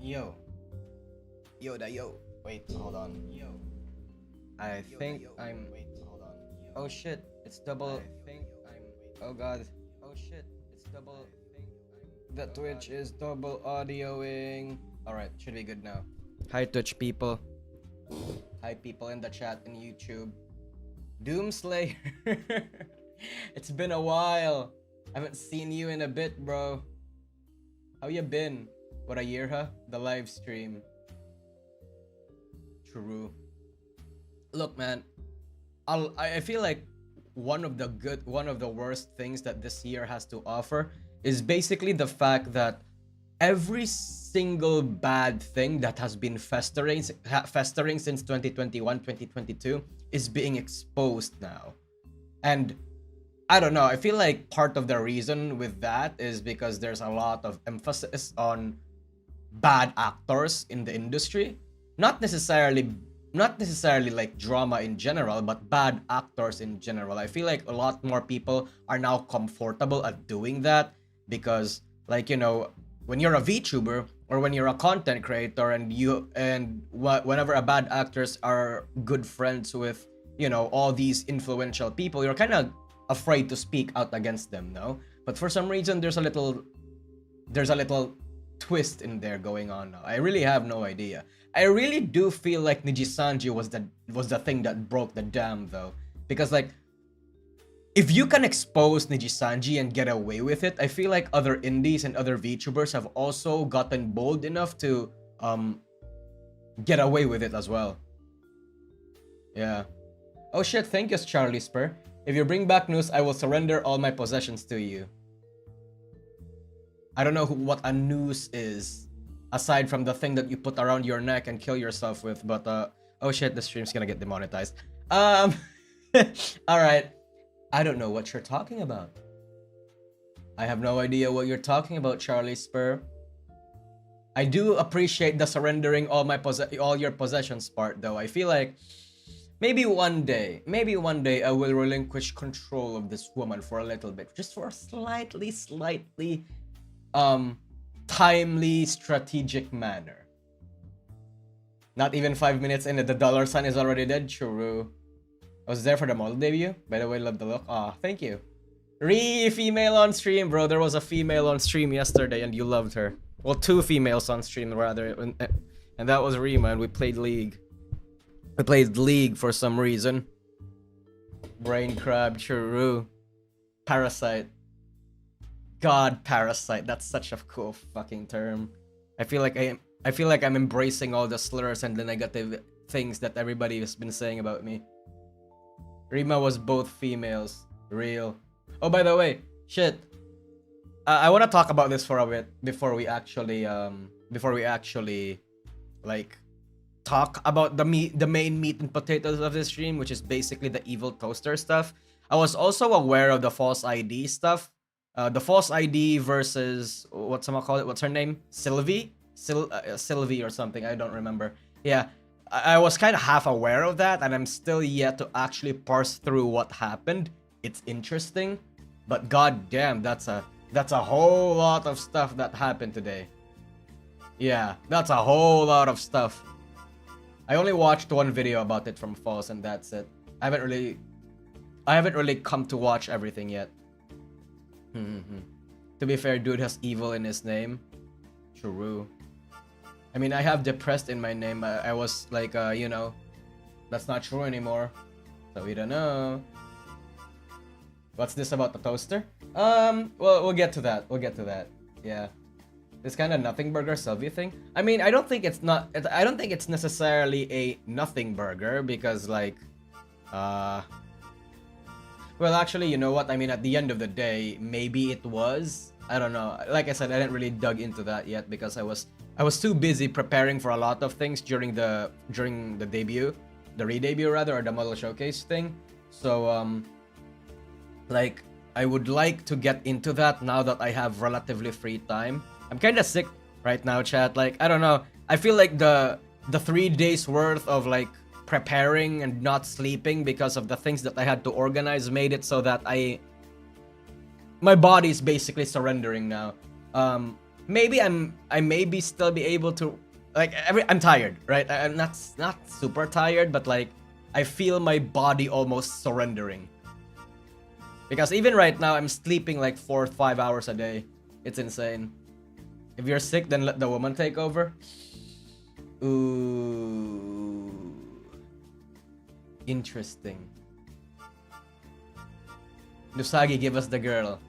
Yo. Yo da yo. Wait, hold on. Yo. I think I'm. Wait, hold on. Oh shit, it's double. I think I'm. Oh god. Oh shit, it's double. The Twitch is double audioing. Alright, should be good now. Hi Twitch people. Hi people in the chat and YouTube. Doomslayer. It's been a while. I haven't seen you in a bit, bro. How you been? What, a year, huh? The live stream. True. Look, man. I feel like one of the worst things that this year has to offer is basically the fact that every single bad thing that has been festering since 2021, 2022 is being exposed now. And I don't know, I feel like part of the reason with that is because there's a lot of emphasis on bad actors in the industry. Not necessarily like drama in general, but bad actors in general. I feel like a lot more people are now comfortable at doing that because, like, you know, when you're a VTuber or when you're a content creator and whenever a bad actors are good friends with, you know, all these influential people, you're kind of afraid to speak out against them, no? But for some reason there's a little twist in there going on now. I really have no idea. I really do feel like Nijisanji was the thing that broke the dam though, because like if you can expose Nijisanji and get away with it, I feel like other indies and other VTubers have also gotten bold enough to get away with it as well. Yeah. Oh shit, thank you, Charlie Spur. If you bring back news, I will surrender all my possessions to you. I don't know what a noose is, aside from the thing that you put around your neck and kill yourself with, but oh shit, the stream's gonna get demonetized. Alright. I don't know what you're talking about. I have no idea what you're talking about, Charlie Spur. I do appreciate the surrendering all your possessions part though. I feel like maybe one day I will relinquish control of this woman for a little bit, just for a slightly timely, strategic manner. Not even 5 minutes in, the dollar sign is already dead. True. I was there for the model debut. By the way, love the look. Ah, thank you. Female on stream, bro. There was a female on stream yesterday and you loved her. Well, two females on stream rather, and that was Rima, and we played League. We played League for some reason. Brain crab, true. Parasite. God, parasite. That's such a cool fucking term. I feel like I'm embracing all the slurs and the negative things that everybody has been saying about me. Rima was both females. Real. Oh, by the way, shit. I want to talk about this for a bit before we actually like talk about the main meat and potatoes of this stream, which is basically the evil toaster stuff. I was also aware of the false ID stuff. The false ID versus what's her name? Sylvie or something. I don't remember. Yeah, I was kind of half aware of that, and I'm still yet to actually parse through what happened. It's interesting, but goddamn, that's a whole lot of stuff that happened today. Yeah, that's a whole lot of stuff. I only watched one video about it from False, and that's it. I haven't really come to watch everything yet. To be fair, dude has evil in his name. True. I mean, I have depressed in my name. I was like, you know, that's not true anymore. So we don't know. What's this about the toaster? Well, we'll get to that. Yeah. This kind of nothing burger Sylvie thing. I mean, I don't think it's necessarily a nothing burger because like, well, actually, you know what? I mean, at the end of the day, maybe it was. I don't know. Like I said, I didn't really dug into that yet because I was too busy preparing for a lot of things during the debut, the re-debut rather, or the model showcase thing. So like I would like to get into that now that I have relatively free time. I'm kind of sick right now, chat. Like, I don't know. I feel like the 3 days worth of like preparing and not sleeping because of the things that I had to organize made it so that my body's basically surrendering now. maybe I maybe still be able to, like, I'm tired, right? I'm not super tired, but like I feel my body almost surrendering. Because even right now I'm sleeping like 4 or 5 hours a day. It's insane. If you're sick, then let the woman take over. Ooh. Interesting. Nusagi, give us the girl.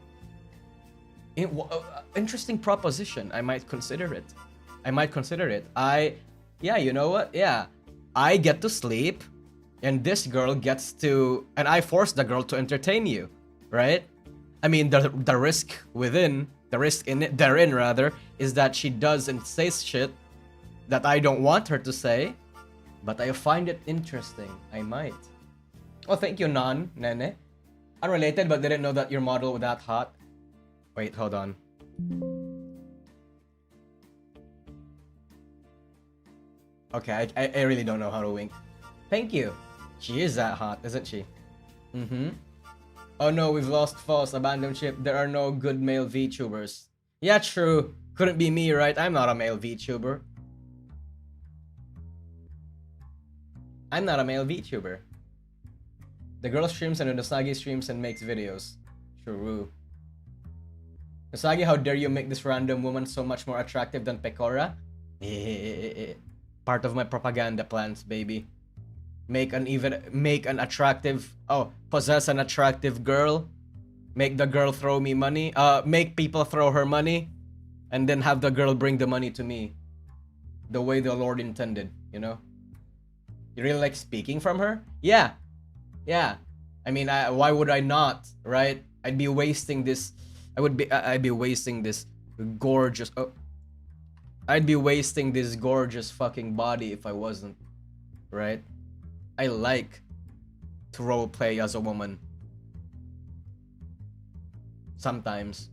Interesting proposition. I might consider it. Yeah, you know what? Yeah. I get to sleep, and this girl gets to, and I force the girl to entertain you, right? I mean, the risk therein rather, is that she does and says shit that I don't want her to say, but I find it interesting. I might. Oh, thank you, Nene. Unrelated, but didn't know that your model was that hot. Wait, hold on. Okay, I really don't know how to wink. Thank you. She is that hot, isn't she? Mm-hmm. Oh no, we've lost False. Abandoned ship. There are no good male VTubers. Yeah, true. Couldn't be me, right? I'm not a male VTuber. The girl streams and the Nosagi streams and makes videos. True. Nosagi, how dare you make this random woman so much more attractive than Pecora? Part of my propaganda plans, baby. Possess an attractive girl. Make the girl throw me money. Make people throw her money. And then have the girl bring the money to me. The way the Lord intended, you know? You really like speaking from her? Yeah. I mean, why would I not, right? I'd be wasting this gorgeous. I'd be wasting this gorgeous fucking body if I wasn't, right? I like to roleplay as a woman. Sometimes.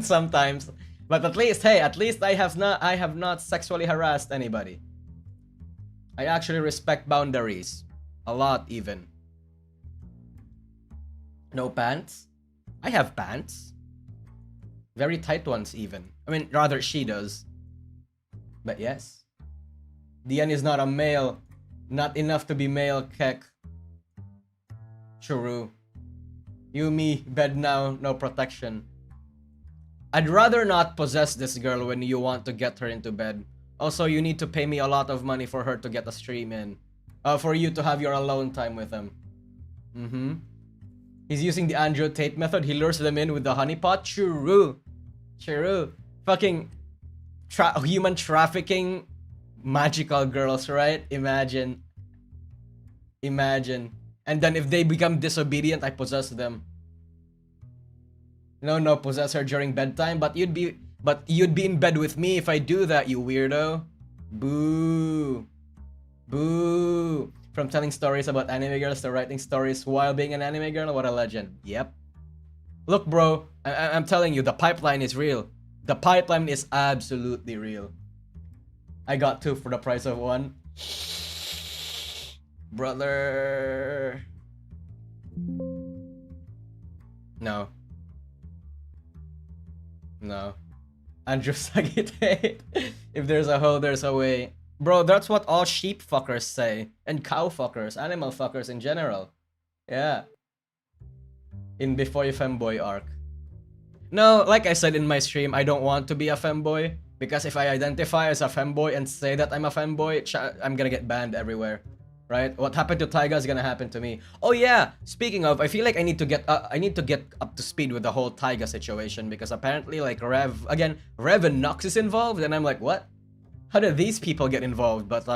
Sometimes. But at least I have not sexually harassed anybody. I actually respect boundaries. A lot, even. No pants? I have pants. Very tight ones, even. I mean, rather, she does. But yes. Dian is not a male. Not enough to be male, Kek. True. You, me, bed now, no protection. I'd rather not possess this girl when you want to get her into bed. Also, you need to pay me a lot of money for her to get a stream in. For you to have your alone time with him. Mm-hmm. He's using the Andrew Tate method. He lures them in with the honeypot. True. Fucking human trafficking magical girls, right? Imagine. And then if they become disobedient, I possess them. No, possess her during bedtime. But you'd be in bed with me if I do that, you weirdo. Boo. From telling stories about anime girls to writing stories while being an anime girl, what a legend. Yep. Look, bro, I'm telling you, the pipeline is real. The pipeline is absolutely real. I got 2 for the price of 1. Brother. No. Andrew Sagite. If there's a hole, there's a way. Bro, that's what all sheep fuckers say. And cow fuckers, animal fuckers in general. Yeah. In Before You Femboy arc. No, like I said in my stream, I don't want to be a femboy. Because if I identify as a femboy and say that I'm a femboy, I'm gonna get banned everywhere. Right? What happened to Taiga is gonna happen to me. Oh yeah, speaking of, I feel like I need to get up to speed with the whole Taiga situation. Because apparently, like, Rev and Nox is involved. And I'm like, what? How did these people get involved? But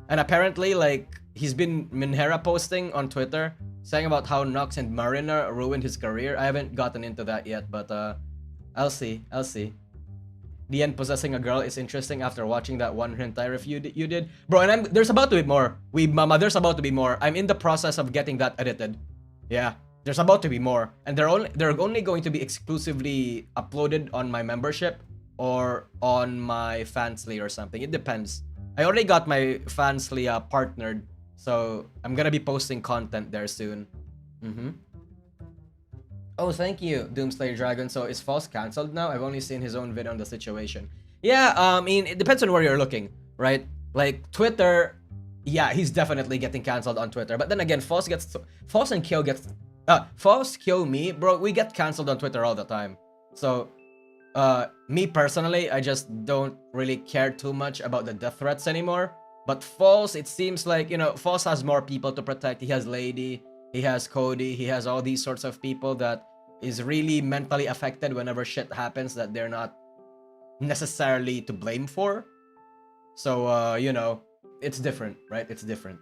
and apparently, like, he's been Minhera posting on Twitter saying about how Nox and Marina ruined his career. I haven't gotten into that yet, but I'll see. The end possessing a girl is interesting after watching that one hentai review you did, bro. And there's about to be more. There's about to be more. I'm in the process of getting that edited. Yeah, there's about to be more, and they're only going to be exclusively uploaded on my membership or on my Fansly or something. It depends. I already got my Fansly partnered, so I'm gonna be posting content there soon. Oh, thank you, Doomslayer Dragon. So is False cancelled now? I've only seen his own video on the situation. Yeah, I mean, it depends on where you're looking, right? Like Twitter, yeah, he's definitely getting cancelled on Twitter. But then again, False and Kyo gets, False, Kyo, me, bro, we get cancelled on Twitter all the time. So, me personally, I just don't really care too much about the death threats anymore. But False, it seems like, you know, False has more people to protect. He has Lady, he has Cody, he has all these sorts of people that is really mentally affected whenever shit happens that they're not necessarily to blame for. So, you know, it's different, right? It's different.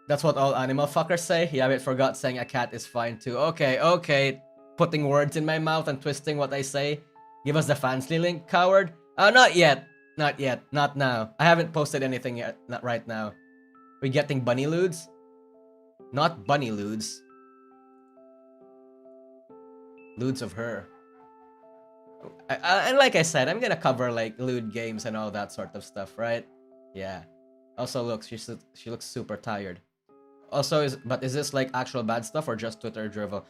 That's what all animal fuckers say. Yeah, I forgot saying a cat is fine too. Okay, okay. Putting words in my mouth and twisting what I say. Give us the Fansly link, coward. Not yet. Not yet. Not now. I haven't posted anything yet. Not right now. We getting bunny lewds? Not bunny lewds. Lewds of her. And like I said, I'm gonna cover like lewd games and all that sort of stuff, right? Yeah. Also, look, she looks super tired. Also, is this like actual bad stuff or just Twitter drivel?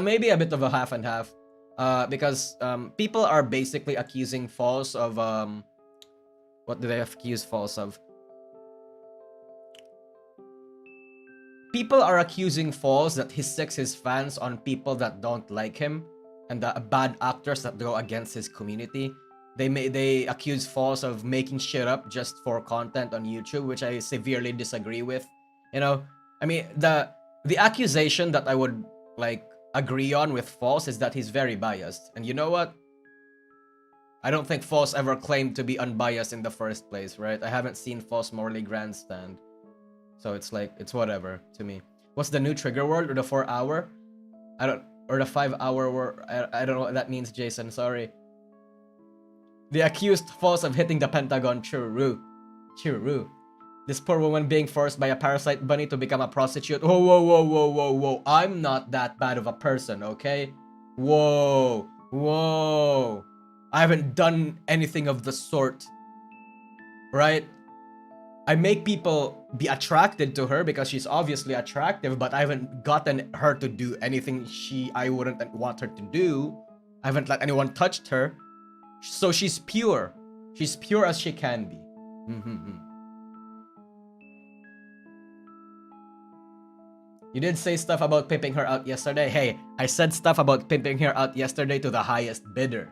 Maybe a bit of a half and half. Because people are basically accusing False of what do they accuse False of? People are accusing False that he sicks his fans on people that don't like him and the bad actors that go against his community. They accuse False of making shit up just for content on YouTube, which I severely disagree with. You know, I mean, the accusation that I would like agree on with False is that he's very biased. And you know what? I don't think False ever claimed to be unbiased in the first place, right? I haven't seen False morally grandstand. So it's like, it's whatever to me. What's the new trigger word or the 4-hour? Or the 5-hour word? I don't know what that means, Jason. Sorry. The accused False of hitting the Pentagon. Churu. Churu. This poor woman being forced by a parasite bunny to become a prostitute. Whoa, whoa, whoa, whoa, whoa, whoa. I'm not that bad of a person, okay? Whoa. Whoa. I haven't done anything of the sort. Right? I make people be attracted to her because she's obviously attractive, but I haven't gotten her to do anything I wouldn't want her to do. I haven't let anyone touch her. So she's pure. She's pure as she can be. You did say stuff about pimping her out yesterday. Hey, I said stuff about pimping her out yesterday to the highest bidder.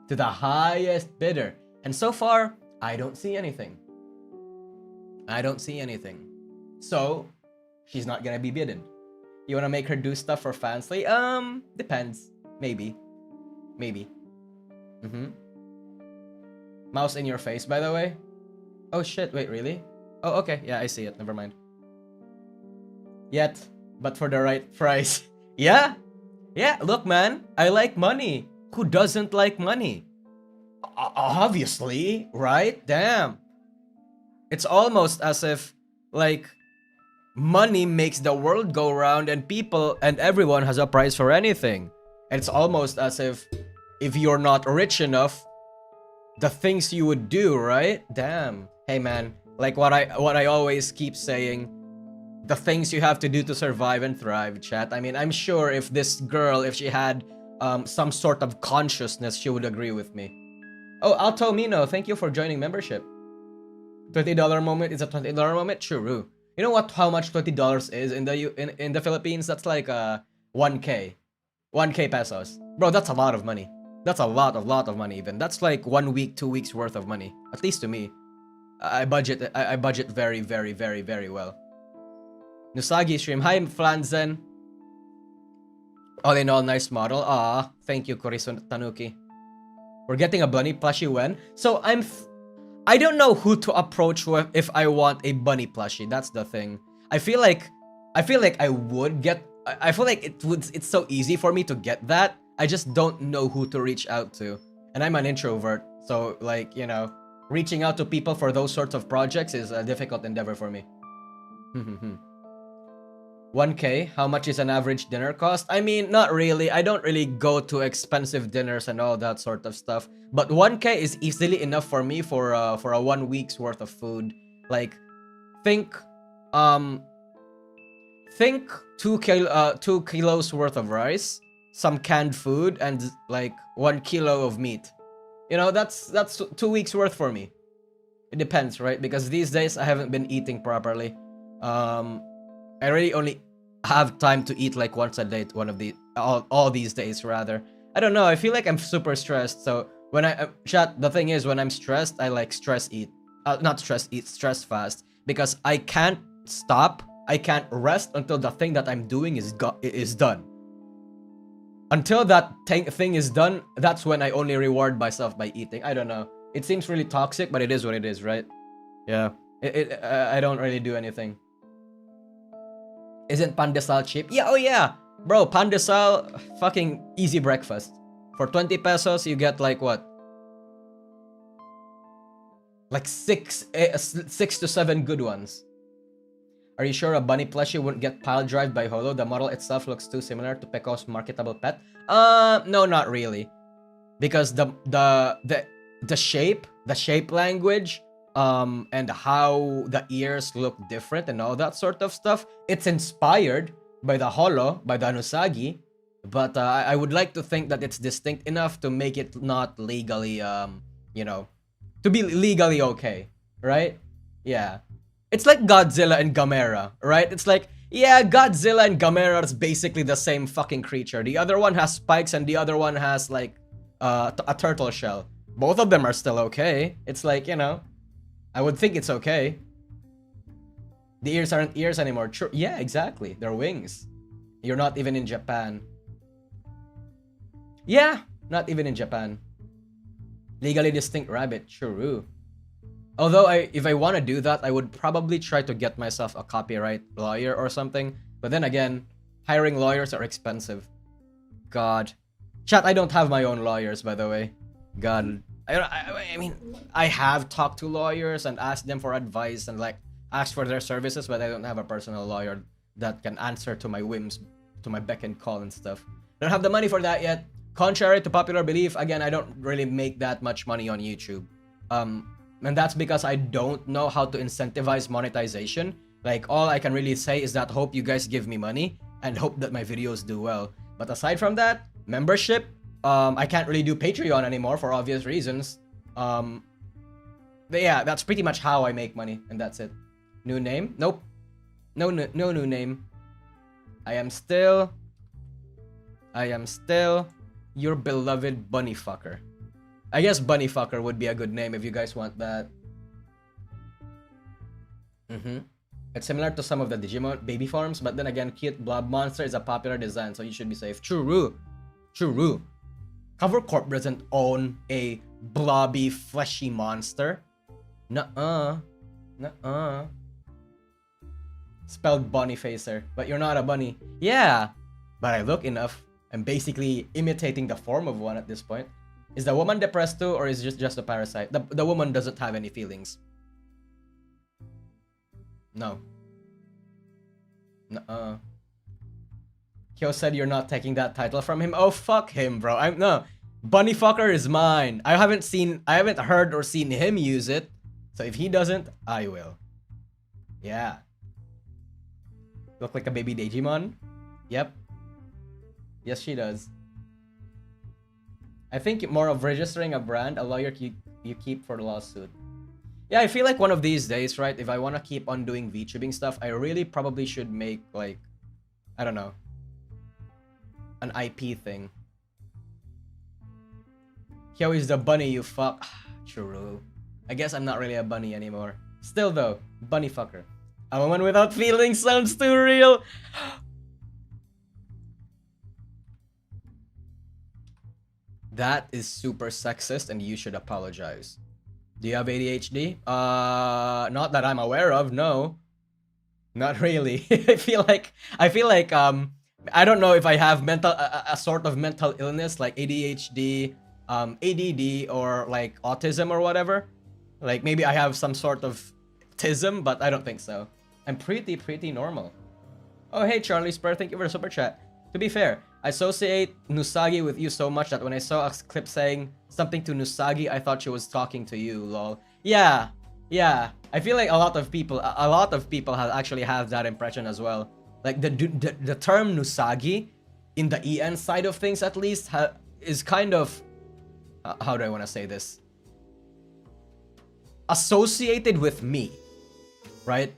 To the highest bidder. And so far, I don't see anything. I don't see anything. So, she's not gonna be bidden. You wanna make her do stuff for Fansly? Depends. Maybe. Maybe. Mouse in your face, by the way. Oh shit, wait, really? Oh, okay. Yeah, I see it. Never mind. Yet, but for the right price. Yeah? Yeah, look, man. I like money. Who doesn't like money? Obviously, right? Damn. It's almost as if, like, money makes the world go round and people and everyone has a price for anything. And it's almost as if you're not rich enough, the things you would do, right? Damn. Hey, man. Like what I always keep saying, the things you have to do to survive and thrive, chat. I mean, I'm sure if this girl, if she had some sort of consciousness, she would agree with me. Oh, Alto Mino, thank you for joining membership. $20 moment is a $20 moment? True. You know what? How much $20 is in the Philippines? That's like 1K. 1K pesos. Bro, that's a lot of money. That's a lot of money even. That's like 1 week, 2 weeks worth of money. At least to me. I budget very, very, very, very well. Nusagi stream. Hi, Flanzen. All in all, nice model. Ah, thank you, Koriso Tanuki. We're getting a bunny plushie when? So I don't know who to approach with if I want a bunny plushie. That's the thing. I feel like I would get. I feel like it's so easy for me to get that. I just don't know who to reach out to. And I'm an introvert, so like, you know, reaching out to people for those sorts of projects is a difficult endeavor for me. 1K, how much is an average dinner cost? I mean, not really. I don't really go to expensive dinners and all that sort of stuff. But 1K is easily enough for me for a 1 week's worth of food. Like, think think 2 kilos worth of rice, some canned food, and like 1 kilo of meat. You know, that's 2 weeks worth for me. It depends, right? Because these days I haven't been eating properly. I really only have time to eat like once a day. One of the all these days rather. I don't know. I feel like I'm super stressed. So when chat, the thing is when I'm stressed, I like stress eat. Not stress eat, stress fast because I can't stop. I can't rest until the thing that I'm doing is done. Until that thing is done, that's when I only reward myself by eating. I don't know. It seems really toxic, but it is what it is, right? Yeah. I don't really do anything. Isn't pandesal cheap? Yeah, oh yeah. Bro, pandesal, fucking easy breakfast. For 20 pesos, you get like what? Like 6 to 7 good ones. Are you sure a bunny plushie wouldn't get pile drive by Holo? The model itself looks too similar to Peko's marketable pet. No, not really. Because the shape language, and how the ears look different and all that sort of stuff, it's inspired by the Holo, by the Anusagi, but I would like to think that it's distinct enough to make it not legally, you know, to be legally okay, right? Yeah. It's like Godzilla and Gamera, right? It's like, yeah, Godzilla and Gamera is basically the same fucking creature. The other one has spikes and the other one has like a turtle shell. Both of them are still okay. It's like, you know, I would think it's okay. The ears aren't ears anymore. True. Yeah, exactly. They're wings. You're not even in Japan. Yeah, not even in Japan. Legally distinct rabbit. True. Although if I want to do that, I would probably try to get myself a copyright lawyer or something. But then again, hiring lawyers are expensive. God. Chat, I don't have my own lawyers, by the way. God. I mean, I have talked to lawyers and asked them for advice and like asked for their services, but I don't have a personal lawyer that can answer to my whims, to my beck and call and stuff. Don't have the money for that yet. Contrary to popular belief, again, I don't really make that much money on YouTube. And that's because I don't know how to incentivize monetization. Like, all I can really say is that hope you guys give me money and hope that my videos do well. But aside from that, membership, I can't really do Patreon anymore for obvious reasons. But yeah, that's pretty much how I make money, and that's it. New name? Nope. No new name. I am still your beloved bunny fucker. I guess bunny fucker would be a good name if you guys want that. It's similar to some of the Digimon baby forms, but then again, cute blob monster is a popular design, so you should be safe. True. Cover Corp doesn't own a blobby, fleshy monster. Nuh-uh. Spelled bunny facer, but you're not a bunny. Yeah, but I look enough. I'm basically imitating the form of one at this point. Is the woman depressed too, or is it just a parasite? The woman doesn't have any feelings. No. Nuh-uh. Kyo said you're not taking that title from him. Oh, fuck him, bro. No. Bunny fucker is mine. I haven't heard or seen him use it. So if he doesn't, I will. Yeah. Look like a baby Digimon? Yep. Yes, she does. I think more of registering a brand, a lawyer you keep for the lawsuit. Yeah, I feel like one of these days, right, if I want to keep on doing VTubing stuff, I really probably should make, like, I don't know, an IP thing. Kyo is the bunny you fuck. True. I guess I'm not really a bunny anymore. Still though, bunny fucker. A woman without feelings sounds too real. That is super sexist and you should apologize. Do you have ADHD? Not that I'm aware of, no. Not really. I feel like I don't know if I have a sort of mental illness like ADHD, ADD, or like autism or whatever. Like maybe I have some sort of autism, but I don't think so. I'm pretty normal. Oh hey Charlie Spur, thank you for the super chat. To be fair, I associate Nusagi with you so much that when I saw a clip saying something to Nusagi, I thought she was talking to you, lol. Yeah. I feel like a lot of people have actually have that impression as well. Like the term Nusagi, in the EN side of things at least, is kind of, how do I want to say this? Associated with me, right?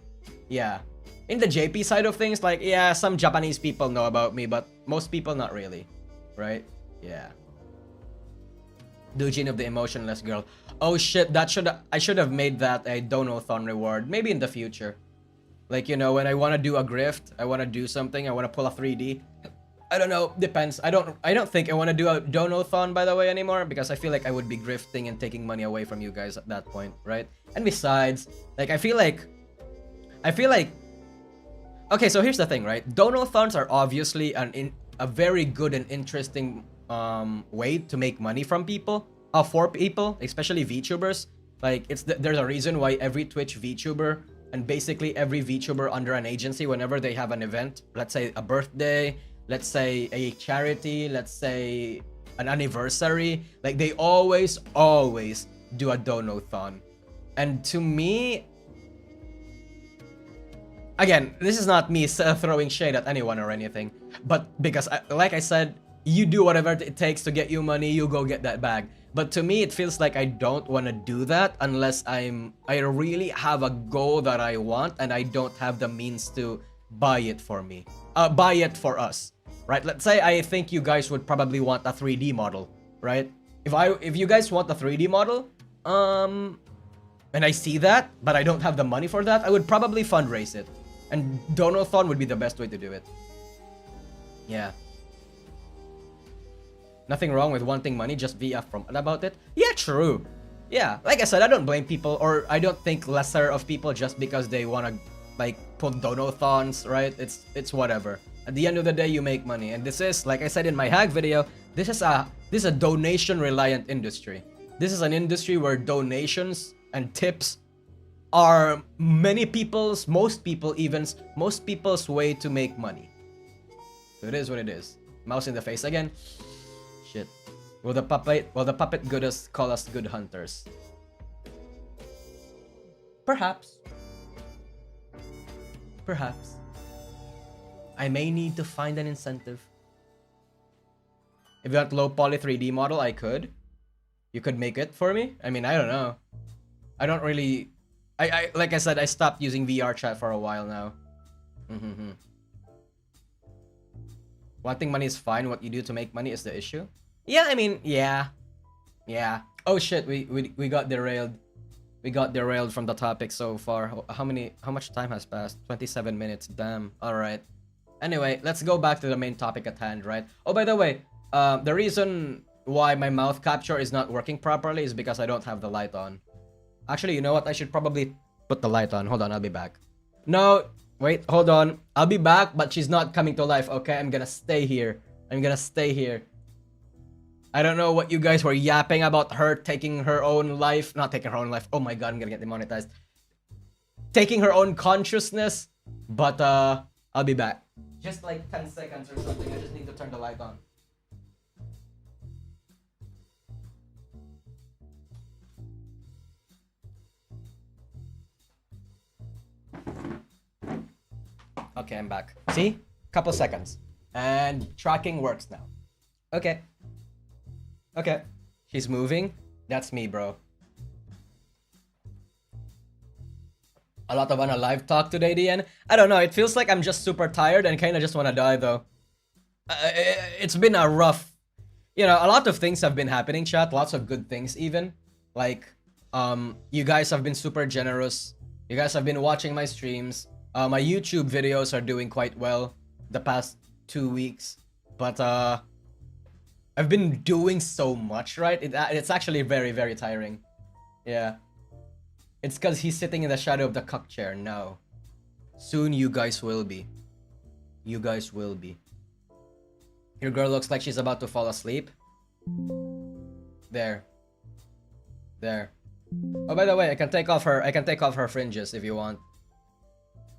Yeah. In the JP side of things, like, yeah, some Japanese people know about me, but most people not really, right? Yeah. Doujin of the emotionless girl. Oh shit, I should have made that a donathon reward. Maybe in the future. Like, you know, when I want to do a grift, I want to do something, I want to pull a 3D. I don't know, depends. I don't think I want to do a donathon, by the way, anymore, because I feel like I would be grifting and taking money away from you guys at that point, right? And besides, like, I feel like okay, so here's the thing, right? Donathons are obviously a very good and interesting way to make money from people, for people, especially VTubers. Like, there's a reason why every Twitch VTuber and basically every VTuber under an agency, whenever they have an event, let's say a birthday, let's say a charity, let's say an anniversary, like, they always do a donathon. And to me, again, this is not me throwing shade at anyone or anything, but because, like I said, you do whatever it takes to get you money, you go get that bag. But to me, it feels like I don't want to do that unless I really have a goal that I want and I don't have the means to buy it for me. Buy it for us, right? Let's say I think you guys would probably want a 3D model, right? If you guys want a 3D model, and I see that, but I don't have the money for that, I would probably fundraise it. And Donathon would be the best way to do it. Yeah. Nothing wrong with wanting money, just be upfront about it. Yeah, true. Yeah, like I said, I don't blame people, or I don't think lesser of people just because they want to, like, put donathons, right? It's whatever. At the end of the day, you make money, and this is, like I said in my hack video, this is a donation-reliant industry. This is an industry where donations and tips are most people's way to make money. So it is what it is. Mouse in the face again. Shit. Will the puppet goddess call us good hunters? Perhaps. Perhaps. I may need to find an incentive. If you want low poly 3D model, I could. You could make it for me? I mean, I don't know. I don't really... like I said, I stopped using VR chat for a while now. Wanting money is fine. What you do to make money is the issue. Yeah, I mean, yeah. Yeah. Oh shit, we got derailed. We got derailed from the topic so far. How much time has passed? 27 minutes. Damn. Alright. Anyway, let's go back to the main topic at hand, right? Oh, by the way, the reason why my mouth capture is not working properly is because I don't have the light on. Actually, you know what? I should probably put the light on. Hold on, I'll be back. No, wait, hold on. I'll be back, but she's not coming to life, okay? I'm gonna stay here. I'm gonna stay here. I don't know what you guys were yapping about her taking her own life. Not taking her own life. Oh my god, I'm gonna get demonetized. Taking her own consciousness. But, I'll be back. Just like 10 seconds or something. I just need to turn the light on. Okay, I'm back. See? Couple seconds. And tracking works now. Okay. Okay. She's moving. That's me, bro. A lot of live talk today, DN. I don't know. It feels like I'm just super tired and kind of just want to die, though. It's been a rough... You know, a lot of things have been happening, chat. Lots of good things, even. Like, you guys have been super generous. You guys have been watching my streams. My YouTube videos are doing quite well the past 2 weeks. But, I've been doing so much, right? It's actually very, very tiring. Yeah. It's because he's sitting in the shadow of the cuck chair. No. Soon you guys will be. You guys will be. Your girl looks like she's about to fall asleep. There. There. Oh, by the way, I can take off her fringes if you want.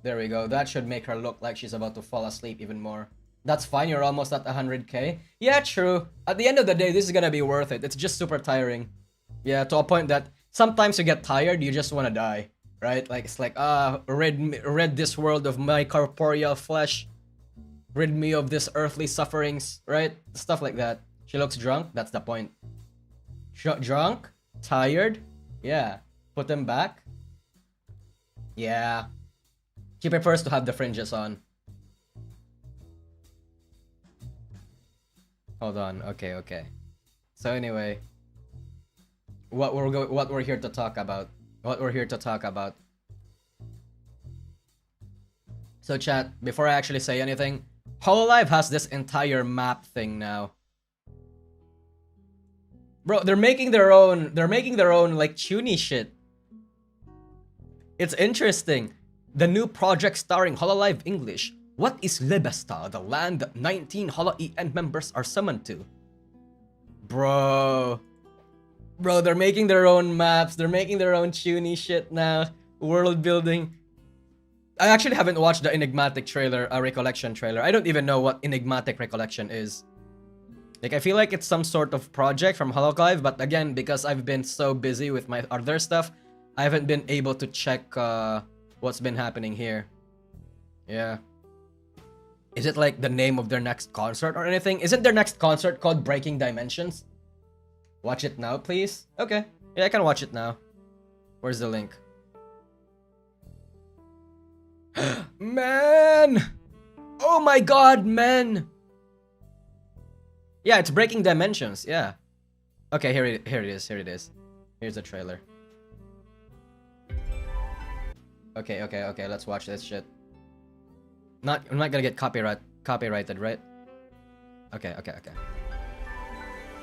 There we go. That should make her look like she's about to fall asleep even more. That's fine, you're almost at 100k. Yeah, true. At the end of the day, this is gonna be worth it. It's just super tiring. Yeah, to a point that sometimes you get tired, you just wanna die. Right? Like, it's like, rid this world of my corporeal flesh. Rid me of this earthly sufferings, right? Stuff like that. She looks drunk. That's the point. Drunk? Tired? Yeah. Put them back? Yeah. She prefers to have the fringes on. Hold on. Okay. So anyway, what we're here to talk about. So chat, before I actually say anything, Hololive has this entire map thing now. Bro, they're making their own like tuny shit. It's interesting. The new project starring Hololive English. What is Libesta, the land that 19 Holo-EN members are summoned to? Bro, they're making their own maps. They're making their own tuny shit now. World building. I actually haven't watched the Enigmatic trailer, Recollection trailer. I don't even know what Enigmatic Recollection is. Like, I feel like it's some sort of project from Hololive, but again, because I've been so busy with my other stuff, I haven't been able to check what's been happening here. Yeah. Is it like the name of their next concert or anything? Isn't their next concert called Breaking Dimensions? Watch it now, please. Okay. Yeah, I can watch it now. Where's the link? Man! Oh my god, man! Yeah, it's Breaking Dimensions, yeah. Okay, here it is. Here's the trailer. Okay, let's watch this shit. I'm not gonna get copyrighted, right? Okay.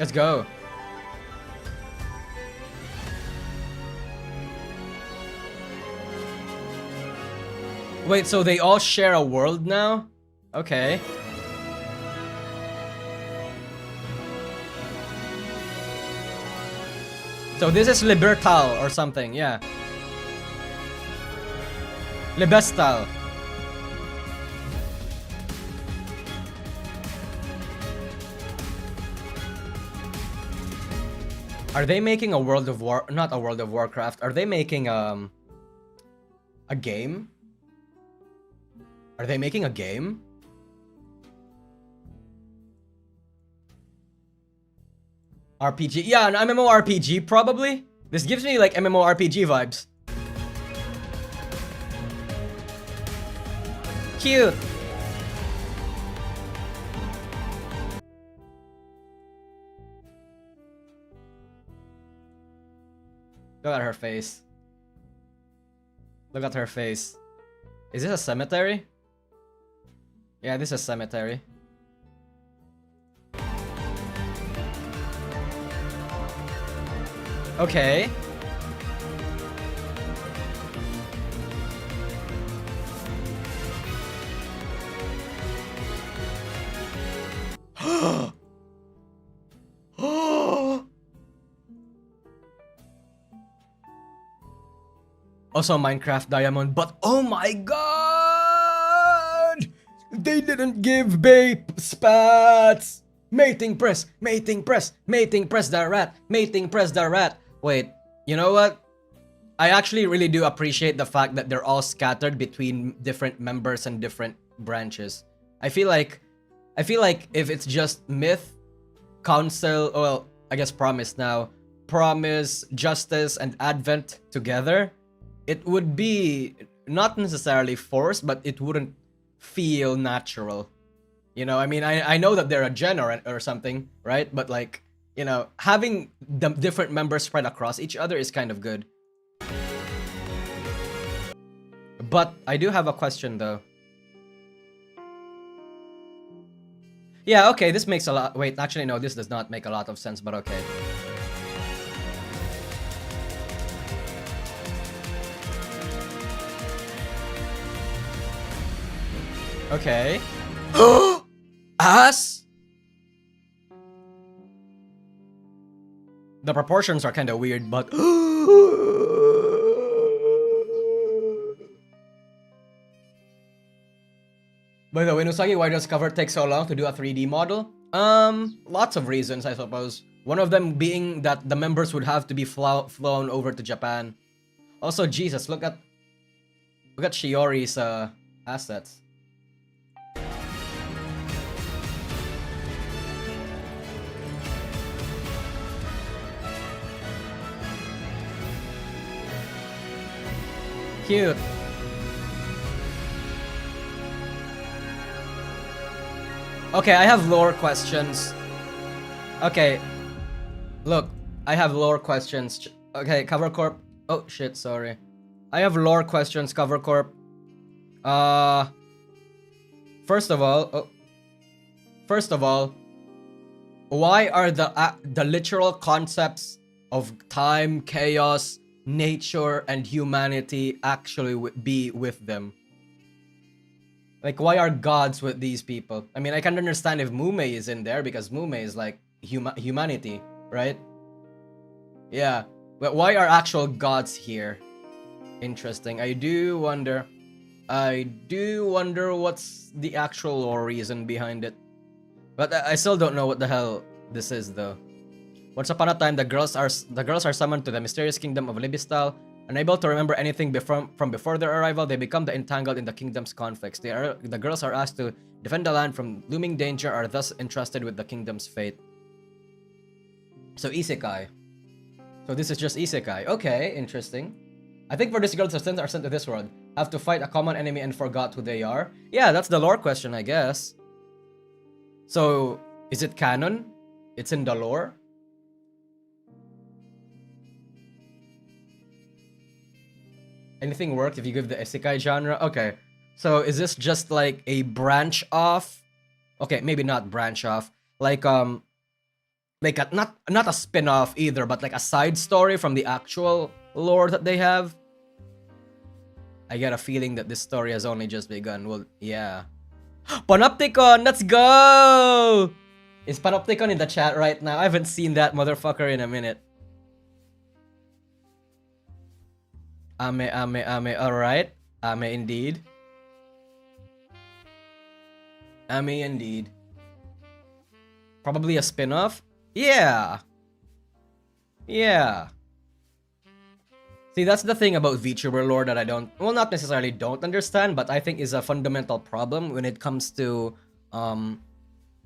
Let's go. Wait, so they all share a world now? Okay. So this is Libertal or something, yeah. Libestal. Are they making a World of War? Not a World of Warcraft. Are they making a game? Are they making a game? RPG? Yeah, an MMORPG probably. This gives me like MMORPG vibes. Cute. Look at her face. Look at her face. Is this a cemetery? Yeah, this is a cemetery. Okay. Also Minecraft Diamond, but oh my god! They didn't give Babe spats! Mating press the rat. Wait, you know what? I actually really do appreciate the fact that they're all scattered between different members and different branches. I feel like if it's just Myth, Council, well, I guess Promise now, Promise, Justice, and Advent together, it would be not necessarily forced, but it wouldn't feel natural. You know, I mean, I know that they're a gen or something, right? But like, you know, having the different members spread across each other is kind of good. But I do have a question though. Yeah, okay, this makes a lot. Wait, actually, no, this does not make a lot of sense, but okay. Okay. Ass? The proportions are kind of weird, but... By the way, Nusagi, why does cover take so long to do a 3D model? Lots of reasons, I suppose. One of them being that the members would have to be flown over to Japan. Also, Jesus, look at Shiori's assets. Cute. Okay, I have lore questions. Okay. Look, I have lore questions. Okay, Cover Corp. Oh shit, sorry. I have lore questions, Cover Corp. First of all, why are the literal concepts of time, chaos, nature, and humanity actually be with them? Like, why are gods with these people? I mean, I can understand if Mume is in there because Mume is like humanity, right? Yeah, but why are actual gods here? Interesting. I do wonder what's the actual lore reason behind it. But I still don't know what the hell this is though. Once upon a time, the girls are summoned to the mysterious kingdom of Libistal. Unable to remember anything from before their arrival, they become entangled in the kingdom's conflicts. The girls are asked to defend the land from looming danger, are thus entrusted with the kingdom's fate. So isekai. So this is just isekai. Okay, interesting. I think for these girls are sent to this world, have to fight a common enemy and forgot who they are. Yeah, that's the lore question, I guess. So is it canon? It's in the lore? Anything works if you give the isekai genre? Okay. So is this just like a branch off? Okay, maybe not branch off. Like not a spin-off either, but like a side story from the actual lore that they have. I get a feeling that this story has only just begun. Well, yeah. Panopticon, let's go! Is Panopticon in the chat right now? I haven't seen that motherfucker in a minute. Ame, alright. Ame indeed. Ame indeed. Probably a spin-off? Yeah. Yeah. See, that's the thing about VTuber lore that I don't, well, not necessarily don't understand, but I think is a fundamental problem when it comes to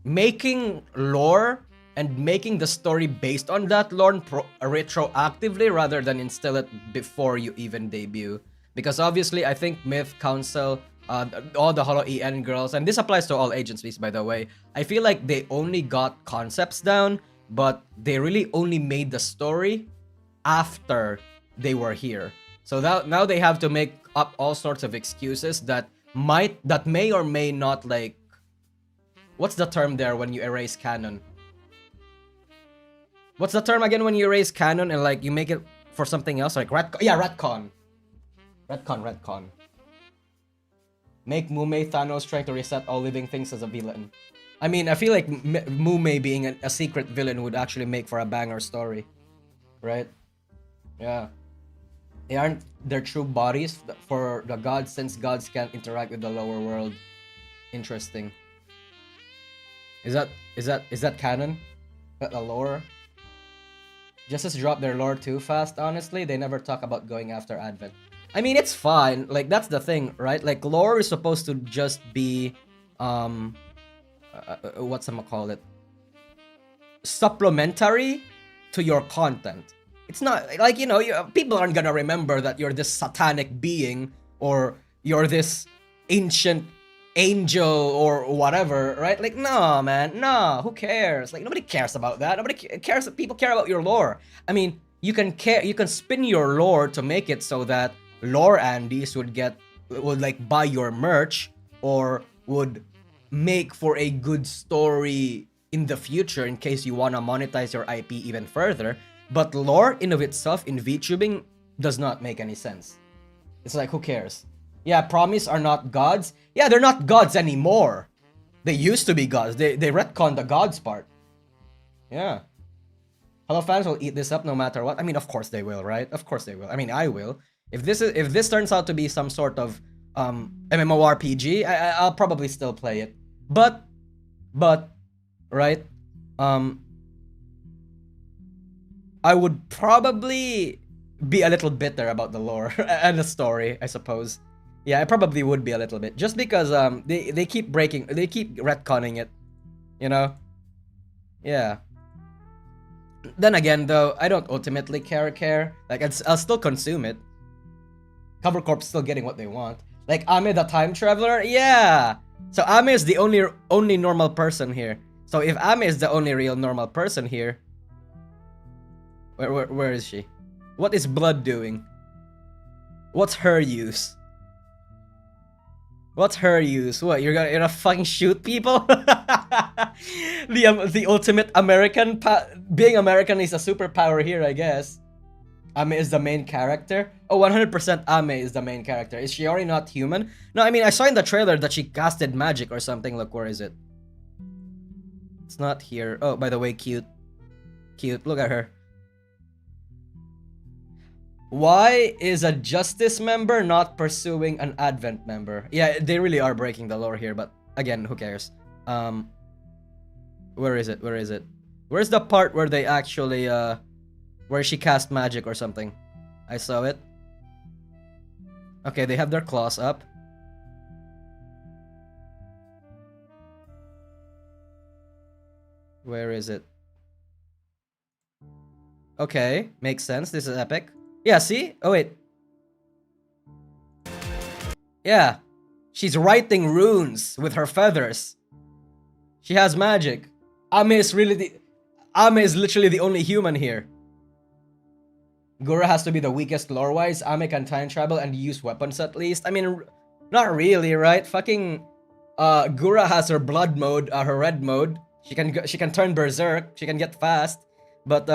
making lore and making the story based on that lore retroactively rather than instill it before you even debut. Because obviously, I think Myth, Council, all the Holo EN girls, and this applies to all agencies, by the way, I feel like they only got concepts down, but they really only made the story after they were here. So now they have to make up all sorts of excuses that may or may not, like, what's the term there when you erase canon? What's the term again when you erase canon and like you make it for something else? Like retcon. Retcon. Make Mume Thanos trying to reset all living things as a villain. I mean, I feel like Mume being a secret villain would actually make for a banger story. Right? Yeah. They aren't their true bodies for the gods, since gods can't interact with the lower world. Interesting. Is that canon? The lore? Justice dropped their lore too fast, honestly. They never talk about going after Advent. I mean, it's fine. Like, that's the thing, right? Like, lore is supposed to just be, whatchamacallit? Supplementary to your content. It's not, like, you know, people aren't gonna remember that you're this satanic being or you're this ancient angel or whatever, right? Like, no, man, no, who cares? Like, nobody cares about that. Nobody cares. People care about your lore. I mean, you can spin your lore to make it so that lore Andes would like buy your merch or would make for a good story in the future in case you want to monetize your IP even further. But lore in of itself in VTubing does not make any sense. It's like, who cares? Yeah, Promise are not gods. Yeah, they're not gods anymore. They used to be gods. They retconned the gods part. Yeah. Hello fans will eat this up no matter what. I mean, of course they will, right? Of course they will. I mean, I will. If this turns out to be some sort of MMORPG, I'll probably still play it. But right? I would probably be a little bitter about the lore and the story, I suppose. Yeah, I probably would be a little bit, just because they keep retconning it, you know? Yeah. Then again, though, I don't ultimately care. Like, I'll still consume it. Cover Corp's still getting what they want. Like Ame the time traveler, yeah. So Ame is the only normal person here. So if Ame is the only real normal person here, where is she? What is Blood doing? What's her use? What's her use? What, you're gonna fucking shoot people? The ultimate American being American is a superpower here, I guess. Ame is the main character. Oh, 100% Ame is the main character. Is Shiori not human? No, I mean, I saw in the trailer that she casted magic or something. Look, where is it? It's not here. Oh, by the way, cute. Cute. Look at her. Why is a Justice member not pursuing an Advent member? Yeah, they really are breaking the lore here, but again, who cares? Where is it? Where is it? Where's the part where they actually, where she cast magic or something? I saw it. Okay, they have their claws up. Where is it? Okay, makes sense. This is epic. Yeah, see? Oh, wait. Yeah. She's writing runes with her feathers. She has magic. Ame is literally the only human here. Gura has to be the weakest lore-wise. Ame can time travel and use weapons at least. I mean, not really, right? Fucking Gura has her blood mode, her red mode. She can turn berserk. She can get fast. But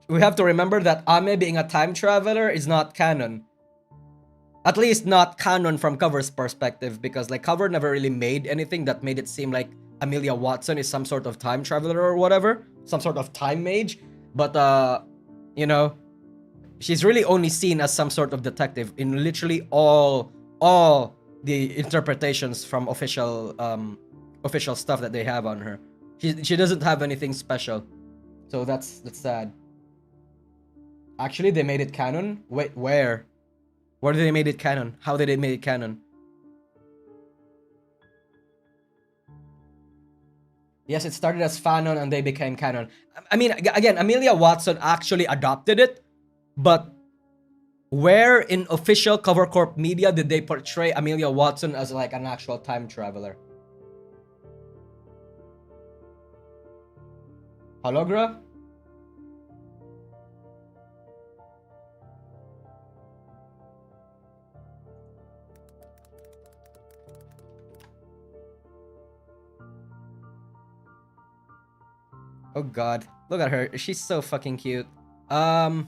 we have to remember that Ame being a time traveler is not canon. At least not canon from Cover's perspective, because like Cover never really made anything that made it seem like Amelia Watson is some sort of time traveler or whatever, some sort of time mage. But you know, she's really only seen as some sort of detective in literally all the interpretations from official stuff that they have on her. She doesn't have anything special, so that's sad. Actually, they made it canon? Wait, where? Where did they made it canon? How did they make it canon? Yes, it started as fanon and they became canon. I mean, again, Amelia Watson actually adopted it, but where in official Cover Corp media did they portray Amelia Watson as like an actual time traveler? Hologra? Oh god, look at her. She's so fucking cute. Oh,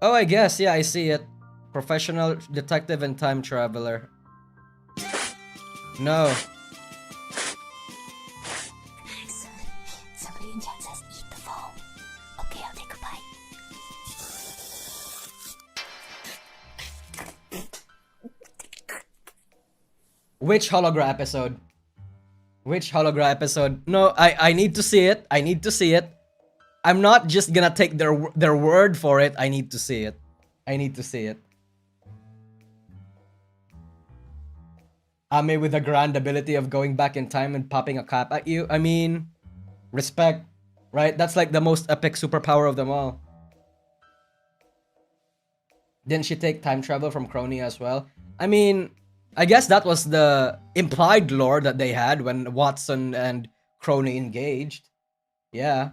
I guess, yeah, I see it. Professional detective and time traveler. No. Somebody in chat says eat the phone. Okay, I'll take a bite. Which hologram episode? Which hologram episode? No, I need to see it. I need to see it. I'm not just gonna take their word for it. I need to see it. I need to see it. Ame with the grand ability of going back in time and popping a cap at you. I mean, respect, right? That's like the most epic superpower of them all. Didn't she take time travel from Crony as well? I mean, I guess that was the implied lore that they had when Watson and Crony engaged. Yeah,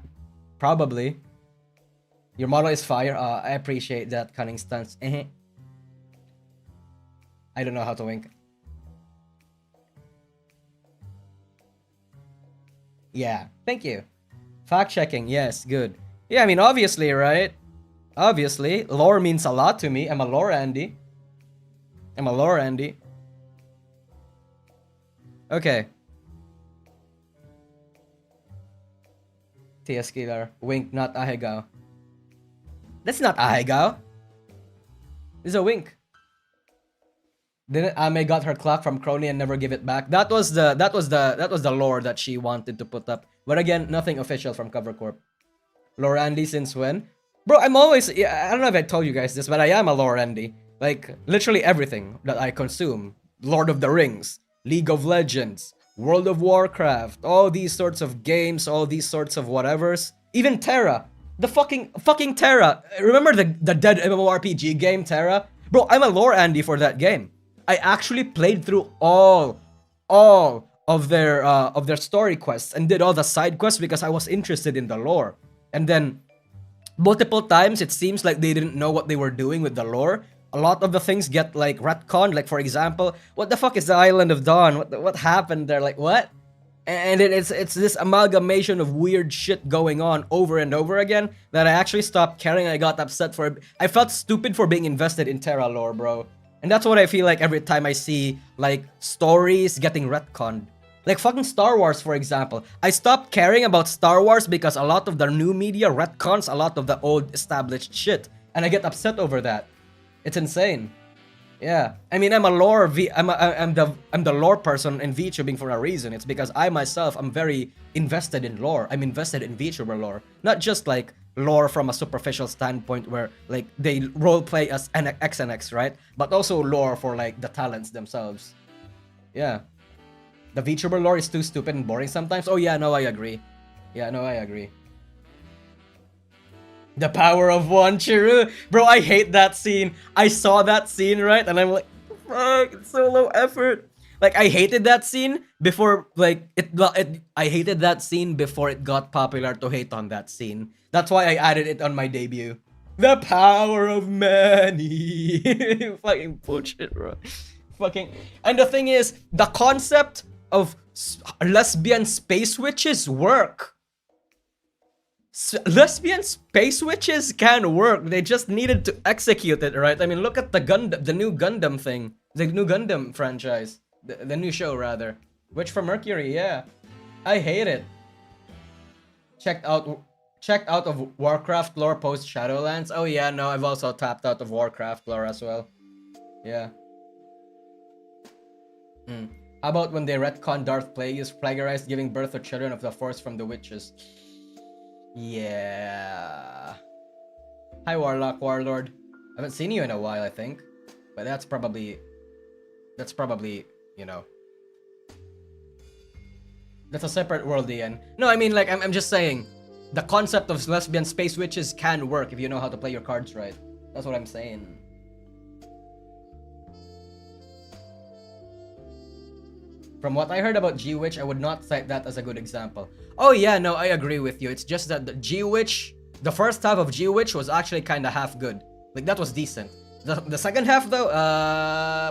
probably. Your model is fire. I appreciate that cunning stance. I don't know how to wink. Yeah, thank you. Fact checking, yes, good. Yeah, I mean, obviously, right? Obviously, lore means a lot to me. I'm a lore Andy. I'm a lore Andy. Okay. TS Killer. Wink, not Ahegao. That's not Ahegao. This is a wink. Didn't Ame got her clock from Crony and never give it back? That was the lore that she wanted to put up. But again, nothing official from Cover Corp. Lore Andy since when? Bro, I'm always, yeah, I don't know if I told you guys this, but I am a lore Andy. Like, literally everything that I consume. Lord of the Rings, League of Legends, World of Warcraft, all these sorts of games, all these sorts of whatevers. Even Terra. The fucking Terra. Remember the dead MMORPG game Terra? Bro, I'm a lore Andy for that game. I actually played through all of their story quests and did all the side quests because I was interested in the lore. And then multiple times it seems like they didn't know what they were doing with the lore. A lot of the things get like retconned. Like for example, what the fuck is the Island of Dawn? What happened there? Like what? And it's this amalgamation of weird shit going on over and over again that I actually stopped caring. I got upset for it. I felt stupid for being invested in Terra lore, bro. And that's what I feel like every time I see like stories getting retconned. Like fucking Star Wars, for example. I stopped caring about Star Wars because a lot of the new media retcons a lot of the old established shit. And I get upset over that. It's insane. Yeah. I mean, I'm the lore person in VTubing for a reason. It's because I myself am very invested in lore. I'm invested in VTuber lore. Not just like lore from a superficial standpoint where like they roleplay as an X and X, right? But also lore for like the talents themselves. Yeah. The VTuber lore is too stupid and boring sometimes. Oh yeah, no, I agree. Yeah, no, I agree. The power of one, Chiru. Bro, I hate that scene. I saw that scene, right? And I'm like, fuck, it's so low effort. Like, I hated that scene before, like, I hated that scene before it got popular to hate on that scene. That's why I added it on my debut. The power of many. Fucking bullshit, bro. Fucking. And the thing is, the concept of lesbian space witches work. Lesbian space witches can work. They just needed to execute it, right? I mean, look at the new Gundam thing. The new Gundam franchise. The new show, rather. Witch from Mercury, yeah. I hate it. Checked out of Warcraft lore post Shadowlands. Oh yeah, no, I've also tapped out of Warcraft lore as well. Yeah. How about when they retcon Darth Plagueis plagiarized giving birth to children of the Force from the witches? Yeah. Hi Warlock Warlord. I haven't seen you in a while, I think. But that's probably, you know. That's a separate world, Ian. No, I mean, like, I'm just saying, the concept of lesbian space witches can work if you know how to play your cards right. That's what I'm saying. From what I heard about G-Witch, I would not cite that as a good example. Oh yeah, no, I agree with you. It's just that the G-Witch, the first half of G-Witch was actually kind of half good. Like, that was decent. The second half, though,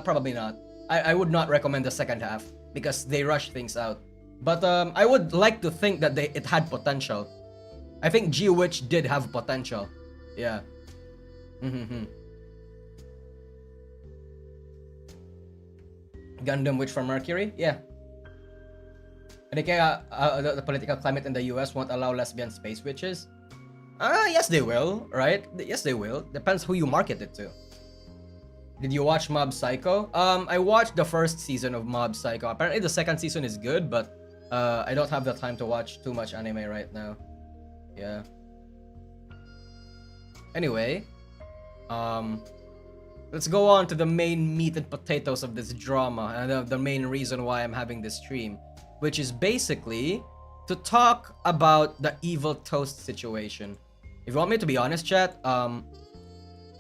probably not. I would not recommend the second half because they rushed things out. But I would like to think that it had potential. I think G-Witch did have potential. Yeah. Gundam Witch from Mercury? Yeah. And the political climate in the US won't allow lesbian space witches? Yes they will, right? Yes they will. Depends who you market it to. Did you watch Mob Psycho? I watched the first season of Mob Psycho. Apparently the second season is good, but I don't have the time to watch too much anime right now. Yeah. Anyway, let's go on to the main meat and potatoes of this drama and the main reason why I'm having this stream, which is basically to talk about the Evil Toast situation. If you want me to be honest, chat,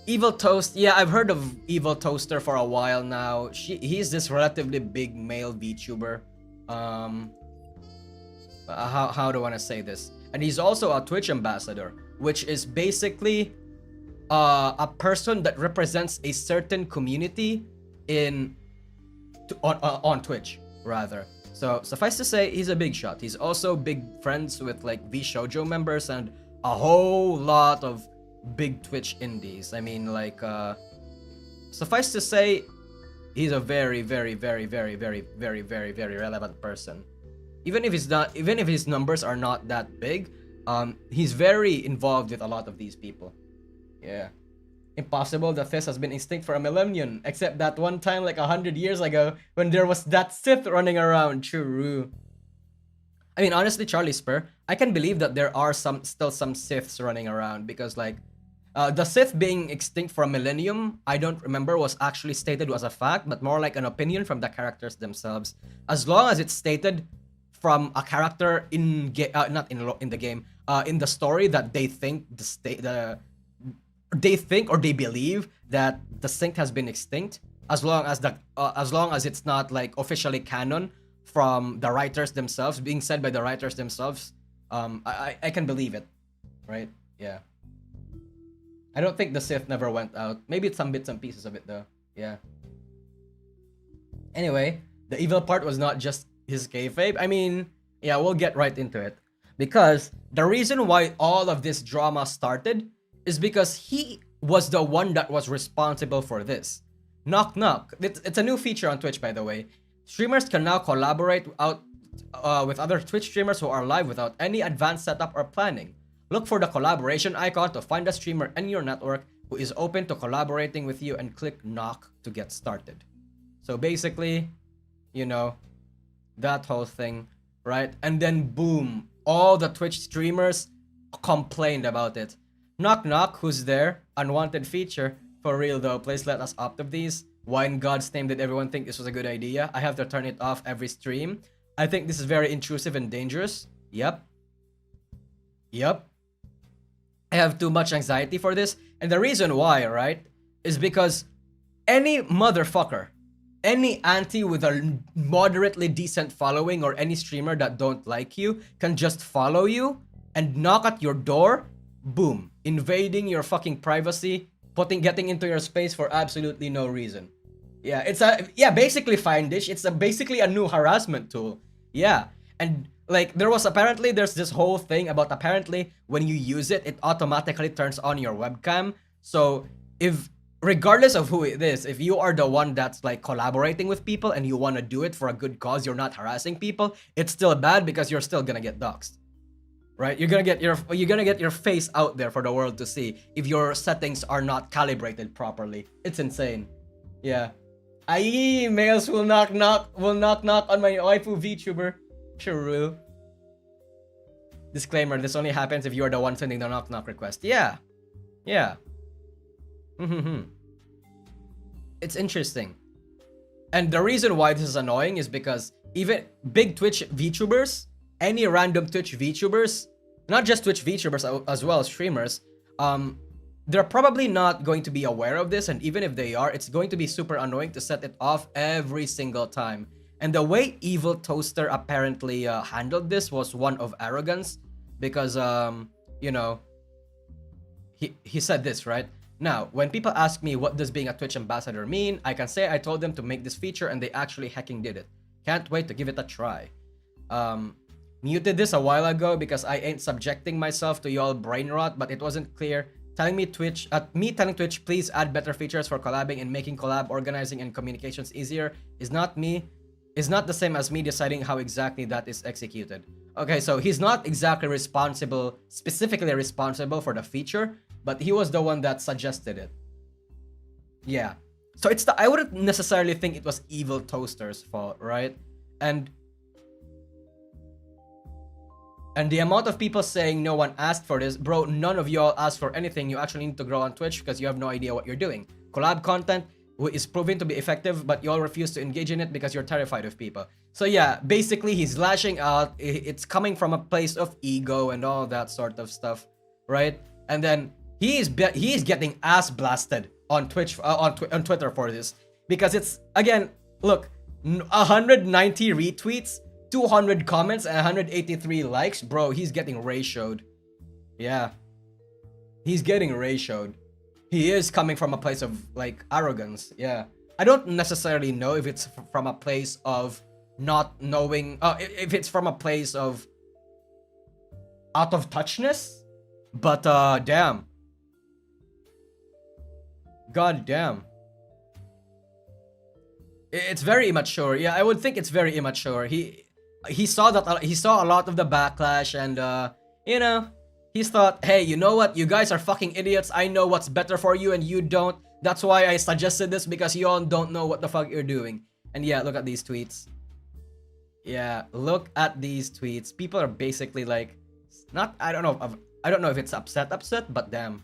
Evil Toast, yeah, I've heard of Evil Toaster for a while now. He's this relatively big male VTuber. How do I want to say this? And he's also a Twitch ambassador, which is basically a person that represents a certain community on Twitch, rather. So suffice to say, he's a big shot. He's also big friends with like V Shoujo members and a whole lot of big Twitch indies. I mean, like, suffice to say, he's a very, very, very, very, very, very, very, very relevant person. Even if his numbers are not that big, he's very involved with a lot of these people. Yeah. Impossible that this has been extinct for a millennium, except that one time like 100 years ago when there was that Sith running around. True. I mean, honestly, Charlie Spur, I can believe that there are still some Siths running around because like the Sith being extinct for a millennium, I don't remember was actually stated as a fact, but more like an opinion from the characters themselves. As long as it's stated from a character in not in the game, in the story that they think they think or they believe that the sync has been extinct, as long as it's not like officially canon from the writers themselves, being said by the writers themselves. I can believe it, right? Yeah. I don't think the Sith never went out. Maybe it's some bits and pieces of it though. Yeah. Anyway, the evil part was not just his kayfabe. I mean, yeah, we'll get right into it. Because the reason why all of this drama started is because he was the one that was responsible for this. Knock knock. It's a new feature on Twitch, by the way. Streamers can now collaborate out with other Twitch streamers who are live without any advanced setup or planning. Look for the collaboration icon to find a streamer in your network who is open to collaborating with you and click knock to get started. So basically, you know, that whole thing, right? And then boom, all the Twitch streamers complained about it. Knock knock, who's there? Unwanted feature. For real though, please let us opt of these. Why in God's name did everyone think this was a good idea? I have to turn it off every stream. I think this is very intrusive and dangerous. Yep. I have too much anxiety for this. And the reason why, right, is because any motherfucker, any auntie with a moderately decent following or any streamer that don't like you can just follow you and knock at your door, boom, invading your fucking privacy, getting into your space for absolutely no reason. Yeah, basically Findish. It's basically a new harassment tool. Yeah, and like there's this whole thing about apparently when you use it, it automatically turns on your webcam. So if regardless of who it is, if you are the one that's like collaborating with people and you want to do it for a good cause, you're not harassing people, it's still bad because you're still gonna get doxxed. Right? You're gonna get your face out there for the world to see if your settings are not calibrated properly. It's insane. Yeah. Aye, males will knock knock on my waifu VTuber. True. Disclaimer, this only happens if you're the one sending the knock knock request. Yeah. It's interesting. And the reason why this is annoying is because even big Twitch VTubers, any random Twitch VTubers, not just Twitch VTubers as well as streamers, they're probably not going to be aware of this, and even if they are, it's going to be super annoying to set it off every single time. And the way Evil Toaster apparently handled this was one of arrogance, because you know, he said this, right? Now, when people ask me what does being a Twitch ambassador mean, I can say I told them to make this feature and they actually hecking did it. Can't wait to give it a try. Muted this a while ago because I ain't subjecting myself to y'all brain rot, but it wasn't clear. Telling Twitch, please add better features for collabing and making collab organizing and communications easier is not the same as me deciding how exactly that is executed. Okay, so he's not exactly specifically responsible for the feature, but he was the one that suggested it. Yeah. So I wouldn't necessarily think it was Evil Toaster's fault, right? And the amount of people saying no one asked for this, bro, none of y'all asked for anything. You actually need to grow on Twitch because you have no idea what you're doing. Collab content is proven to be effective, but y'all refuse to engage in it because you're terrified of people. So yeah, basically he's lashing out. It's coming from a place of ego and all that sort of stuff, right? And then he is getting ass blasted on Twitch on Twitter for this because it's, again, look, 190 retweets, 200 comments, and 183 likes. Bro, he's getting ratioed. Yeah. He's getting ratioed. He is coming from a place of, like, arrogance. Yeah. I don't necessarily know if it's from a place of not knowing... if it's from a place of out of touchness. But, damn. God damn. It's very immature. Yeah, I would think it's very immature. He saw a lot of the backlash and you know, he's thought, hey, you know what, you guys are fucking idiots. I know what's better for you and you don't. That's why I suggested this, because you all don't know what the fuck you're doing. And yeah, look at these tweets. Yeah, look at these tweets. People are basically like, I don't know if it's upset, but damn.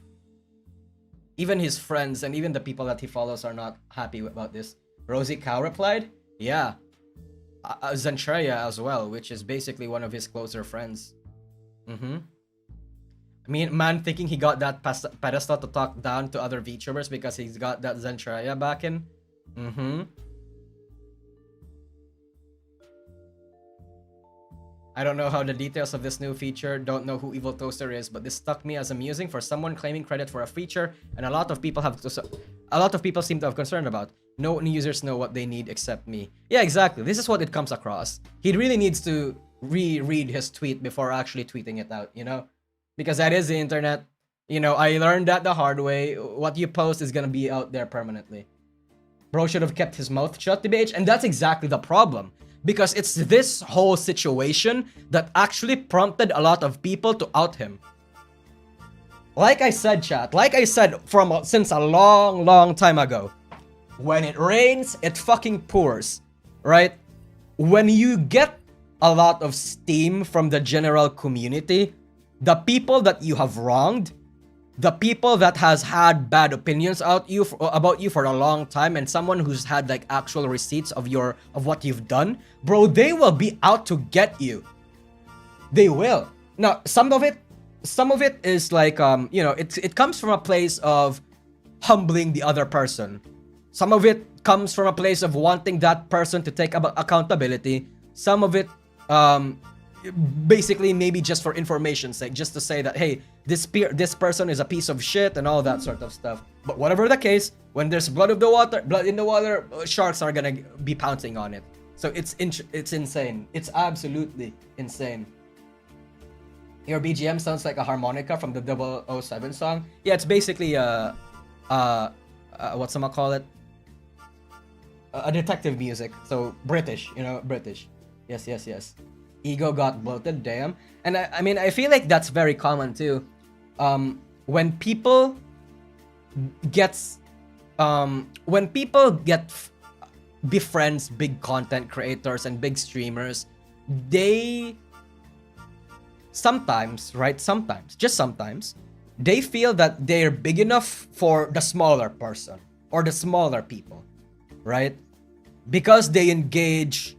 Even his friends and even the people that he follows are not happy about this. Rosie Cow replied, yeah, Zentreya as well, which is basically one of his closer friends. I mean, man thinking he got that pedestal to talk down to other VTubers because he's got that Zentreya back in. I don't know how the details of this new feature, don't know who Evil Toaster is, but this struck me as amusing for someone claiming credit for a feature, and a lot of people seem to have concern about. No users know what they need except me. Yeah, exactly. This is what it comes across. He really needs to reread his tweet before actually tweeting it out, you know? Because that is the internet. You know, I learned that the hard way. What you post is gonna be out there permanently. Bro should have kept his mouth shut, TBH, and that's exactly the problem. Because it's this whole situation that actually prompted a lot of people to out him. Like I said, chat, like I said since a long time ago, when it rains, it fucking pours, right? When you get a lot of steam from the general community, the people that you have wronged, the people that has had bad opinions about you for a long time, and someone who's had like actual receipts of what you've done, bro, they will be out to get you. They will. Now, some of it is like you know, it comes from a place of humbling the other person. Some of it comes from a place of wanting that person to take accountability. Some of it basically maybe just for information's sake, just to say that, hey, this person is a piece of shit and all that sort of stuff. But whatever the case, when there's blood in the water, sharks are gonna be pouncing on it. So it's insane. It's absolutely insane. Your BGM sounds like a harmonica from the 007 song. Yeah, it's basically whatchamacallit? A detective music. So British, you know, British. Yes. Ego got bloated, damn. And I mean, I feel like that's very common too. When people befriends big content creators and big streamers, they sometimes, just sometimes, they feel that they're big enough for the smaller person or the smaller people, right? Because they engage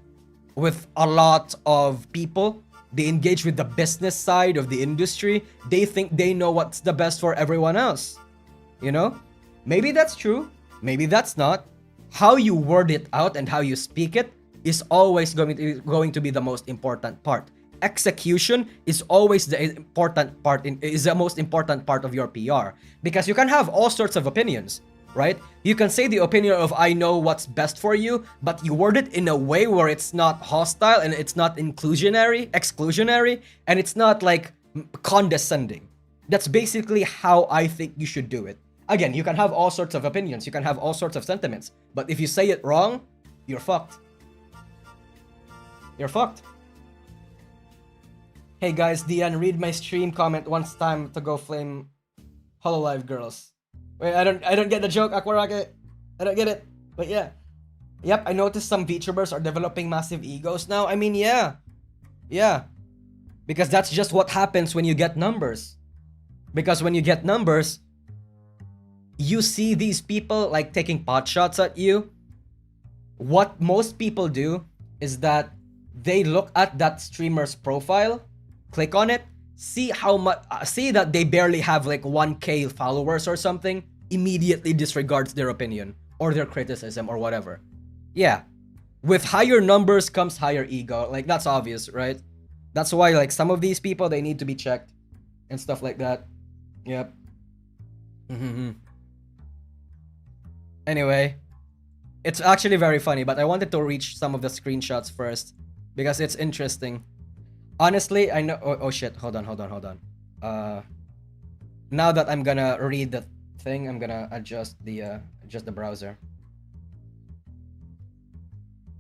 with a lot of people, they engage with the business side of the industry, they think they know what's the best for everyone else. You know? Maybe that's true, maybe that's not. How you word it out and how you speak it is always going to be the most important part. Execution is always the most important part of your PR, because you can have all sorts of opinions, right? You can say the opinion of I know what's best for you, but you word it in a way where it's not hostile and it's not exclusionary, and it's not like condescending. That's basically how I think you should do it. Again, you can have all sorts of opinions, you can have all sorts of sentiments, but if you say it wrong, you're fucked. You're fucked. Hey guys, Dian, read my stream comment once time to go flame Hololive girls. Wait, I don't get the joke, Aquarake. I don't get it. But yeah. Yep, I noticed some VTubers are developing massive egos now. I mean, yeah. Yeah. Because that's just what happens when you get numbers. Because when you get numbers, you see these people like taking pot shots at you. What most people do is that they look at that streamer's profile, click on it, see how much, see that they barely have like 1K followers or something, immediately disregards their opinion or their criticism or whatever. Yeah, with higher numbers comes higher ego. Like, that's obvious, right? That's why like some of these people, they need to be checked and stuff like that. Yep. Anyway, it's actually very funny, but I wanted to reach some of the screenshots first because it's interesting. Honestly, I know. Oh shit! Hold on. Now that I'm gonna read the thing, I'm gonna adjust the browser.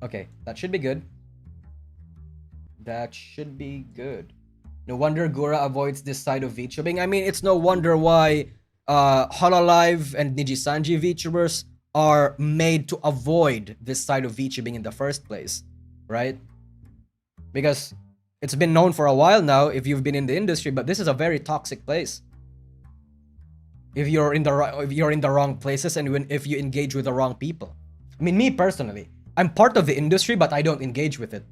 Okay, that should be good. That should be good. No wonder Gura avoids this side of VTubing. I mean, it's no wonder why Hololive and Nijisanji VTubers are made to avoid this side of VTubing in the first place, right? Because it's been known for a while now if you've been in the industry, but this is a very toxic place. If you're in the wrong places and if you engage with the wrong people. I mean, me personally, I'm part of the industry, but I don't engage with it.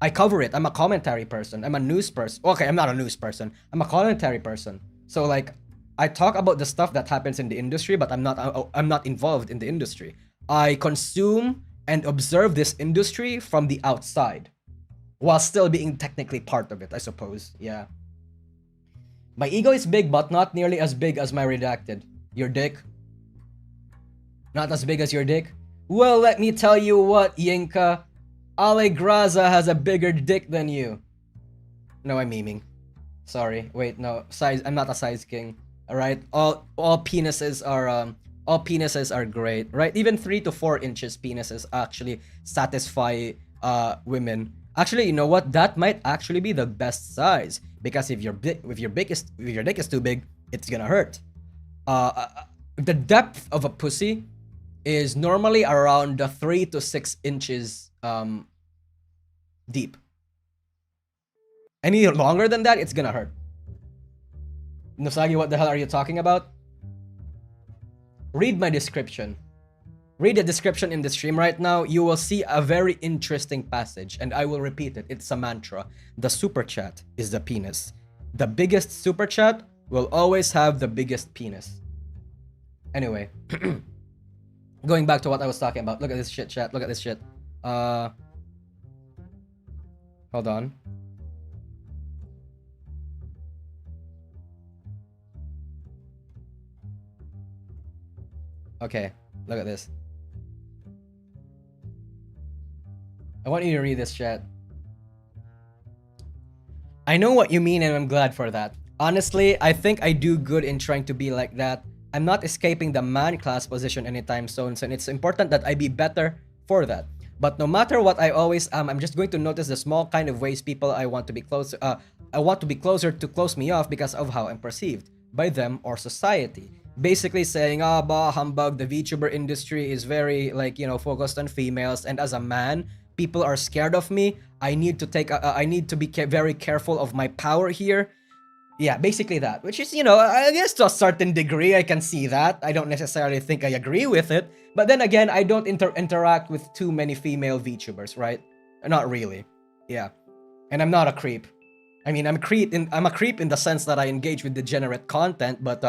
I cover it. I'm a commentary person. I'm a news person. Okay, I'm not a news person. I'm a commentary person. So like, I talk about the stuff that happens in the industry, but I'm not involved in the industry. I consume and observe this industry from the outside, while still being technically part of it, I suppose. Yeah. My ego is big, but not nearly as big as my redacted. Your dick? Not as big as your dick? Well, let me tell you what, Yinka. Allegraza has a bigger dick than you. No, I'm memeing. Sorry. Wait, no. Size. I'm not a size king. All right. All penises are great, right? Even 3 to 4 inches penises actually satisfy women. Actually, you know what? That might actually be the best size, because if your dick is too big, it's gonna hurt. The depth of a pussy is normally around 3 to 6 inches deep. Any longer than that, it's gonna hurt. Nosagi, what the hell are you talking about? Read my description. Read the description in the stream right now. You will see a very interesting passage, and I will repeat it. It's a mantra. The super chat is the penis. The biggest super chat will always have the biggest penis. Anyway, going back to what I was talking about. Look at this shit, chat. Look at this shit. Hold on. Okay, look at this. I want you to read this, chat. I know what you mean, and I'm glad for that. Honestly, I think I do good in trying to be like that. I'm not escaping the man class position anytime soon, and it's important that I be better for that. But no matter what I always am, I'm just going to notice the small kind of ways people I want to be closer to close me off because of how I'm perceived by them or society. Basically saying, bah, humbug, the VTuber industry is very, like, you know, focused on females, and as a man, people are scared of me. I need to be very careful of my power here. Yeah, basically that, which is, you know, I guess to a certain degree, I can see that. I don't necessarily think I agree with it, but then again, I don't interact with too many female VTubers, right? Not really. Yeah, and I'm not a creep. I mean, I'm a creep in the sense that I engage with degenerate content, but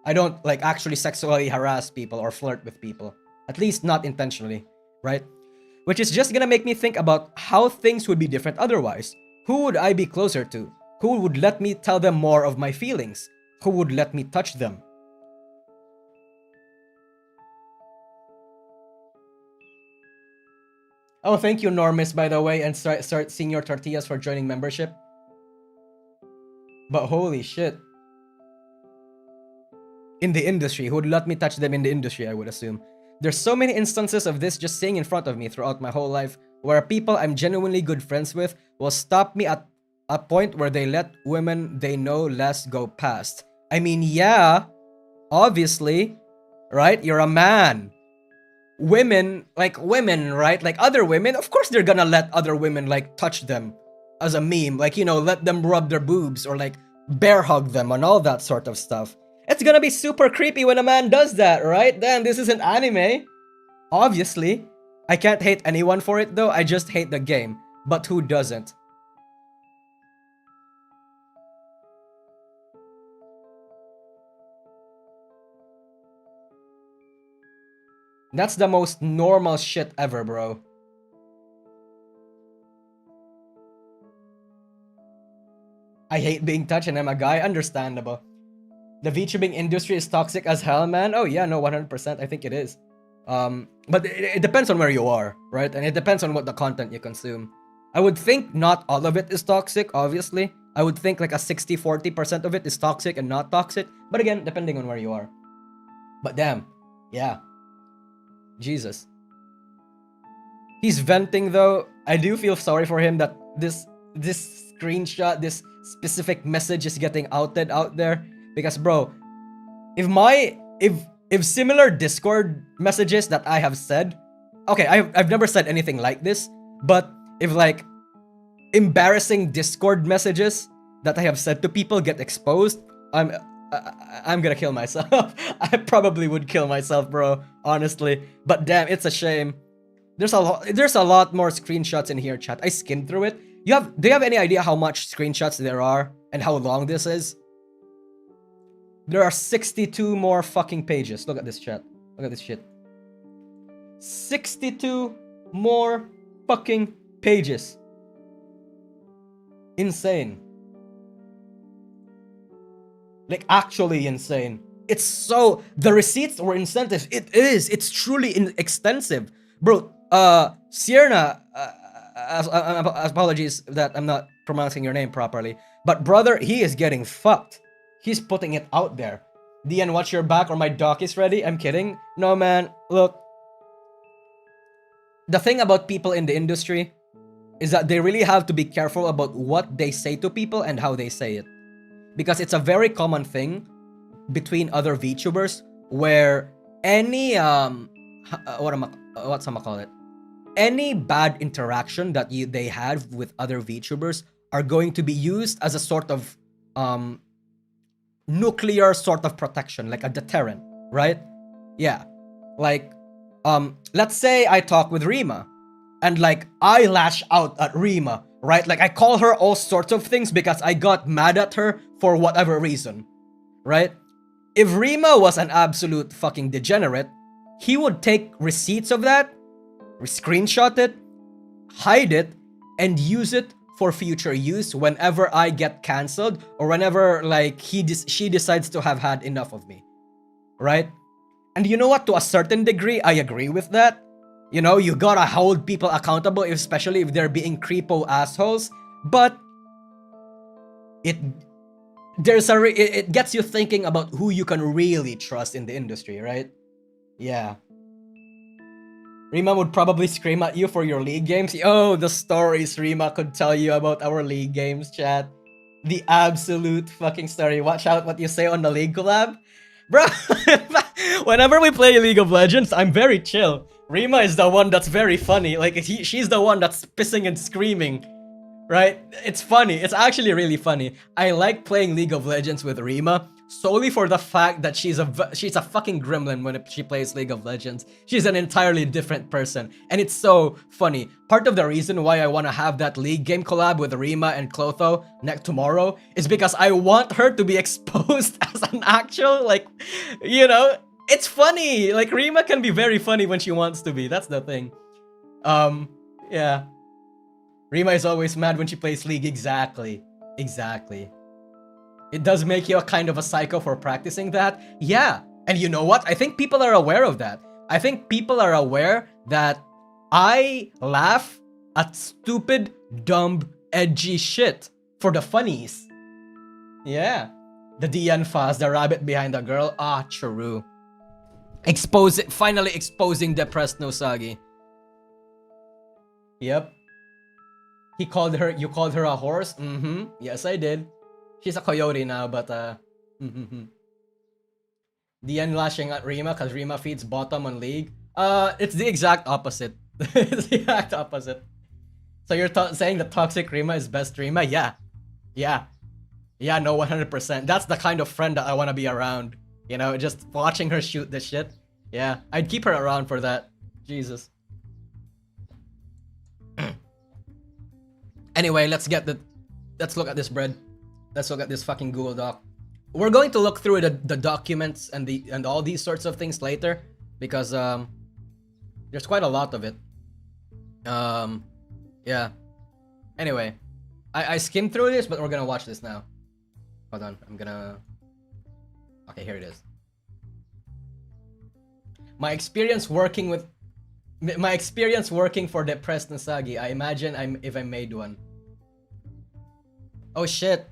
I don't like actually sexually harass people or flirt with people. At least not intentionally, right? Which is just gonna make me think about how things would be different otherwise. Who would I be closer to? Who would let me tell them more of my feelings? Who would let me touch them? Oh, thank you, Normis, by the way, and start Senior Tortillas for joining membership. But holy shit. In the industry, who would let me touch them in the industry, I would assume. There's so many instances of this just sitting in front of me throughout my whole life, where people I'm genuinely good friends with will stop me at a point where they let women they know less go past. I mean, yeah, obviously, right? You're a man. Women, right? Like other women, of course they're gonna let other women, like, touch them as a meme. Like, you know, let them rub their boobs or, like, bear hug them and all that sort of stuff. It's gonna be super creepy when a man does that, right? Damn, this isn't anime. Obviously. I can't hate anyone for it though, I just hate the game. But who doesn't? That's the most normal shit ever, bro. I hate being touched and I'm a guy, understandable. The VTubing industry is toxic as hell, man. Oh yeah, no, 100%, I think it is. But it depends on where you are, right? And it depends on what the content you consume. I would think not all of it is toxic, obviously. I would think like a 60-40% of it is toxic and not toxic. But again, depending on where you are. But damn, yeah. Jesus. He's venting though. I do feel sorry for him that this screenshot, this specific message is getting outed out there. Because bro, if similar Discord messages that I have said, okay, I've never said anything like this, but if like embarrassing Discord messages that I have said to people get exposed, I'm gonna kill myself. I probably would kill myself, bro, honestly. But damn, it's a shame There's a lot more screenshots in here, chat. I skimmed through it. Do you have any idea how much screenshots there are and how long this is? There are 62 more fucking pages. Look at this, chat. Look at this shit. 62 more fucking pages. Insane. Like, actually insane. It's so... The receipts or incentives, it is. It's truly extensive. Bro, Sierra, apologies that I'm not pronouncing your name properly. But brother, he is getting fucked. He's putting it out there. DN, watch your back or my doc is ready. I'm kidding. No, man. Look. The thing about people in the industry is that they really have to be careful about what they say to people and how they say it. Because it's a very common thing between other VTubers where any any bad interaction that they have with other VTubers are going to be used as a sort of nuclear sort of protection, like a deterrent, right? Yeah. Like, let's say I talk with Rima and like I lash out at Rima, right? Like I call her all sorts of things because I got mad at her for whatever reason, right? If Rima was an absolute fucking degenerate, he would take receipts of that, screenshot it, hide it, and use it for future use whenever I get cancelled or whenever like she decides to have had enough of me, right? And you know what? To a certain degree, I agree with that. You know, you gotta hold people accountable, especially if they're being creepo assholes. But it gets you thinking about who you can really trust in the industry, right? Yeah. Rima would probably scream at you for your league games. Oh, the stories Rima could tell you about our league games, chat. The absolute fucking story. Watch out what you say on the league collab. Bro, whenever we play League of Legends, I'm very chill. Rima is the one that's very funny. Like, she's the one that's pissing and screaming. Right? It's funny. It's actually really funny. I like playing League of Legends with Rima solely for the fact that she's a fucking gremlin when she plays League of Legends. She's an entirely different person, and it's so funny. Part of the reason why I want to have that league game collab with Rima and Clotho tomorrow is because I want her to be exposed as an actual, like, you know, it's funny. Like, Rima can be very funny when she wants to be. That's the thing. Yeah. Rima is always mad when she plays League. Exactly. It does make you a kind of a psycho for practicing that. Yeah. And you know what? I think people are aware of that. I think people are aware that I laugh at stupid, dumb, edgy shit for the funnies. Yeah. The DN Faz, the rabbit behind the girl. Ah, true. Finally exposing depressed Nosagi. Yep. You called her a horse? Mm-hmm. Yes, I did. She's a coyote now, but DN lashing at Rima because Rima feeds bottom on League. It's the exact opposite. It's the exact opposite. So you're saying the toxic Rima is best Rima? Yeah. No, 100%. That's the kind of friend that I want to be around. You know, just watching her shoot this shit. Yeah, I'd keep her around for that. Jesus. Anyway, let's look at this bread. Let's look at this fucking Google Doc. We're going to look through the documents and all these sorts of things later because there's quite a lot of it. Yeah. Anyway, I skimmed through this, but we're gonna watch this now. Hold on, okay, here it is. My experience working for depressed Nosagi. I imagine if I made one. Oh shit.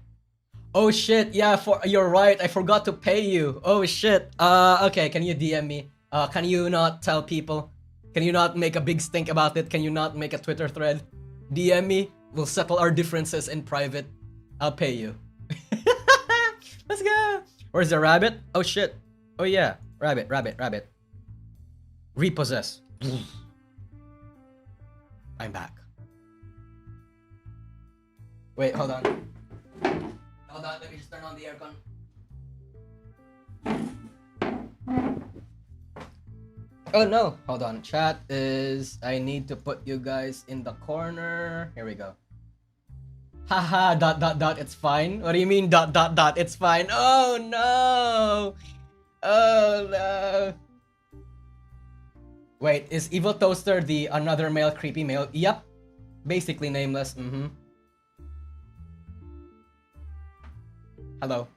Yeah, you're right. I forgot to pay you. Oh shit. Okay, can you DM me? Can you not tell people? Can you not make a big stink about it? Can you not make a Twitter thread? DM me. We'll settle our differences in private. I'll pay you. Let's go. Where's the rabbit? Oh shit. Oh yeah. Rabbit. Repossess. I'm back. Wait, hold on. Let me just turn on the aircon. Oh no, hold on. Chat is. I need to put you guys in the corner. Here we go. Haha, dot dot dot, it's fine. What do you mean dot dot dot, it's fine? Oh no! Oh no! Wait, is Evil Toaster the another male creepy male? Yep. Basically nameless. Hello.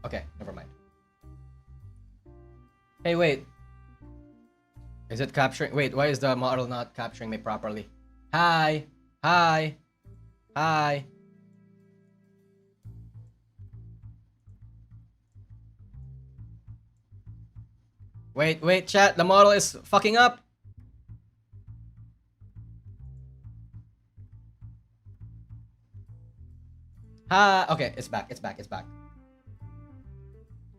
Okay, never mind. Hey, wait. Is it capturing? Wait, why is the model not capturing me properly? Hi. Hi. Hi. Wait, chat. The model is fucking up. Okay, it's back.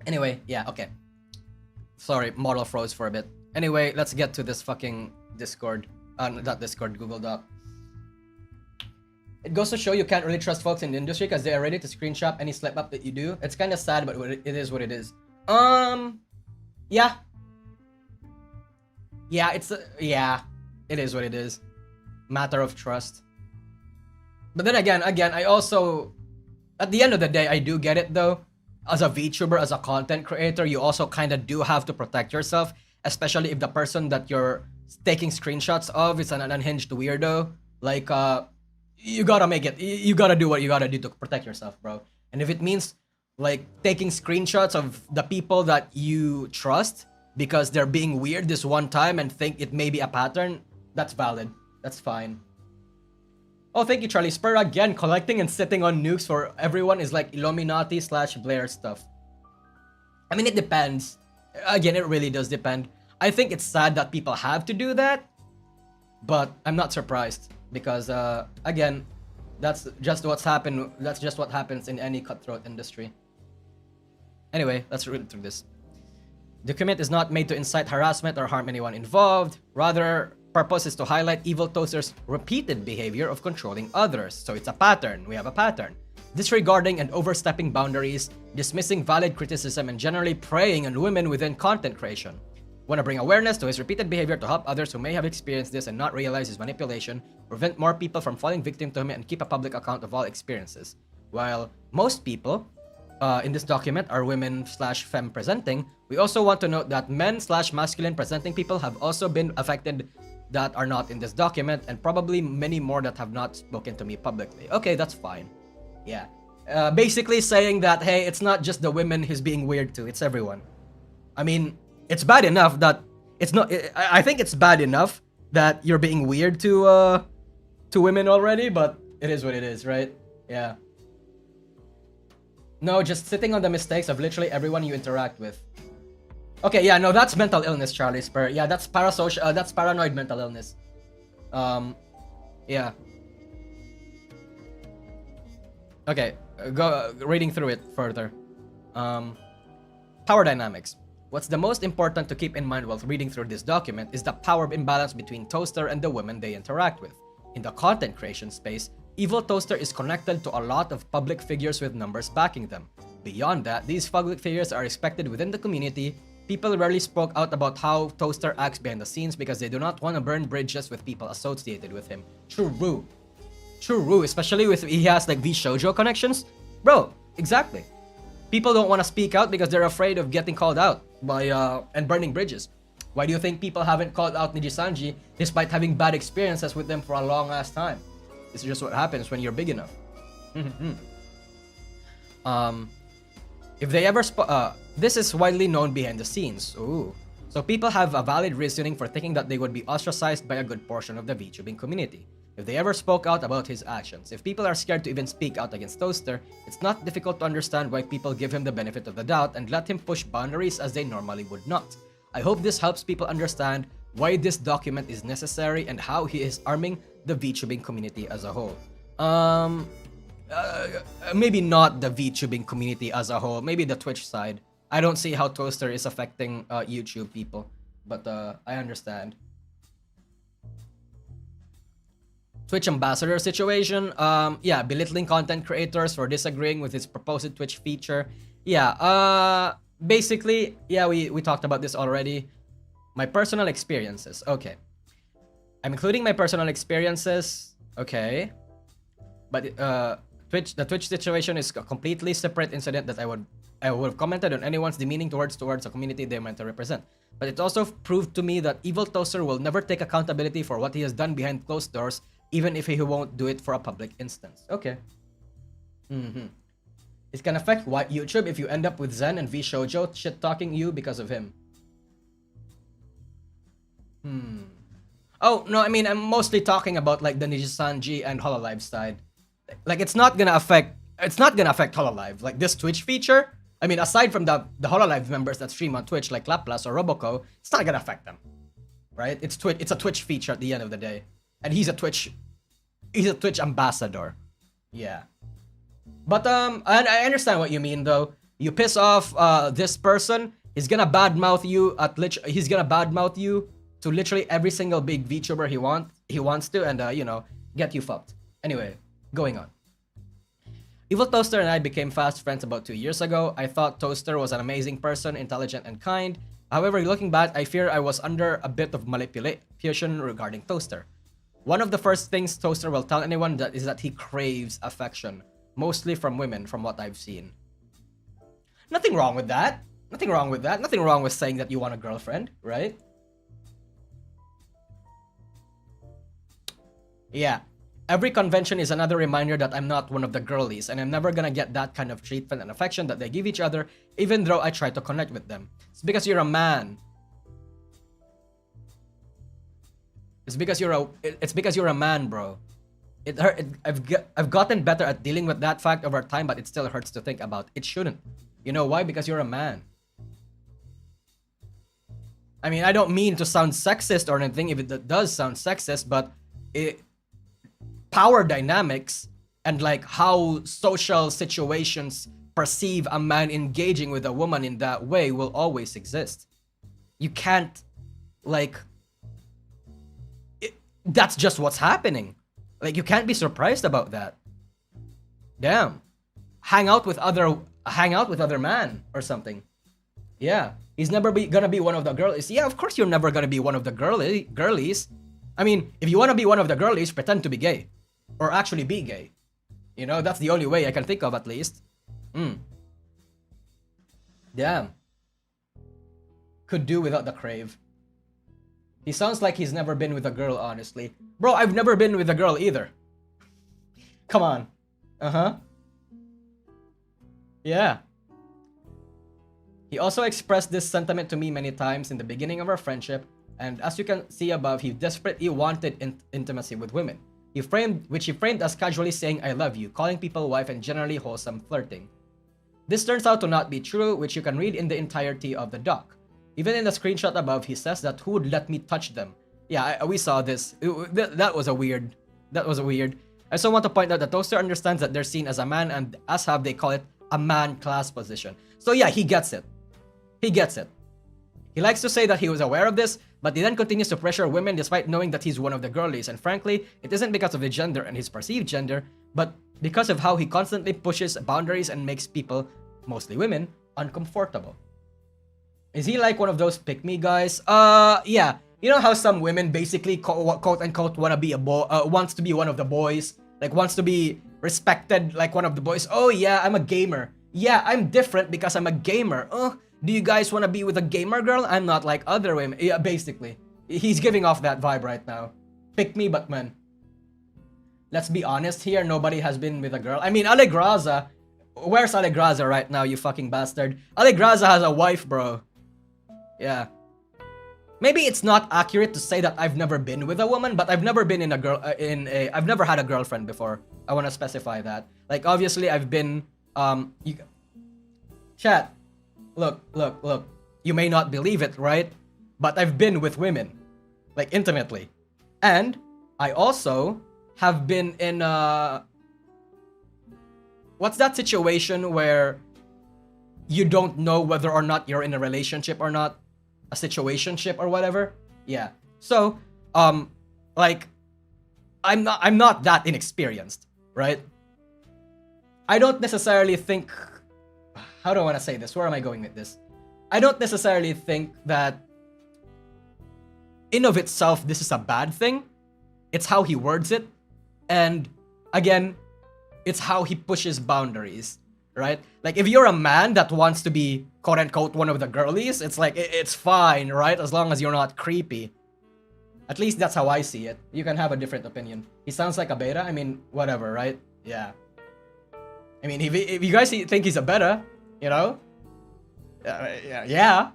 Anyway, yeah, okay. Sorry, model froze for a bit. Anyway, let's get to this fucking Discord. Not Discord, Google Doc. It goes to show you can't really trust folks in the industry because they are ready to screenshot any slip up that you do. It's kind of sad, but it is what it is. Yeah. Yeah, it is what it is. Matter of trust. But then again, I also, at the end of the day, I do get it though. As a VTuber, as a content creator, you also kind of do have to protect yourself, especially if the person that you're taking screenshots of is an unhinged weirdo. Like, you gotta make it. You gotta do what you gotta do to protect yourself, bro. And if it means like taking screenshots of the people that you trust because they're being weird this one time and think it may be a pattern, that's valid. That's fine. Oh, thank you, Charlie Spur. Again, collecting and sitting on nukes for everyone is like Illuminati / Blair stuff. I mean, it depends. Again, it really does depend. I think it's sad that people have to do that, but I'm not surprised because, again, that's just what's happened. That's just what happens in any cutthroat industry. Anyway, let's read through this. Document is not made to incite harassment or harm anyone involved. Rather, purpose is to highlight Evil Toaster's repeated behavior of controlling others. So it's a pattern. We have a pattern. Disregarding and overstepping boundaries, dismissing valid criticism, and generally preying on women within content creation. Want to bring awareness to his repeated behavior to help others who may have experienced this and not realize his manipulation, prevent more people from falling victim to him, and keep a public account of all experiences. While most people in this document are women / femme presenting, we also want to note that men / masculine presenting people have also been affected that are not in this document, and probably many more that have not spoken to me publicly. Okay, that's fine. Yeah. Basically saying that, hey, it's not just the women he's being weird to, it's everyone. I mean, it's bad enough that it's not. I think it's bad enough that you're being weird to women already, but it is what it is, right? Yeah. No, just sitting on the mistakes of literally everyone you interact with. Okay, yeah, no, that's mental illness, Charlie Spur. Yeah, that's parasocial. That's paranoid mental illness. Yeah. Okay, go reading through it further. Power dynamics. What's the most important to keep in mind while reading through this document is the power imbalance between Toaster and the women they interact with. In the content creation space, Evil Toaster is connected to a lot of public figures with numbers backing them. Beyond that, these public figures are respected within the community. People rarely spoke out about how Toaster acts behind the scenes because they do not want to burn bridges with people associated with him. True, especially if he has like these shoujo connections. Bro, exactly. People don't want to speak out because they're afraid of getting called out by and burning bridges. Why do you think people haven't called out Nijisanji despite having bad experiences with them for a long ass time? This is just what happens when you're big enough. If they ever this is widely known behind the scenes. Ooh. So people have a valid reasoning for thinking that they would be ostracized by a good portion of the VTubing community if they ever spoke out about his actions. If people are scared to even speak out against Toaster, it's not difficult to understand why people give him the benefit of the doubt and let him push boundaries as they normally would not. I hope this helps people understand why this document is necessary and how he is arming the VTubing community as a whole. Maybe not the VTubing community as a whole, maybe the Twitch side. I don't see how Toaster is affecting YouTube people, but I understand. Twitch ambassador situation. Yeah, belittling content creators for disagreeing with his proposed Twitch feature. Yeah, basically, yeah, we talked about this already. My personal experiences. Okay. I'm including my personal experiences. Okay. But the Twitch situation is a completely separate incident that I would have commented on anyone's demeaning towards a community they meant to represent. But it also proved to me that Evil Toaster will never take accountability for what he has done behind closed doors, even if he won't do it for a public instance. Okay. It can affect white YouTube if you end up with Zen and V Shoujo shit talking you because of him. Oh no, I mean I'm mostly talking about like the Nijisanji and Hololive side. Like it's not gonna affect Hololive. Like this Twitch feature, I mean aside from the Hololive members that stream on Twitch like Laplace or Roboco, it's not gonna affect them. Right? It's a Twitch feature at the end of the day. And he's a Twitch ambassador. Yeah. But and I understand what you mean though. You piss off this person, he's gonna badmouth you to literally every single big VTuber he wants to, and you know, get you fucked. Anyway, going on. Evil Toaster and I became fast friends about 2 years ago. I thought Toaster was an amazing person, intelligent and kind. However, looking back, I fear I was under a bit of manipulation regarding Toaster. One of the first things Toaster will tell anyone is that he craves affection, mostly from women, from what I've seen. Nothing wrong with that. Nothing wrong with saying that you want a girlfriend, right? Yeah. Every convention is another reminder that I'm not one of the girlies, and I'm never gonna get that kind of treatment and affection that they give each other, even though I try to connect with them. It's because you're a man. It's because you're a man, bro. I've gotten better at dealing with that fact over time, but it still hurts to think about. It shouldn't. You know why? Because you're a man. I mean, I don't mean to sound sexist or anything if it does sound sexist, but power dynamics and like how social situations perceive a man engaging with a woman in that way will always exist. You can't, like, that's just what's happening. Like, you can't be surprised about that. Damn. Hang out with other man or something. Yeah. He's never gonna be one of the girlies. Yeah, of course you're never gonna be one of the girlies. I mean, if you want to be one of the girlies, pretend to be gay. Or actually be gay. You know, that's the only way I can think of, at least. Damn. Could do without the crave. He sounds like he's never been with a girl, honestly. Bro, I've never been with a girl either. Come on. Yeah. He also expressed this sentiment to me many times in the beginning of our friendship, and as you can see above, he desperately wanted intimacy with women. Which he framed as casually saying I love you, calling people wife, and generally wholesome flirting. This turns out to not be true, which you can read in the entirety of the doc. Even in the screenshot above, he says that who would let me touch them. Yeah, we saw this. That was a weird. I also want to point out that Toaster understands that they're seen as a man, and as have they call it a man class position. So yeah, he gets it. He likes to say that he was aware of this, but he then continues to pressure women despite knowing that he's one of the girlies, and frankly, it isn't because of the gender and his perceived gender, but because of how he constantly pushes boundaries and makes people, mostly women, uncomfortable. Is he like one of those pick-me guys? Yeah. You know how some women basically quote-unquote wanna be wants to be one of the boys? Like, wants to be respected like one of the boys? Oh yeah, I'm a gamer. Yeah, I'm different because I'm a gamer. Do you guys want to be with a gamer girl? I'm not like other women. Yeah, basically. He's giving off that vibe right now. Pick me, but man. Let's be honest here, nobody has been with a girl. I mean, Alegraza. Where's Alegraza right now, you fucking bastard? Alegraza has a wife, bro. Yeah. Maybe it's not accurate to say that I've never been with a woman, but I've never been I've never had a girlfriend before. I want to specify that. Like, obviously, I've been, chat. Look. You may not believe it, right? But I've been with women. Like, intimately. And I also have been in, what's that situation where you don't know whether or not you're in a relationship or not? A situationship or whatever? Yeah. So, like, I'm not that inexperienced, right? I don't necessarily think, how do I want to say this? Where am I going with this? I don't necessarily think that in of itself, this is a bad thing. It's how he words it. And again, it's how he pushes boundaries, right? Like if you're a man that wants to be quote unquote one of the girlies, it's like, it's fine, right? As long as you're not creepy. At least that's how I see it. You can have a different opinion. He sounds like a beta. I mean, whatever, right? Yeah. I mean, if you guys think he's a beta, you know? Yeah.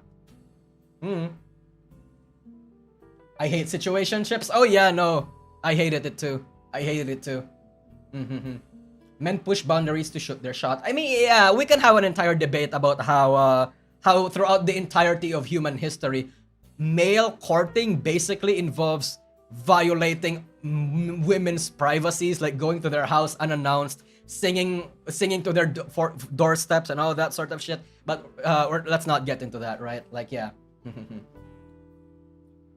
I hate situationships. Oh yeah, no. I hated it too. Men push boundaries to shoot their shot. I mean, yeah, we can have an entire debate about how throughout the entirety of human history, male courting basically involves violating women's privacies, like going to their house unannounced, singing to their doorsteps and all that sort of shit. But let's not get into that, right? Like, yeah.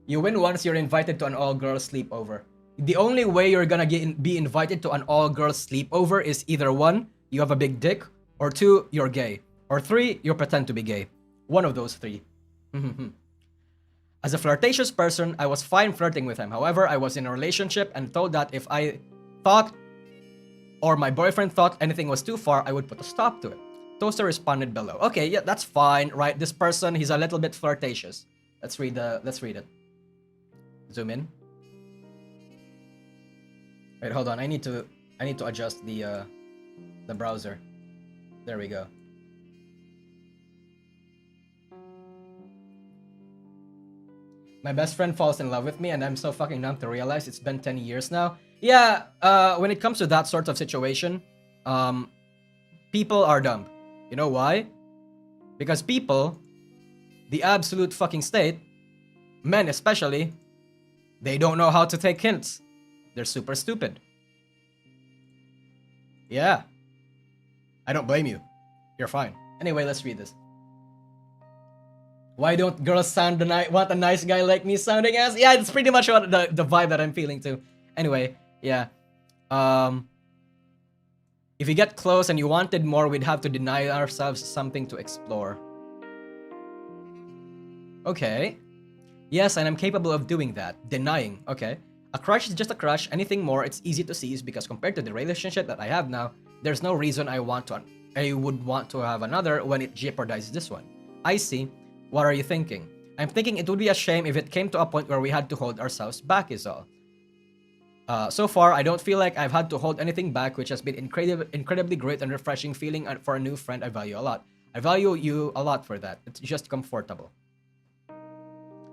You win once you're invited to an all-girls sleepover. The only way you're gonna be invited to an all-girls sleepover is either 1, you have a big dick, or 2, you're gay, or 3, you pretend to be gay. One of those 3. As a flirtatious person, I was fine flirting with him. However, I was in a relationship and told that if I thought or my boyfriend thought anything was too far, I would put a stop to it. Toaster responded below. Okay, yeah, that's fine, right? This person, he's a little bit flirtatious. Let's read it. Zoom in. Wait, hold on. I need to adjust the browser. There we go. My best friend falls in love with me and I'm so fucking numb to realize it's been 10 years now. Yeah, when it comes to that sort of situation, people are dumb. You know why? Because people, the absolute fucking state, men especially, they don't know how to take hints. They're super stupid. Yeah. I don't blame you. You're fine. Anyway, let's read this. Why don't girls want a nice guy like me sounding as? Yeah, it's pretty much what the vibe that I'm feeling too. Anyway, yeah. If you get close and you wanted more, we'd have to deny ourselves something to explore. Okay. Yes, and I'm capable of doing that. Denying. Okay. A crush is just a crush. Anything more, it's easy to seize because compared to the relationship that I have now, there's no reason I would want to have another when it jeopardizes this one. I see. What are you thinking? I'm thinking it would be a shame if it came to a point where we had to hold ourselves back is all. So far, I don't feel like I've had to hold anything back, which has been incredibly great and refreshing feeling for a new friend I value a lot. I value you a lot for that. It's just comfortable.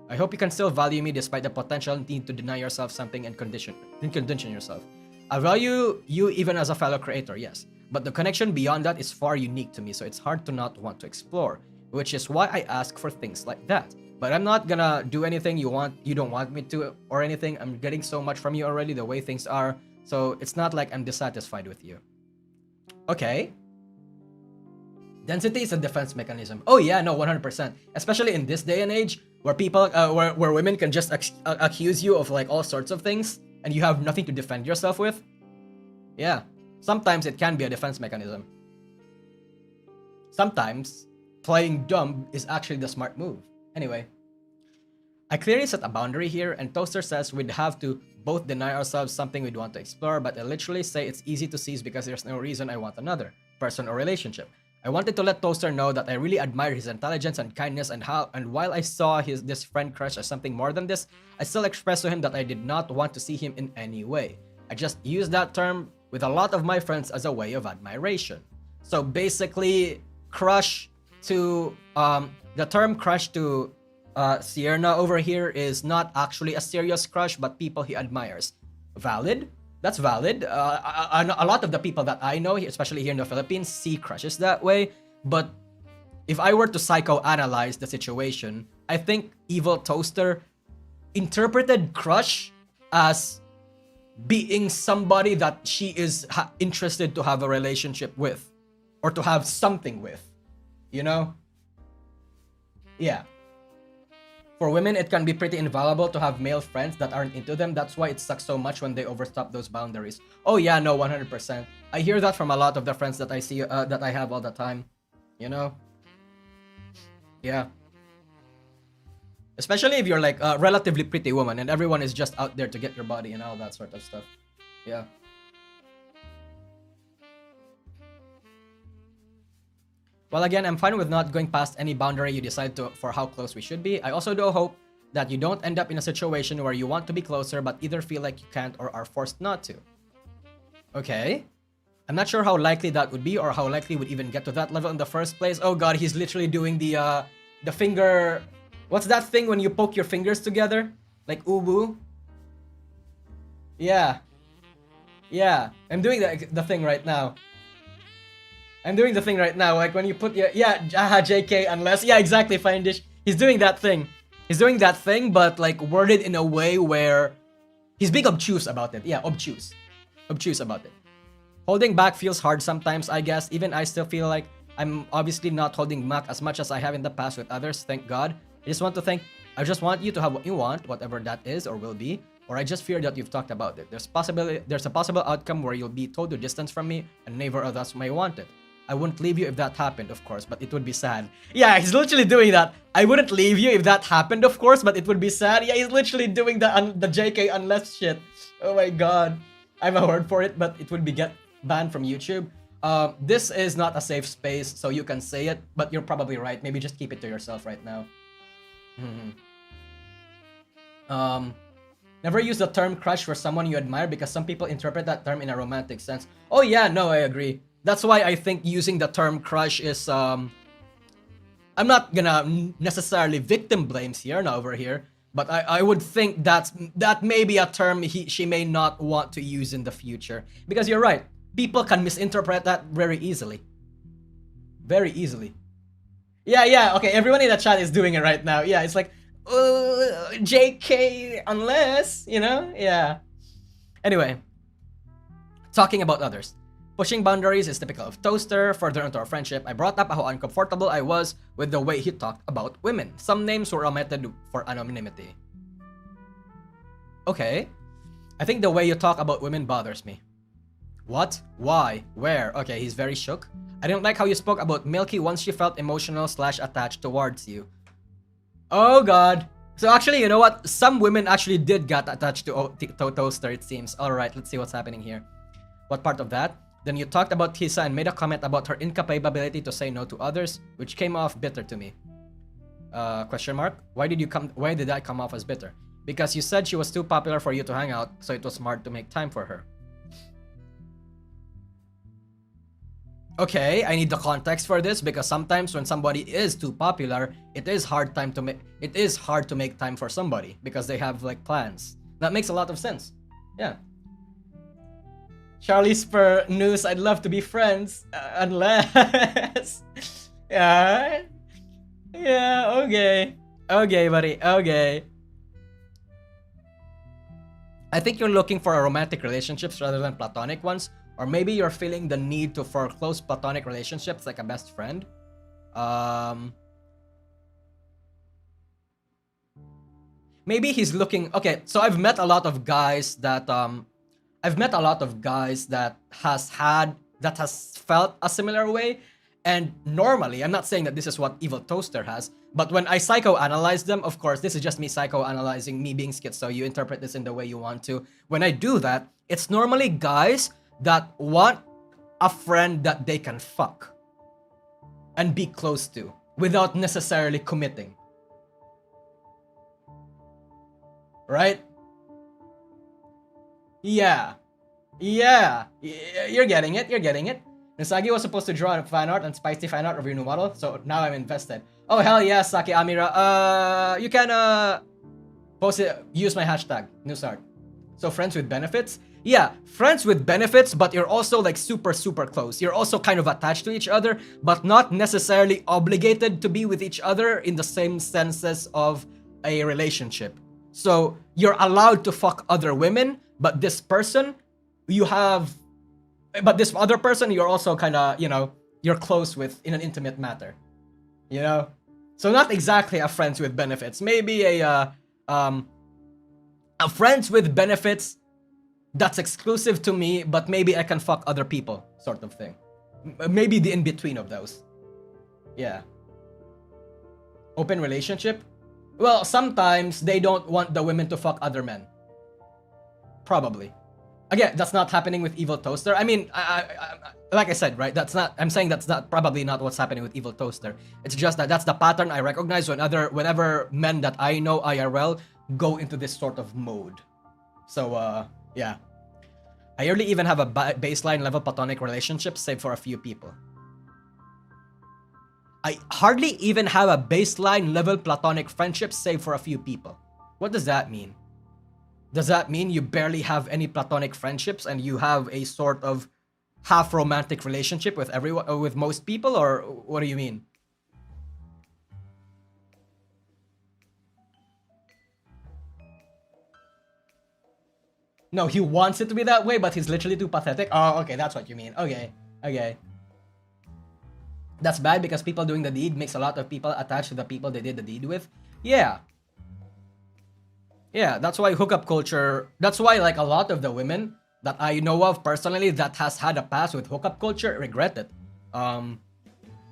I hope you can still value me despite the potential need to deny yourself something and condition yourself. I value you even as a fellow creator, yes. But the connection beyond that is far unique to me, so it's hard to not want to explore. Which is why I ask for things like that. But I'm not gonna do anything you don't want me to or anything. I'm getting so much from you already the way things are. So it's not like I'm dissatisfied with you. Okay. Density is a defense mechanism. Oh yeah, no, 100%. Especially in this day and age where people, where women can just accuse you of like all sorts of things and you have nothing to defend yourself with. Yeah. Sometimes it can be a defense mechanism. Sometimes playing dumb is actually the smart move. Anyway, I clearly set a boundary here, and Toaster says we'd have to both deny ourselves something we'd want to explore, but I literally say it's easy to seize because there's no reason I want another person or relationship. I wanted to let Toaster know that I really admire his intelligence and kindness, and while I saw this friend crush as something more than this, I still expressed to him that I did not want to see him in any way. I just used that term with a lot of my friends as a way of admiration. So basically, crush to the term crush to Sierra over here is not actually a serious crush, but people he admires. Valid? That's valid. A lot of the people that I know, especially here in the Philippines, see crushes that way. But if I were to psychoanalyze the situation, I think Evil Toaster interpreted crush as being somebody that she is interested to have a relationship with or to have something with. You know? Yeah. For women, it can be pretty invaluable to have male friends that aren't into them. That's why it sucks so much when they overstep those boundaries. Oh yeah, no, 100%. I hear that from a lot of the friends that I see, that I have all the time. You know? Yeah. Especially if you're like a relatively pretty woman and everyone is just out there to get your body and all that sort of stuff. Yeah. Well, again, I'm fine with not going past any boundary you decide to for how close we should be. I also do hope that you don't end up in a situation where you want to be closer but either feel like you can't or are forced not to. Okay. I'm not sure how likely that would be or how likely would even get to that level in the first place. Oh god, he's literally doing the finger... What's that thing when you poke your fingers together? Like ubu? Yeah. Yeah. I'm doing the thing right now. I'm doing the thing right now, like when you put your... Yeah, JK, unless... Yeah, exactly, Fine Dish. He's doing that thing. He's doing that thing, but like worded in a way where... He's being obtuse about it. Yeah, obtuse. Obtuse about it. Holding back feels hard sometimes, I guess. Even I still feel like I'm obviously not holding back as much as I have in the past with others, thank God. I just want you to have what you want, whatever that is or will be. Or I just fear that you've talked about it. There's a possible outcome where you'll be told to distance from me and neither of us may want it. I wouldn't leave you if that happened, of course, but it would be sad. Yeah, he's literally doing that. I wouldn't leave you if that happened, of course, but it would be sad. Yeah, he's literally doing the JK unless shit. Oh my god. I have a word for it, but it would be get banned from YouTube. This is not a safe space, so you can say it, but you're probably right. Maybe just keep it to yourself right now. Never use the term crush for someone you admire because some people interpret that term in a romantic sense. Oh yeah, no, I agree. That's why I think using the term crush is, I'm not gonna necessarily victim blames here, not over here, but I would think that may be a term she may not want to use in the future. Because you're right, people can misinterpret that very easily. Very easily. Yeah, okay, everyone in the chat is doing it right now. Yeah, it's like, JK, unless, you know? Yeah. Anyway, talking about others. Pushing boundaries is typical of Toaster. Further into our friendship, I brought up how uncomfortable I was with the way he talked about women. Some names were omitted for anonymity. Okay. I think the way you talk about women bothers me. What? Why? Where? Okay, he's very shook. I didn't like how you spoke about Milky once she felt emotional/attached towards you. Oh god. So actually, you know what? Some women actually did get attached to Toaster, it seems. Alright, let's see what's happening here. What part of that? Then you talked about Tisa and made a comment about her incapability to say no to others, which came off bitter to me. Question mark? Why did I come off as bitter? Because you said she was too popular for you to hang out, so it was smart to make time for her. Okay, I need the context for this because sometimes when somebody is too popular, it is hard to make time for somebody because they have like plans. That makes a lot of sense. Yeah. Charlie Spur news, I'd love to be friends unless yeah, okay, buddy, okay. I think you're looking for a romantic relationships rather than platonic ones, or maybe you're feeling the need for close platonic relationships like a best friend. Maybe he's looking. Okay, so I've met a lot of guys that has felt a similar way, and normally, I'm not saying that this is what Evil Toaster has, but when I psychoanalyze them, of course, this is just me psychoanalyzing, me being schizo, you interpret this in the way you want to. When I do that, it's normally guys that want a friend that they can fuck and be close to without necessarily committing. Right? Yeah. You're getting it. Nusagi was supposed to draw a fan art and spicy fan art of your new model, so now I'm invested. Oh hell yeah, Saki Amira. You can post it, use my hashtag, newsart. So friends with benefits? Yeah, friends with benefits, but you're also like super close. You're also kind of attached to each other, but not necessarily obligated to be with each other in the same senses of a relationship. So you're allowed to fuck other women, but this person, but this other person, you're also kind of, you're close with in an intimate matter, So not exactly a friends with benefits. Maybe a friends with benefits that's exclusive to me, but maybe I can fuck other people, sort of thing. Maybe the in-between of those. Yeah. Open relationship? Well, sometimes they don't want the women to fuck other men. Probably. Again, that's not happening with Evil Toaster. I mean, like I said, right? That's not. I'm saying that's not probably not what's happening with Evil Toaster. It's just that that's the pattern I recognize whenever men that I know IRL go into this sort of mode. So yeah, I rarely even have a baseline level platonic relationship, save for a few people. I hardly even have a baseline level platonic friendship, save for a few people. What does that mean? Does that mean you barely have any platonic friendships and you have a sort of half romantic relationship with everyone, or with most people, or what do you mean? No, he wants it to be that way, but he's literally too pathetic. Oh, okay, that's what you mean. Okay, okay. That's bad because people doing the deed makes a lot of people attached to the people they did the deed with. Yeah. Yeah, that's why hookup culture, that's why like a lot of the women that I know of personally that has had a past with hookup culture regret it.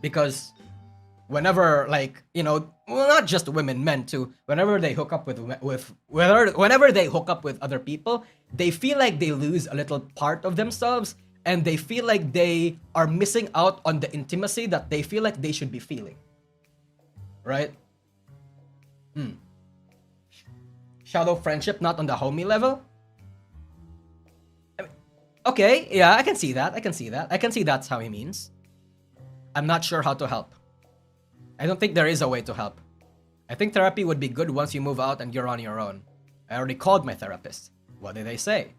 Because whenever, like, you know, well, not just women, men too, whenever they hook up whenever they hook up with other people, they feel like they lose a little part of themselves, and they feel like they are missing out on the intimacy that they feel like they should be feeling. Right? Shallow friendship, not on the homie level? I mean, okay, yeah, I can see that. I can see that's how he means. I'm not sure how to help. I don't think there is a way to help. I think therapy would be good once you move out and you're on your own. I already called my therapist. What did they say?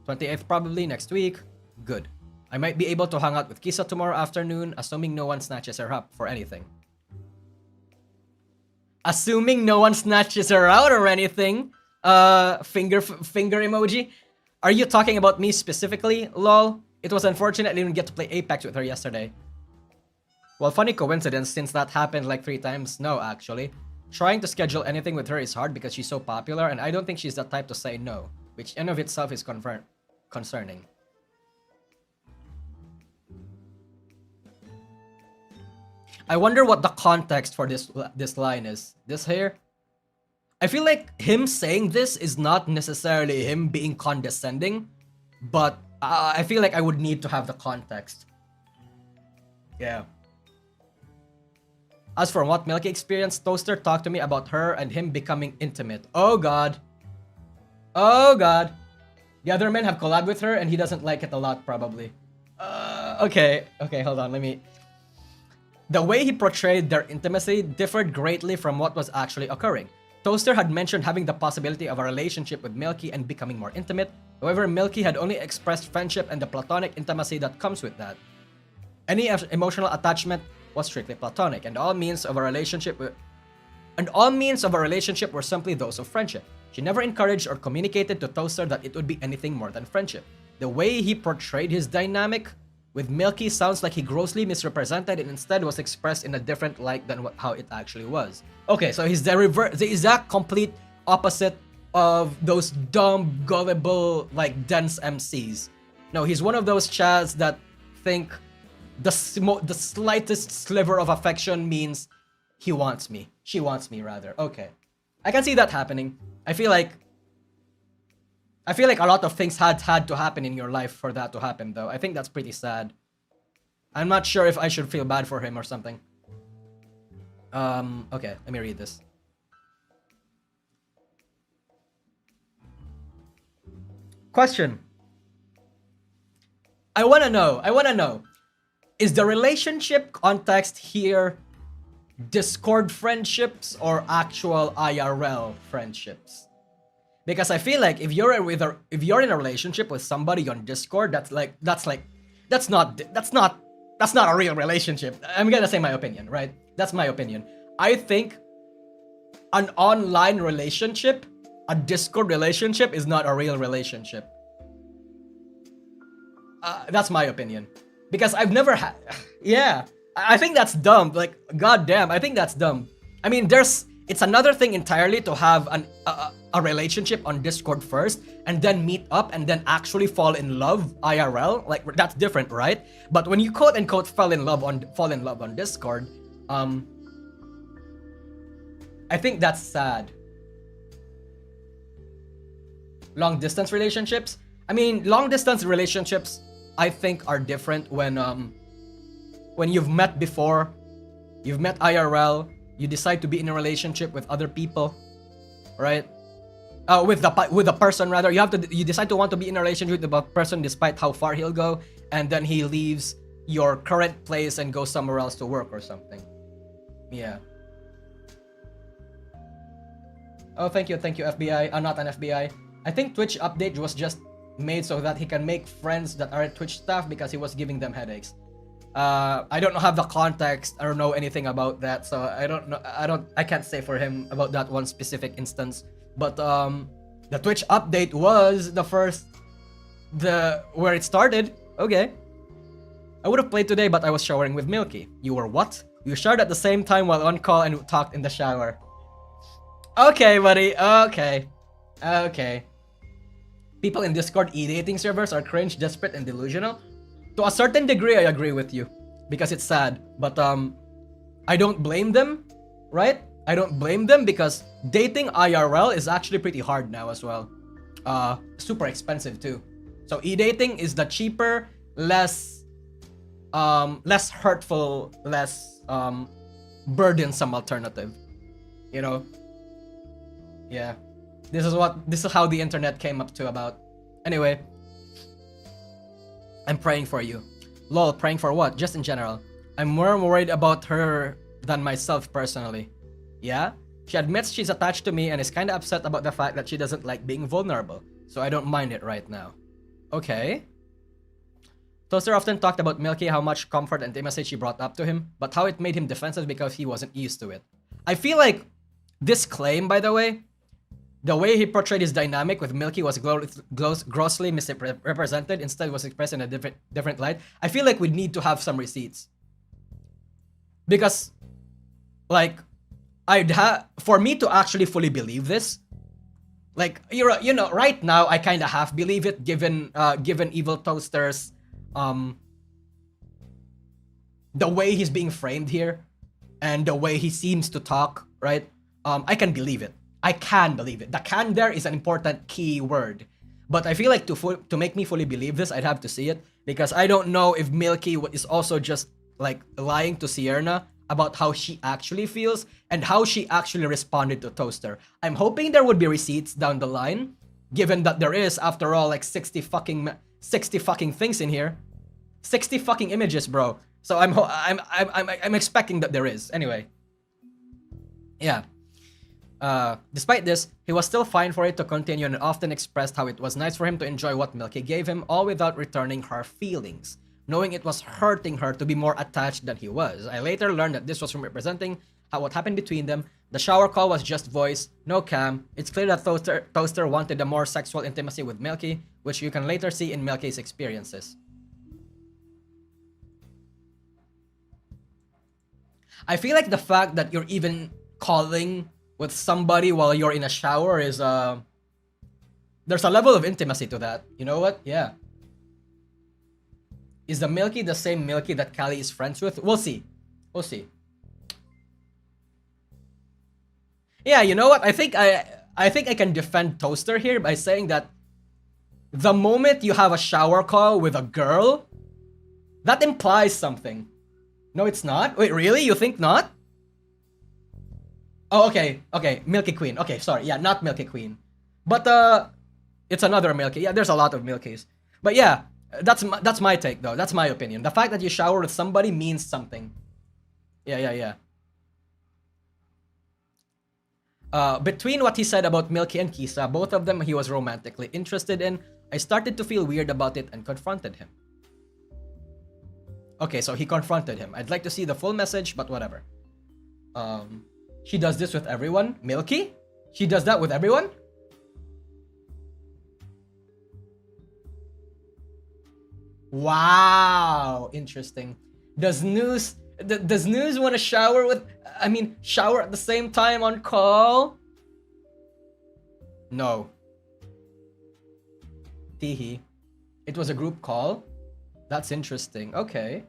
28th probably next week. Good. I might be able to hang out with Kisa tomorrow afternoon, assuming no one snatches her up for anything. Assuming no one snatches her out or anything. Finger emoji. Are you talking about me specifically? Lol. It was unfortunate I didn't get to play Apex with her yesterday. Well, funny coincidence since that happened like 3 times. No, actually. Trying to schedule anything with her is hard because she's so popular, and I don't think she's the type to say no, which in of itself is concerning. I wonder what the context for this line is. This here? I feel like him saying this is not necessarily him being condescending, but I feel like I would need to have the context. Yeah. As for what Milky experienced, Toaster talked to me about her and him becoming intimate. Oh god. Oh god. The other men have collabed with her and he doesn't like it a lot, probably. Okay, hold on, let me... The way he portrayed their intimacy differed greatly from what was actually occurring. Toaster had mentioned having the possibility of a relationship with Milky and becoming more intimate. However, Milky had only expressed friendship and the platonic intimacy that comes with that. Any emotional attachment was strictly platonic, and all means of a relationship were simply those of friendship. She never encouraged or communicated to Toaster that it would be anything more than friendship. The way he portrayed his dynamic with Milky sounds like he grossly misrepresented and instead was expressed in a different light than how it actually was. Okay, so he's the exact complete opposite of those dumb, gullible, like, dense MCs. No, he's one of those chads that think the slightest sliver of affection means he wants me. She wants me, rather. Okay. I can see that happening. I feel like a lot of things had to happen in your life for that to happen, though. I think that's pretty sad. I'm not sure if I should feel bad for him or something. Okay, let me read this. Question. I wanna know. Is the relationship context here Discord friendships or actual IRL friendships? Because I feel like if you're in a relationship with somebody on Discord, that's not a real relationship. I'm gonna say my opinion, right? That's my opinion. I think an online relationship, a Discord relationship, is not a real relationship. That's my opinion. Because I've never had... Yeah. I think that's dumb. Like, goddamn, I think that's dumb. I mean, it's another thing entirely to have a relationship on Discord first and then meet up and then actually fall in love IRL. Like, that's different, right? But when you quote unquote fall in love on Discord, I I think that's sad. Long distance relationships. I mean, long distance relationships, I think, are different when you've met before, you've met IRL, you decide to be in a relationship with other people, right? With the person rather. You decide to want to be in a relationship with the person despite how far he'll go, and then he leaves your current place and goes somewhere else to work or something. Yeah. Oh, thank you, FBI. Not an FBI. I think Twitch update was just made so that he can make friends that aren't Twitch staff because he was giving them headaches. I don't have the context. I don't know anything about that, so I don't know. I can't say for him about that one specific instance. But the Twitch update was where it started. Okay. I would have played today, but I was showering with Milky. You were what? You showered at the same time while on call and talked in the shower. Okay, buddy. Okay. People in Discord e-dating servers are cringe, desperate, and delusional. To a certain degree, I agree with you. Because it's sad. But I don't blame them, right? I don't blame them because dating IRL is actually pretty hard now as well. Super expensive too. So e-dating is the cheaper, less hurtful, less burdensome alternative. You know? Yeah. This is how the internet came up to about. Anyway. I'm praying for you. Lol, praying for what? Just in general. I'm more worried about her than myself personally. Yeah? She admits she's attached to me and is kinda upset about the fact that she doesn't like being vulnerable. So I don't mind it right now. Okay. Toaster often talked about Milky, how much comfort and intimacy she brought up to him, but how it made him defensive because he wasn't used to it. I feel like this claim, by the way, the way he portrayed his dynamic with Milky was grossly misrepresented. Instead, was expressed in a different light. I feel like we need to have some receipts. Because, like, for me to actually fully believe this, like, you know, right now, I kind of half believe it, given Evil Toaster's, the way he's being framed here, and the way he seems to talk, right? I can believe it. I can believe it. The can there is an important key word. But I feel like to make me fully believe this, I'd have to see it. Because I don't know if Milky is also just like lying to Sierna about how she actually feels and how she actually responded to Toaster. I'm hoping there would be receipts down the line, given that there is, after all, like 60 fucking things in here. 60 fucking images, bro. So I'm expecting that there is. Anyway. Yeah. Despite this, he was still fine for it to continue and often expressed how it was nice for him to enjoy what Milky gave him, all without returning her feelings, knowing it was hurting her to be more attached than he was. I later learned that this was from representing what happened between them. The shower call was just voice, no cam. It's clear that Toaster wanted a more sexual intimacy with Milky, which you can later see in Milky's experiences. I feel like the fact that you're even calling with somebody while you're in a shower is there's a level of intimacy to that. You know what? Yeah. Is the Milky the same Milky that Callie is friends with? We'll see. We'll see. Yeah, you know what? I think I can defend Toaster here by saying that the moment you have a shower call with a girl, that implies something. No, it's not? Wait, really? You think not? Oh, okay. Milky Queen. Okay, sorry. Yeah, not Milky Queen. But, it's another Milky. Yeah, there's a lot of Milkies. But yeah, that's my take, though. That's my opinion. The fact that you shower with somebody means something. Yeah. Between what he said about Milky and Kisa, both of them he was romantically interested in, I started to feel weird about it and confronted him. Okay, so he confronted him. I'd like to see the full message, but whatever. She does this with everyone? Milky? She does that with everyone? Wow, interesting. Does News want to shower at the same time on call? No. Teehee. It was a group call? That's interesting. Okay.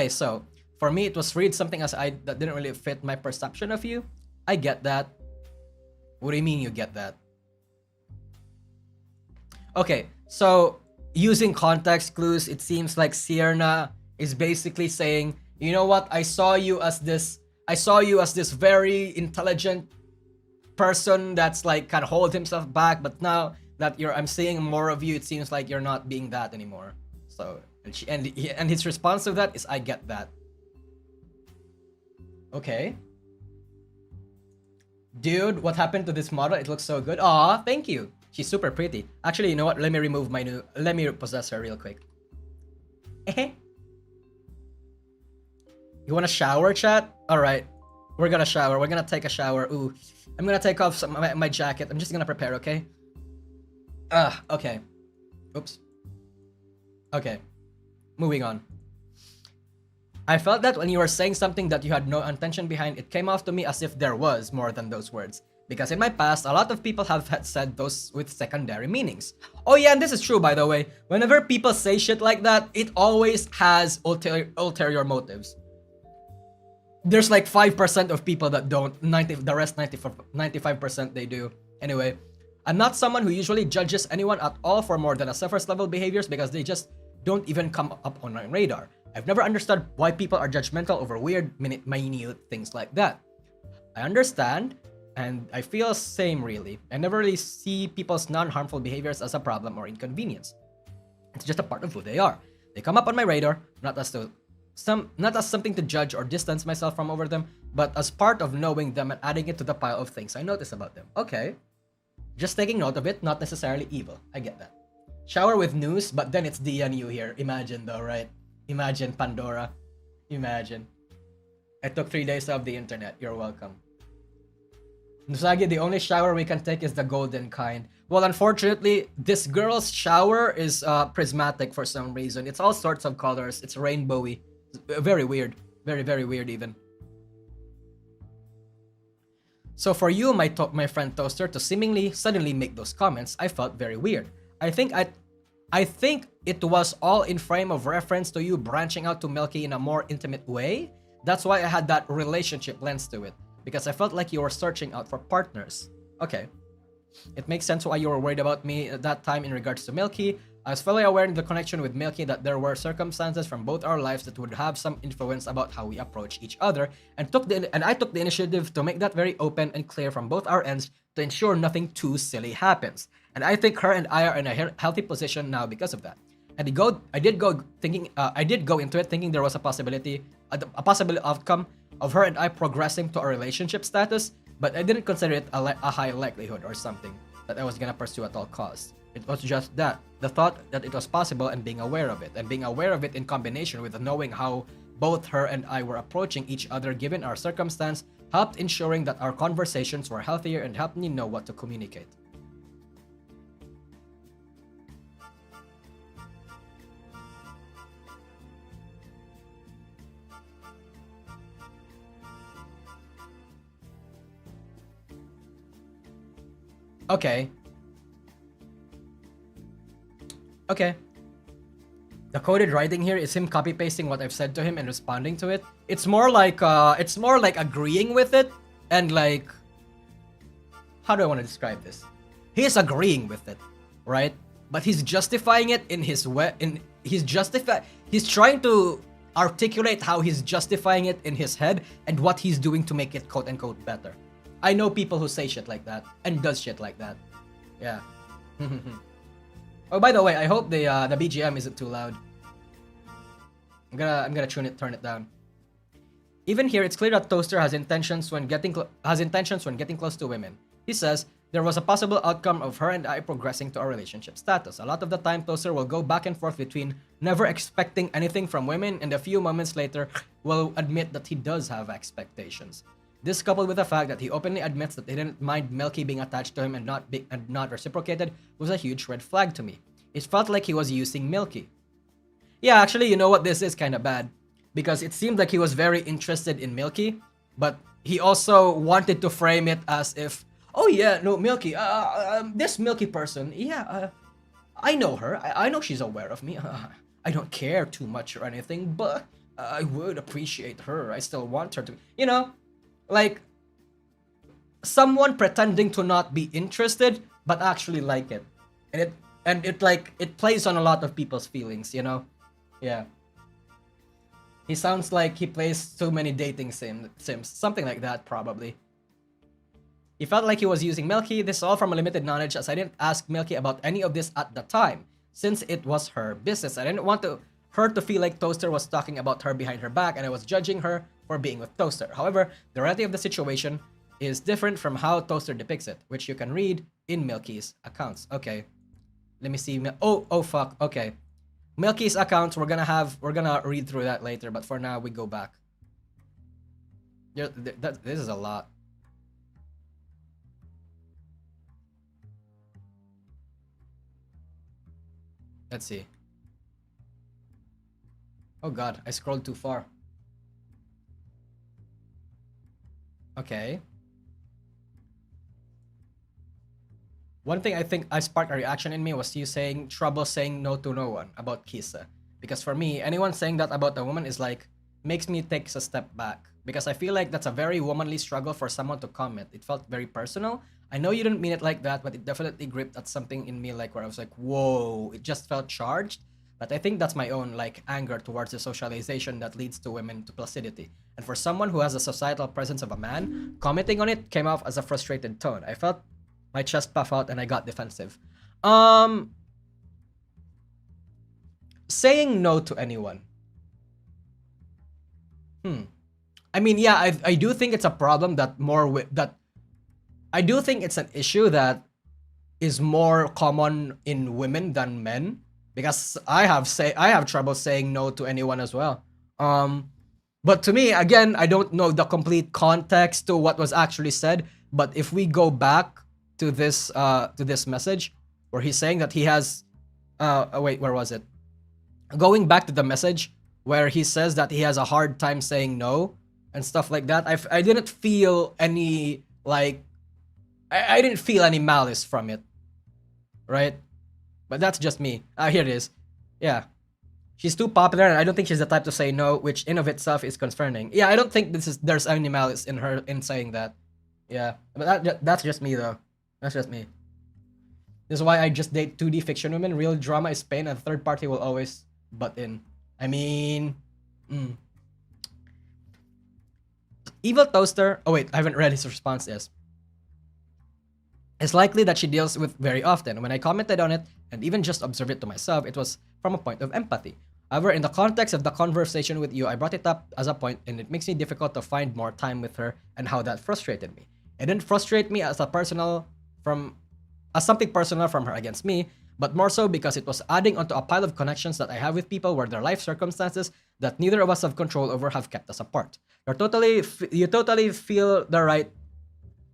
So For me, it was read something as I that didn't really fit my perception of you. I get that. What do you mean you get that? Okay, so using context clues, it seems like Sierna is basically saying, you know what, I saw you as this very intelligent person that's like kind of hold himself back, but now that I'm seeing more of you, it seems like you're not being that anymore. So and his response to that is, I get that. Okay. Dude, what happened to this model? It looks so good. Aw, thank you. She's super pretty. Actually, you know what? Let me possess her real quick. You want a shower, chat? Alright. We're gonna shower. We're gonna take a shower. Ooh. I'm gonna take off my jacket. I'm just gonna prepare, okay? Okay. Oops. Okay. Moving on. I felt that when you were saying something that you had no intention behind, it came off to me as if there was more than those words. Because in my past, a lot of people have said those with secondary meanings. Oh yeah, and this is true, by the way. Whenever people say shit like that, it always has ulterior motives. There's like 5% of people that don't, the rest 95% they do. Anyway, I'm not someone who usually judges anyone at all for more than a surface level behaviors because they just don't even come up on my radar. I've never understood why people are judgmental over weird, minute things like that. I understand, and I feel same really. I never really see people's non-harmful behaviors as a problem or inconvenience. It's just a part of who they are. They come up on my radar, not as something to judge or distance myself from over them, but as part of knowing them and adding it to the pile of things I notice about them. Okay. Just taking note of it, not necessarily evil. I get that. Shower with news, but then it's DNU here. Imagine though, right? Imagine, Pandora. Imagine. I took 3 days off the internet. You're welcome. Nusagi, the only shower we can take is the golden kind. Well, unfortunately, this girl's shower is prismatic for some reason. It's all sorts of colors. It's rainbowy. It's very weird. Very, very weird even. So for you, my friend Toaster, to seemingly suddenly make those comments, I felt very weird. I think it was all in frame of reference to you branching out to Milky in a more intimate way. That's why I had that relationship lens to it, because I felt like you were searching out for partners. Okay. It makes sense why you were worried about me at that time in regards to Milky. I was fully aware in the connection with Milky that there were circumstances from both our lives that would have some influence about how we approach each other, and I took the initiative to make that very open and clear from both our ends to ensure nothing too silly happens. And I think her and I are in a healthy position now because of that. And I did go into it thinking there was a possible outcome of her and I progressing to a relationship status, but I didn't consider it a high likelihood or something that I was gonna pursue at all costs. It was just that, the thought that it was possible and being aware of it in combination with knowing how both her and I were approaching each other given our circumstance helped ensuring that our conversations were healthier and helped me know what to communicate. Okay. The coded writing here is him copy pasting what I've said to him and responding to it. It's more like agreeing with it and like, how do I want to describe this? He's agreeing with it, right? But he's justifying it in his way. He's trying to articulate how he's justifying it in his head and what he's doing to make it quote unquote better. I know people who say shit like that and does shit like that. Yeah. Oh, by the way, I hope the BGM isn't too loud. I'm gonna turn it down. Even here, it's clear that Toaster has intentions when getting close to women. He says there was a possible outcome of her and I progressing to a relationship status. A lot of the time, Toaster will go back and forth between never expecting anything from women and a few moments later will admit that he does have expectations. This, coupled with the fact that he openly admits that he didn't mind Milky being attached to him and not reciprocated, was a huge red flag to me. It felt like he was using Milky. Yeah, actually, you know what? This is kind of bad. Because it seemed like he was very interested in Milky, but he also wanted to frame it as if, oh yeah, no, Milky, this Milky person, yeah, I know her. I know she's aware of me. I don't care too much or anything, but I would appreciate her. I still want her to, you know, like someone pretending to not be interested but actually like it, and it like it plays on a lot of people's feelings, you know. Yeah, he sounds like he plays too many dating sims, something like that probably. He felt like he was using Milky. This is all from a limited knowledge, as I didn't ask Milky about any of this at the time, since it was her business. I didn't want her to feel like Toaster was talking about her behind her back, and I was judging her for being with Toaster. However, the reality of the situation is different from how Toaster depicts it, which you can read in Milky's accounts. Okay, let me see. Oh fuck. Okay, Milky's accounts. We're gonna read through that later, but for now we go back. Yeah, this is a lot. Let's see. Oh god, I scrolled too far. Okay. One thing I think I sparked a reaction in me was you saying trouble saying no to no one about Kisa. Because for me, anyone saying that about a woman is like, makes me take a step back. Because I feel like that's a very womanly struggle for someone to comment. It felt very personal. I know you didn't mean it like that, but it definitely gripped at something in me, like where I was like, whoa, it just felt charged. But I think that's my own like anger towards the socialization that leads to women to placidity. And for someone who has the societal presence of a man, commenting on it came off as a frustrated tone. I felt my chest puff out and I got defensive. Saying no to anyone. I mean, yeah, I do think it's a problem that I do think it's an issue that is more common in women than men, because I have trouble saying no to anyone as well. But to me, again, I don't know the complete context to what was actually said. But if we go back to this message where he's saying that he has, wait, where was it? Going back to the message where he says that he has a hard time saying no and stuff like that. I didn't feel any like I didn't feel any malice from it, right? But that's just me. Here it is. Yeah. She's too popular, and I don't think she's the type to say no, which in of itself is concerning. Yeah, I don't think there's any malice in her in saying that. Yeah, but that's just me though. That's just me. This is why I just date 2D fiction women. Real drama is pain, and third party will always butt in. I mean, Evil Toaster. Oh wait, I haven't read his response. Yes. It's likely that she deals with very often. When I commented on it and even just observed it to myself, it was from a point of empathy. However, in the context of the conversation with you, I brought it up as a point, and it makes me difficult to find more time with her, and how that frustrated me. It didn't frustrate me as something personal from her against me, but more so because it was adding onto a pile of connections that I have with people where their life circumstances that neither of us have control over have kept us apart. You totally feel the right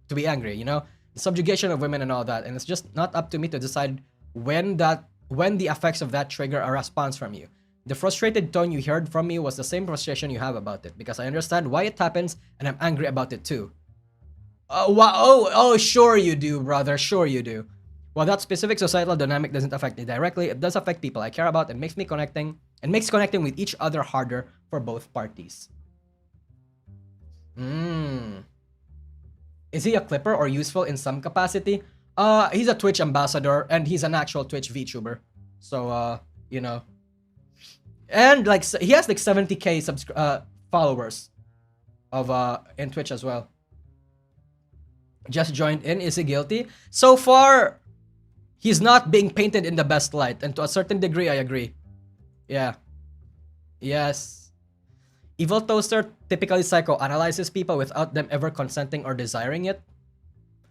to be angry, you know? The subjugation of women and all that, and it's just not up to me to decide when the effects of that trigger a response from you. The frustrated tone you heard from me was the same frustration you have about it, because I understand why it happens and I'm angry about it too. Sure you do, brother. Sure you do. While that specific societal dynamic doesn't affect me directly, it does affect people I care about and makes connecting with each other harder for both parties. Is he a clipper or useful in some capacity? He's a Twitch ambassador, and he's an actual Twitch VTuber. So, you know. And like he has like 70k followers in Twitch as well. Just joined in. Is he guilty? So far, he's not being painted in the best light, and to a certain degree, I agree. Yeah. Yes. Evil Toaster typically psychoanalyzes people without them ever consenting or desiring it.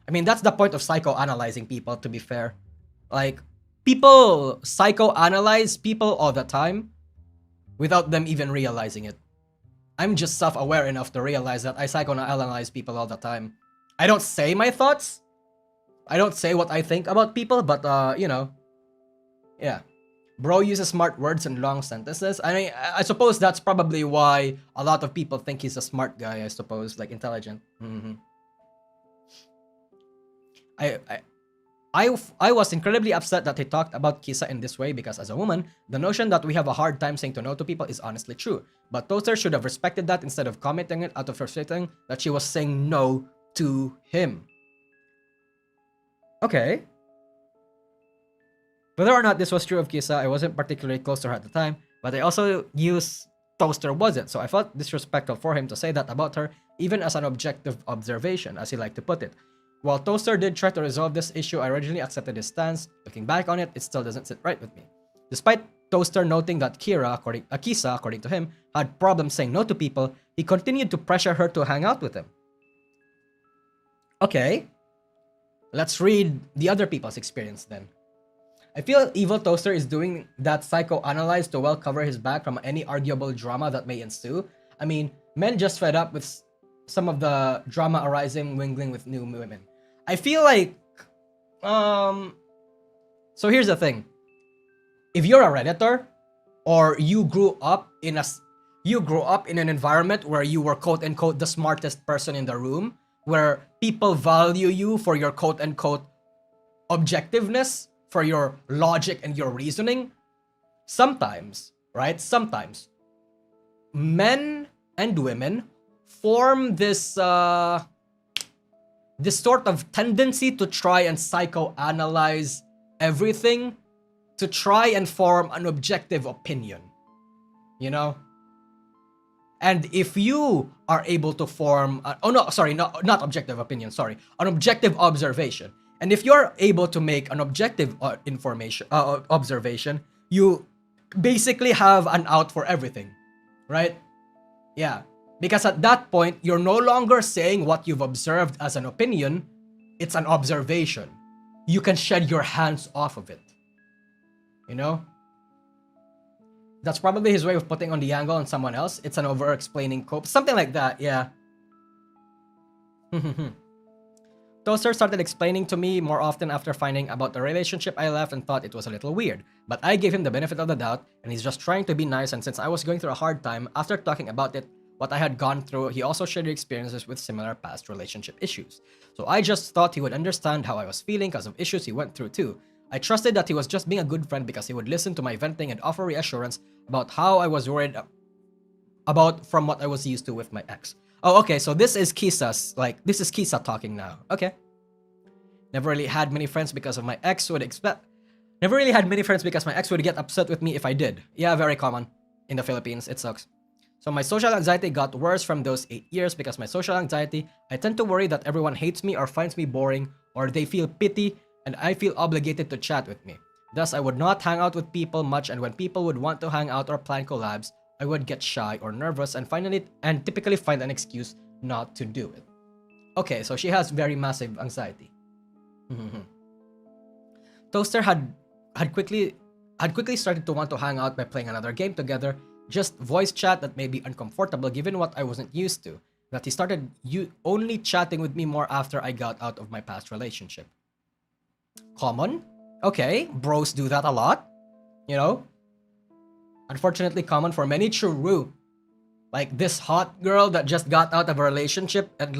I mean, that's the point of psychoanalyzing people, to be fair. Like, people psychoanalyze people all the time without them even realizing it. I'm just self-aware enough to realize that I psychoanalyze people all the time. I don't say my thoughts. I don't say what I think about people, but, you know. Yeah. Bro uses smart words and long sentences. I mean, I suppose that's probably why a lot of people think he's a smart guy, I suppose. Like, intelligent. I was incredibly upset that he talked about Kisa in this way because as a woman, the notion that we have a hard time saying to no to people is honestly true. But Toaster should have respected that instead of commenting it out of frustrating that she was saying no to him. Okay. Whether or not this was true of Kisa, I wasn't particularly close to her at the time, but I also used Toaster wasn't, so I felt disrespectful for him to say that about her, even as an objective observation, as he liked to put it. While Toaster did try to resolve this issue, I originally accepted his stance. Looking back on it, it still doesn't sit right with me. Despite Toaster noting that Kisa, according to him, had problems saying no to people, he continued to pressure her to hang out with him. Okay. Let's read the other people's experience then. I feel Evil Toaster is doing that psychoanalyze to well cover his back from any arguable drama that may ensue. I mean, men just fed up with some of the drama arising mingling with new women. I feel like, so here's the thing. If you're a Redditor, or you grew up in an environment where you were quote unquote the smartest person in the room, where people value you for your quote unquote objectiveness, for your logic and your reasoning, sometimes, right? Sometimes men and women form this this sort of tendency to try and psychoanalyze everything, to try and form an objective opinion, you know? And if you are able to form, not objective opinion, an objective observation. And if you're able to make an objective observation, you basically have an out for everything, right? Yeah. Because at that point, you're no longer saying what you've observed as an opinion, it's an observation. You can shed your hands off of it. You know? That's probably his way of putting on the angle on someone else. It's an over-explaining cope. Something like that, yeah. Toaster started explaining to me more often after finding about the relationship I left and thought it was a little weird. But I gave him the benefit of the doubt, and he's just trying to be nice, and since I was going through a hard time, after talking about it, what I had gone through, he also shared experiences with similar past relationship issues. So I just thought he would understand how I was feeling because of issues he went through too. I trusted that he was just being a good friend because he would listen to my venting and offer reassurance about how I was worried about from what I was used to with my ex. Oh, okay, so this is Kisa's, this is Kisa talking now. Okay. Never really had many friends because of my ex would Never really had many friends because my ex would get upset with me if I did. Yeah, very common in the Philippines. It sucks. So my social anxiety got worse from those 8 years because my social anxiety, I tend to worry that everyone hates me or finds me boring or they feel pity and I feel obligated to chat with me. Thus, I would not hang out with people much, and when people would want to hang out or plan collabs, I would get shy or nervous and typically find an excuse not to do it. Okay, so she has very massive anxiety. Toaster had quickly started to want to hang out by playing another game together, just voice chat that made me uncomfortable given what I wasn't used to. That he started only chatting with me more after I got out of my past relationship. Common? Okay, bros do that a lot, you know? Unfortunately common for many true. Like this hot girl that just got out of a relationship and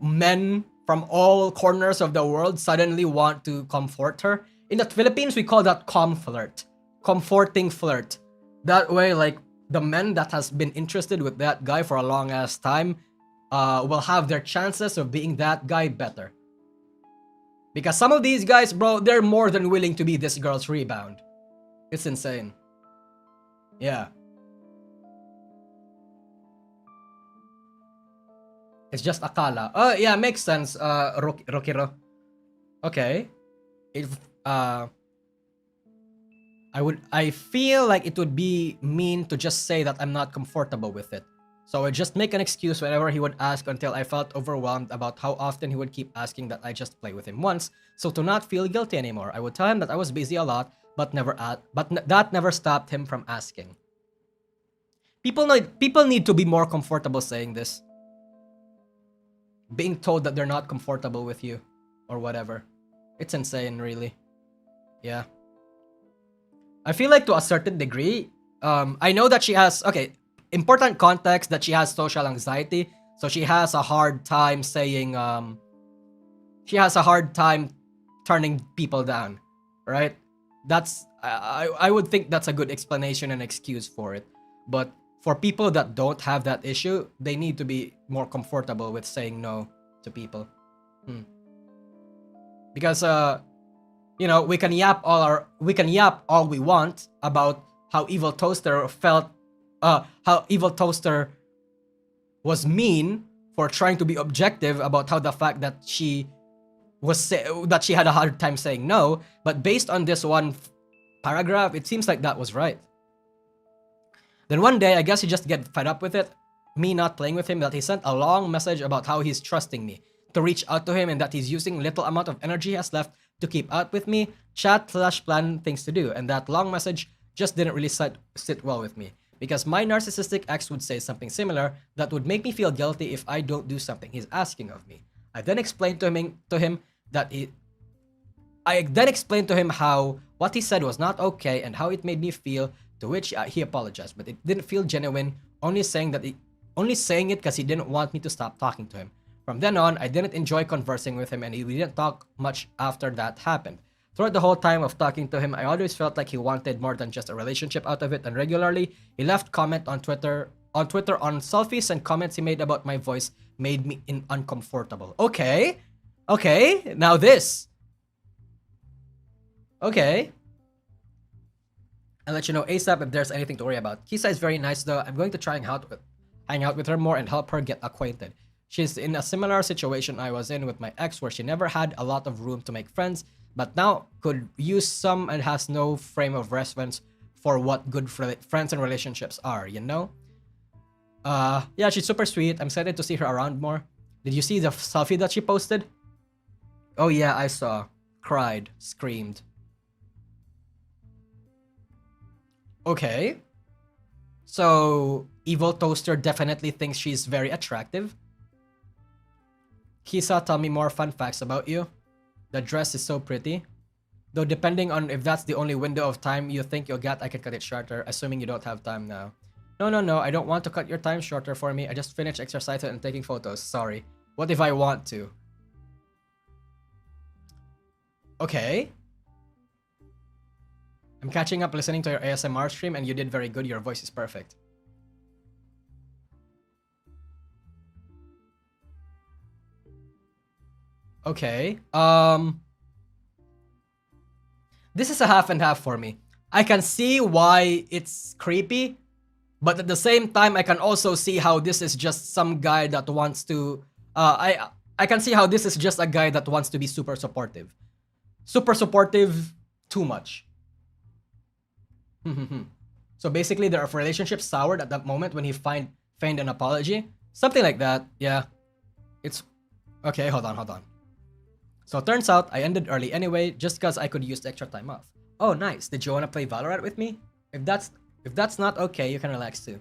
men from all corners of the world suddenly want to comfort her. In the Philippines, we call that comflirt. Comforting flirt. That way, the men that has been interested with that guy for a long ass time will have their chances of being that guy better. Because some of these guys, bro, they're more than willing to be this girl's rebound. It's insane. Yeah. It's just akala. Oh, yeah, makes sense, Rokiro. Okay. I feel like it would be mean to just say that I'm not comfortable with it. So I just make an excuse whenever he would ask until I felt overwhelmed about how often he would keep asking that I just play with him once. So to not feel guilty anymore, I would tell him that I was busy a lot, but that never stopped him from asking. People need to be more comfortable saying this. Being told that they're not comfortable with you or whatever. It's insane, really. Yeah. I feel like to a certain degree, I know that she has, important context that she has social anxiety. So she has a hard time saying, she has a hard time turning people down, right? That's I would think that's a good explanation and excuse for it. But for people that don't have that issue, they need to be more comfortable with saying no to people. Because we can yap all we want about how Evil Toaster felt, how Evil Toaster was mean for trying to be objective about how the fact that she that she had a hard time saying no, but based on this one paragraph, it seems like that was right. Then one day, I guess he just get fed up with it, me not playing with him, that he sent a long message about how he's trusting me to reach out to him and that he's using little amount of energy he has left to keep out with me, chat/plan things to do. And that long message just didn't really sit well with me, because my narcissistic ex would say something similar that would make me feel guilty if I don't do something he's asking of me. I then explained to him how what he said was not okay and how it made me feel, to which he apologized, but it didn't feel genuine, only saying it because he didn't want me to stop talking to him. From then on, I didn't enjoy conversing with him, and we didn't talk much after that happened. Throughout the whole time of talking to him, I always felt like he wanted more than just a relationship out of it, and regularly, he left comment on Twitter on selfies, and comments he made about my voice made me uncomfortable. Okay, now this. Okay. I'll let you know ASAP if there's anything to worry about. Kisa is very nice though. I'm going to try and hang out with her more and help her get acquainted. She's in a similar situation I was in with my ex, where she never had a lot of room to make friends, but now could use some and has no frame of reference for what good friends and relationships are, you know? Yeah, she's super sweet. I'm excited to see her around more. Did you see the selfie that she posted? Oh yeah, I saw. Cried, screamed. Okay. So, Evil Toaster definitely thinks she's very attractive. Kisa, tell me more fun facts about you. The dress is so pretty. Though depending on if that's the only window of time you think you'll get, I can cut it shorter, assuming you don't have time now. No, I don't want to cut your time shorter for me. I just finished exercising and taking photos. Sorry. What if I want to? Okay. I'm catching up listening to your ASMR stream, and you did very good. Your voice is perfect. Okay. This is a half and half for me. I can see why it's creepy, but at the same time, I can also see how this is just some guy that wants to. I can see how this is just a guy that wants to be super supportive. Super supportive, too much. So basically, their relationship soured at that moment when he feigned an apology. Something like that, yeah. It's... Okay, hold on. So turns out, I ended early anyway, just cause I could use the extra time off. Oh, nice. Did you wanna play Valorant with me? If that's not okay, you can relax too.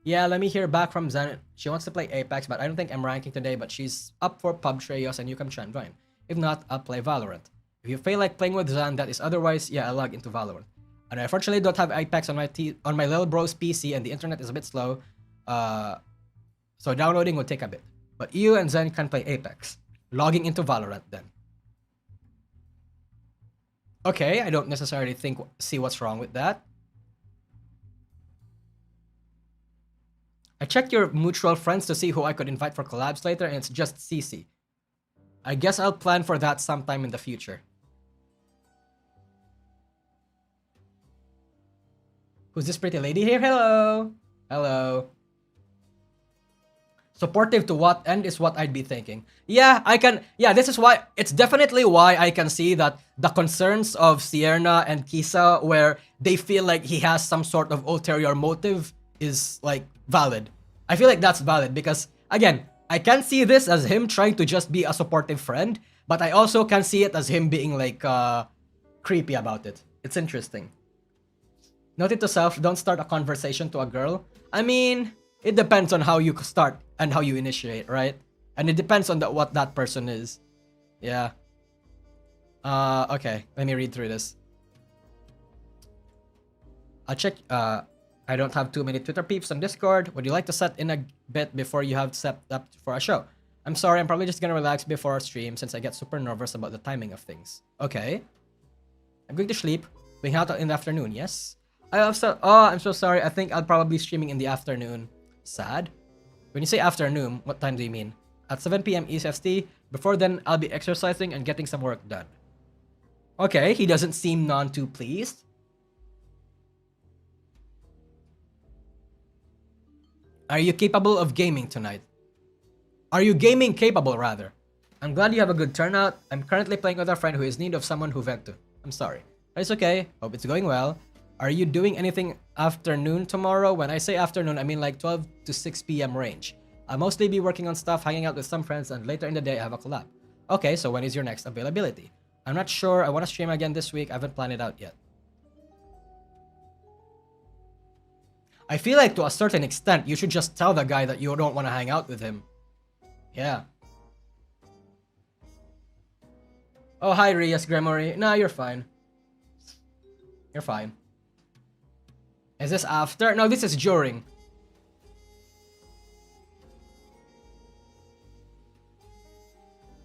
Yeah, let me hear back from Zen. She wants to play Apex, but I don't think I'm ranking today, but she's up for PUBG Treos and you can try and join. If not, I'll play Valorant. If you feel like playing with Zan, that is otherwise, yeah, I'll log into Valorant. And I unfortunately don't have Apex on my little bro's PC, and the internet is a bit slow. So downloading will take a bit. But you and Zen can play Apex. Logging into Valorant then. Okay, I don't necessarily see what's wrong with that. I checked your mutual friends to see who I could invite for collabs later, and it's just CC. I guess I'll plan for that sometime in the future. Who's this pretty lady here? Hello! Hello. Supportive to what end is what I'd be thinking. Yeah, this is why, it's definitely why I can see that the concerns of Sierna and Kisa, where they feel like he has some sort of ulterior motive, is like valid. I feel like that's valid because, again, I can see this as him trying to just be a supportive friend, but I also can see it as him being like creepy about it. It's interesting. Note it to self, don't start a conversation to a girl. I mean, it depends on how you start and how you initiate, right? And it depends on what that person is. Yeah. Okay, let me read through this. I'll check. I don't have too many Twitter peeps on Discord. Would you like to set in a bit before you have set up for a show? I'm sorry, I'm probably just gonna relax before our stream since I get super nervous about the timing of things. Okay. I'm going to sleep. Being out in the afternoon, yes? I'm so sorry. I think I'll probably be streaming in the afternoon. Sad. When you say afternoon, what time do you mean? At 7 p.m. EST. Before then, I'll be exercising and getting some work done. Okay, he doesn't seem none too pleased. Are you capable of gaming tonight? Are you gaming capable, rather? I'm glad you have a good turnout. I'm currently playing with a friend who is in need of someone who vent to. I'm sorry. It's okay. Hope it's going well. Are you doing anything afternoon tomorrow? When I say afternoon, I mean like 12 to 6 p.m. range. I'll mostly be working on stuff, hanging out with some friends, and later in the day I have a collab. Okay, so when is your next availability? I'm not sure. I want to stream again this week. I haven't planned it out yet. I feel like to a certain extent, you should just tell the guy that you don't want to hang out with him. Yeah. Oh, hi, Rias Gremory. Nah, you're fine. You're fine. Is this after? No, this is during.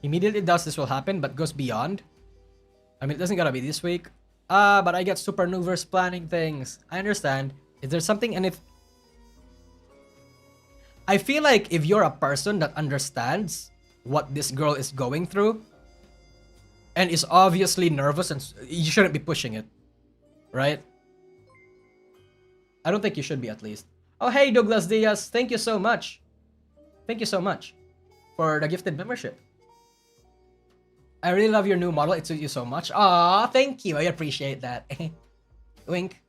Immediately does this will happen, but goes beyond. I mean, it doesn't gotta be this week. But I get super nervous planning things. I understand. Is there something in it? I feel like if you're a person that understands what this girl is going through and is obviously nervous, and you shouldn't be pushing it, right? I don't think you should be, at least. Oh, hey, Douglas Diaz. Thank you so much. Thank you so much for the gifted membership. I really love your new model. It suits you so much. Aw, thank you. I appreciate that. Wink.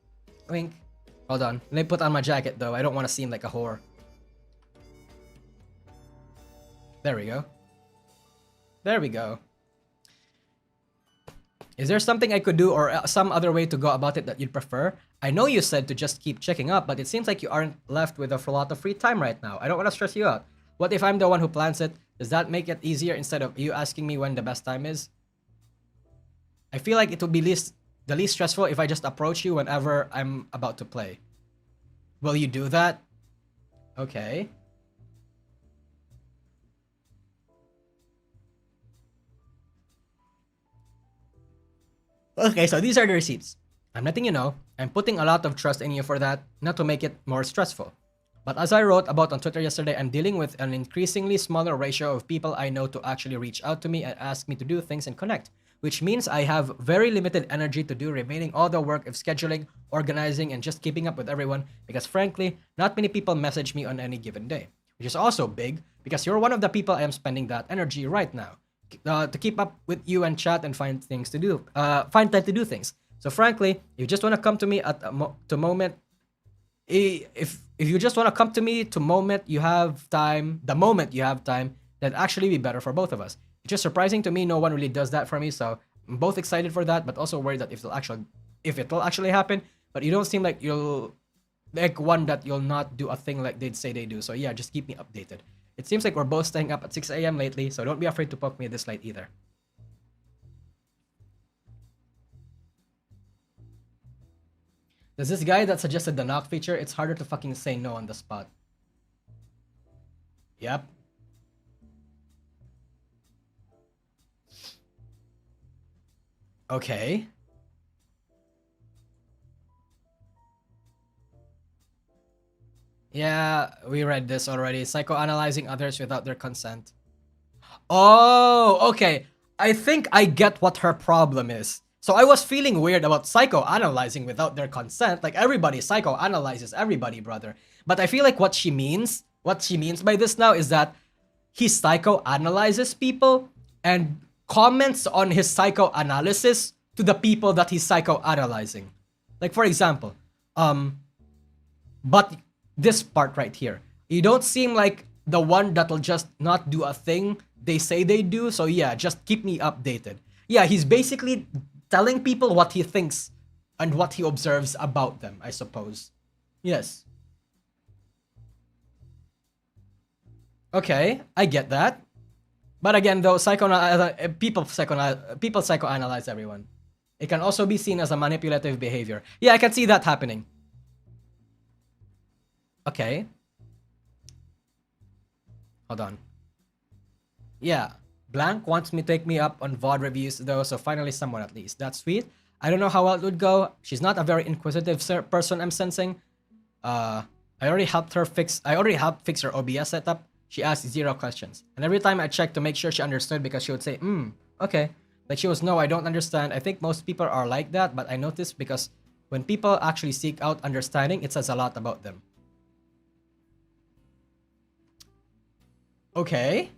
Wink. Hold on. Let me put on my jacket, though. I don't want to seem like a whore. There we go. There we go. Is there something I could do or some other way to go about it that you'd prefer? I know you said to just keep checking up, but it seems like you aren't left with a lot of free time right now. I don't want to stress you out. What if I'm the one who plans it? Does that make it easier instead of you asking me when the best time is? I feel like it would be the least stressful if I just approach you whenever I'm about to play. Will you do that? Okay. Okay, so these are the receipts. I'm letting you know, I'm putting a lot of trust in you for that, not to make it more stressful. But as I wrote about on Twitter yesterday, I'm dealing with an increasingly smaller ratio of people I know to actually reach out to me and ask me to do things and connect, which means I have very limited energy to do remaining all the work of scheduling, organizing, and just keeping up with everyone, because frankly, not many people message me on any given day. Which is also big, because you're one of the people I am spending that energy right now. To keep up with you and chat and find things to do, find time to do things. So frankly, you just want to come to me at to moment. If you just want to come to me to moment you have time, the moment you have time, that'd actually be better for both of us. It's just surprising to me no one really does that for me. So I'm both excited for that, but also worried that if it'll actually happen. But you don't seem like you'll that you'll not do a thing like they'd say they do. So yeah, just keep me updated. It seems like we're both staying up at 6 a.m. lately, so don't be afraid to poke me this late either. There's this guy that suggested the knock feature. It's harder to fucking say no on the spot. Yep. Okay. Yeah, we read this already. Psychoanalyzing others without their consent. Oh, okay. I think I get what her problem is. So I was feeling weird about psychoanalyzing without their consent. Like everybody psychoanalyzes everybody, brother. But I feel like what she means by this now is that he psychoanalyzes people and comments on his psychoanalysis to the people that he's psychoanalyzing. Like for example, but this part right here, you don't seem like the one that'll just not do a thing they say they do. So yeah, just keep me updated. Yeah, he's basically telling people what he thinks and what he observes about them, I suppose. Yes. Okay, I get that. But again, though, people psychoanalyze everyone. It can also be seen as a manipulative behavior. Yeah, I can see that happening. Okay. Hold on. Yeah. Blank wants me to take me up on VOD reviews though, so finally someone at least. That's sweet. I don't know how well it would go. She's not a very inquisitive person, I'm sensing. I already helped fix her OBS setup. She asked 0 questions. And every time I checked to make sure she understood, because she would say, okay. Like she was, no, I don't understand. I think most people are like that, but I noticed because when people actually seek out understanding, it says a lot about them. Okay.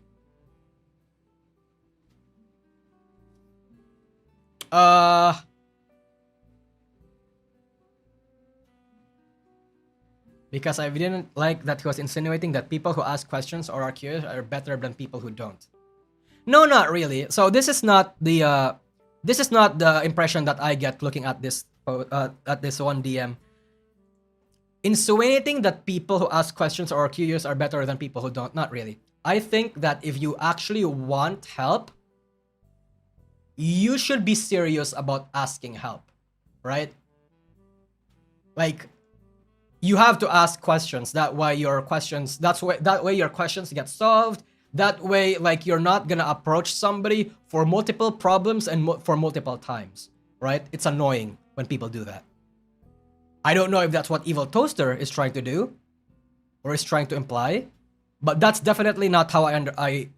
Because I didn't like that he was insinuating that people who ask questions or are curious are better than people who don't. No, not really. So this is not the impression that I get looking at this one DM. Insinuating that people who ask questions or are curious are better than people who don't. Not really. I think that if you actually want help, you should be serious about asking help, right? Like, you have to ask questions. That way your questions get solved. That way, like, you're not gonna approach somebody for multiple problems and for multiple times, right? It's annoying when people do that. I don't know if that's what Evil Toaster is trying to do or is trying to imply, but that's definitely not how I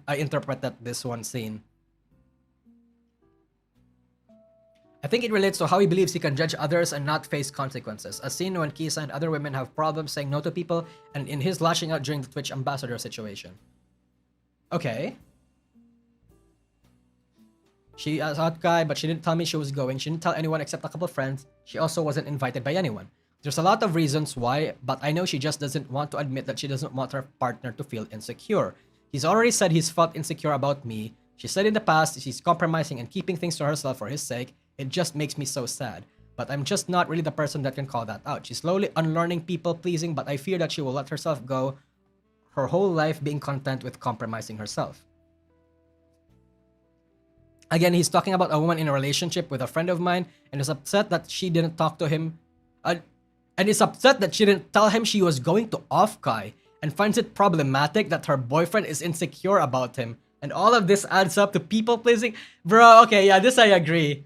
interpreted this one scene. I think it relates to how he believes he can judge others and not face consequences. As seen when Kisa and other women have problems saying no to people, and in his lashing out during the Twitch ambassador situation. Okay. She is a hot guy, but she didn't tell me she was going. She didn't tell anyone except a couple friends. She also wasn't invited by anyone. There's a lot of reasons why, but I know she just doesn't want to admit that she doesn't want her partner to feel insecure. He's already said he's felt insecure about me. She said in the past she's compromising and keeping things to herself for his sake. It just makes me so sad. But I'm just not really the person that can call that out. She's slowly unlearning people pleasing, but I fear that she will let herself go her whole life being content with compromising herself. Again, he's talking about a woman in a relationship with a friend of mine and is upset that she didn't talk to him. And is upset that she didn't tell him she was going to Off-Kai and finds it problematic that her boyfriend is insecure about him. And all of this adds up to people pleasing. Bro, okay, yeah, this I agree.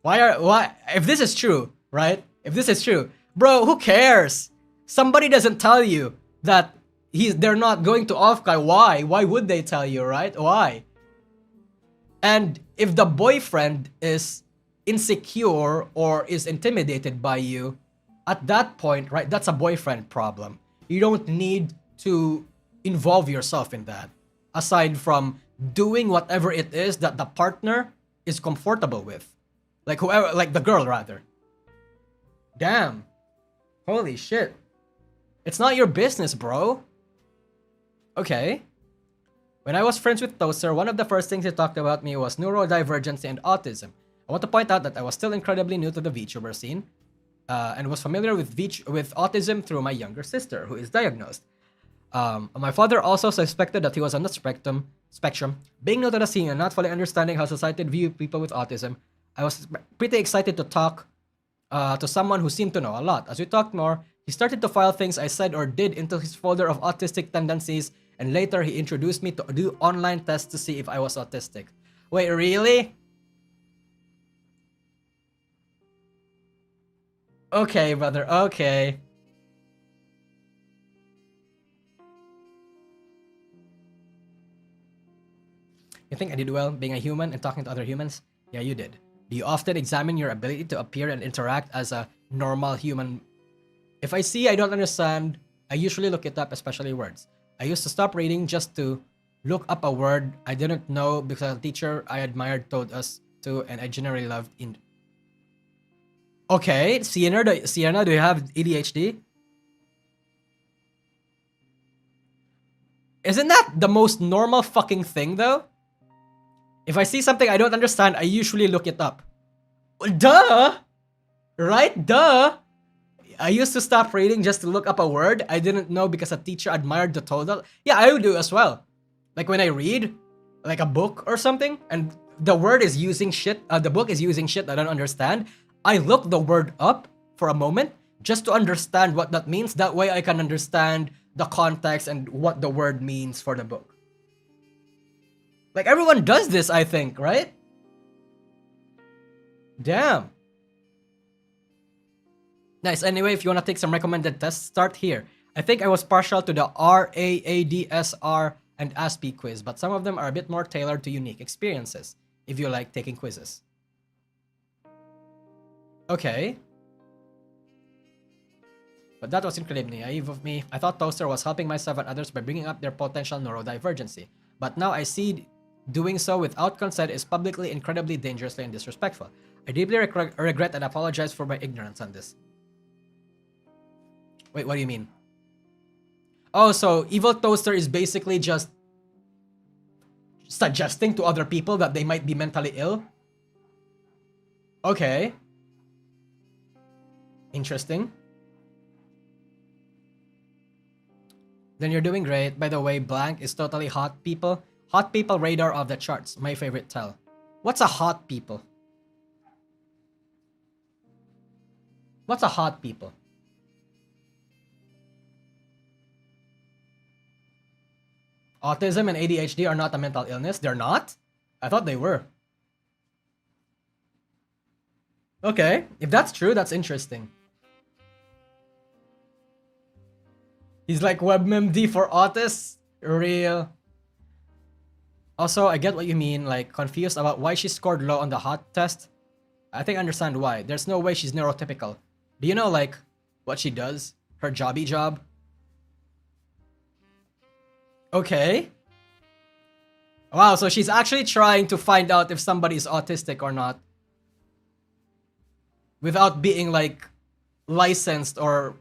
Why if this is true, right? If this is true, bro, who cares? Somebody doesn't tell you that they're not going to Off-Kai. Why? Why would they tell you, right? Why? And if the boyfriend is insecure or is intimidated by you, at that point, right, that's a boyfriend problem. You don't need to involve yourself in that. Aside from doing whatever it is that the partner is comfortable with. Like whoever, like the girl rather. Damn. Holy shit. It's not your business, bro. Okay. When I was friends with Toaster, one of the first things he talked about me was neurodivergency and autism. I want to point out that I was still incredibly new to the VTuber scene, and was familiar with autism through my younger sister, who is diagnosed. My father also suspected that he was on the spectrum. Being new to the scene and not fully understanding how society views people with autism, I was pretty excited to talk to someone who seemed to know a lot. As we talked more, he started to file things I said or did into his folder of autistic tendencies, and later he introduced me to do online tests to see if I was autistic. Wait, really? Okay, brother, okay. You think I did well being a human and talking to other humans? Yeah, you did. Do you often examine your ability to appear and interact as a normal human? If I see I don't understand, I usually look it up, especially words. I used to stop reading just to look up a word I didn't know because a teacher I admired told us to, and I generally loved in. Okay, Sienna, do you have ADHD? Isn't that the most normal fucking thing, though? If I see something I don't understand, I usually look it up. Duh! Right? Duh! I used to stop reading just to look up a word I didn't know because a teacher admired the total. Yeah, I would do as well. Like when I read, like a book or something, and the word is using shit, the book is using shit I don't understand, I look the word up for a moment just to understand what that means. That way I can understand the context and what the word means for the book. Like, everyone does this, I think, right? Damn. Nice. Anyway, if you want to take some recommended tests, start here. I think I was partial to the RAADSR and ASPE quiz, but some of them are a bit more tailored to unique experiences, if you like taking quizzes. Okay. But that was incredibly naive of me. I thought Toaster was helping myself and others by bringing up their potential neurodivergency. But now I see doing so without consent is publicly incredibly dangerously and disrespectful. I deeply regret and apologize for my ignorance on this. Wait, what do you mean? Oh, so Evil Toaster is basically just suggesting to other people that they might be mentally ill? Okay. Interesting. Then you're doing great. By the way, blank is totally hot people. Hot people radar of the charts. My favorite tell. What's a hot people? What's a hot people? Autism and ADHD are not a mental illness. They're not? I thought they were. Okay, if that's true, that's interesting. He's like WebMD for autists? Real. Also, I get what you mean, like confused about why she scored low on the hot test. I think I understand why. There's no way she's neurotypical. Do you know like what she does? Her jobby job? Okay. Wow, so she's actually trying to find out if somebody is autistic or not. Without being like licensed or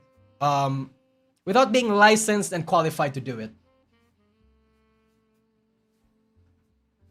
without being licensed and qualified to do it.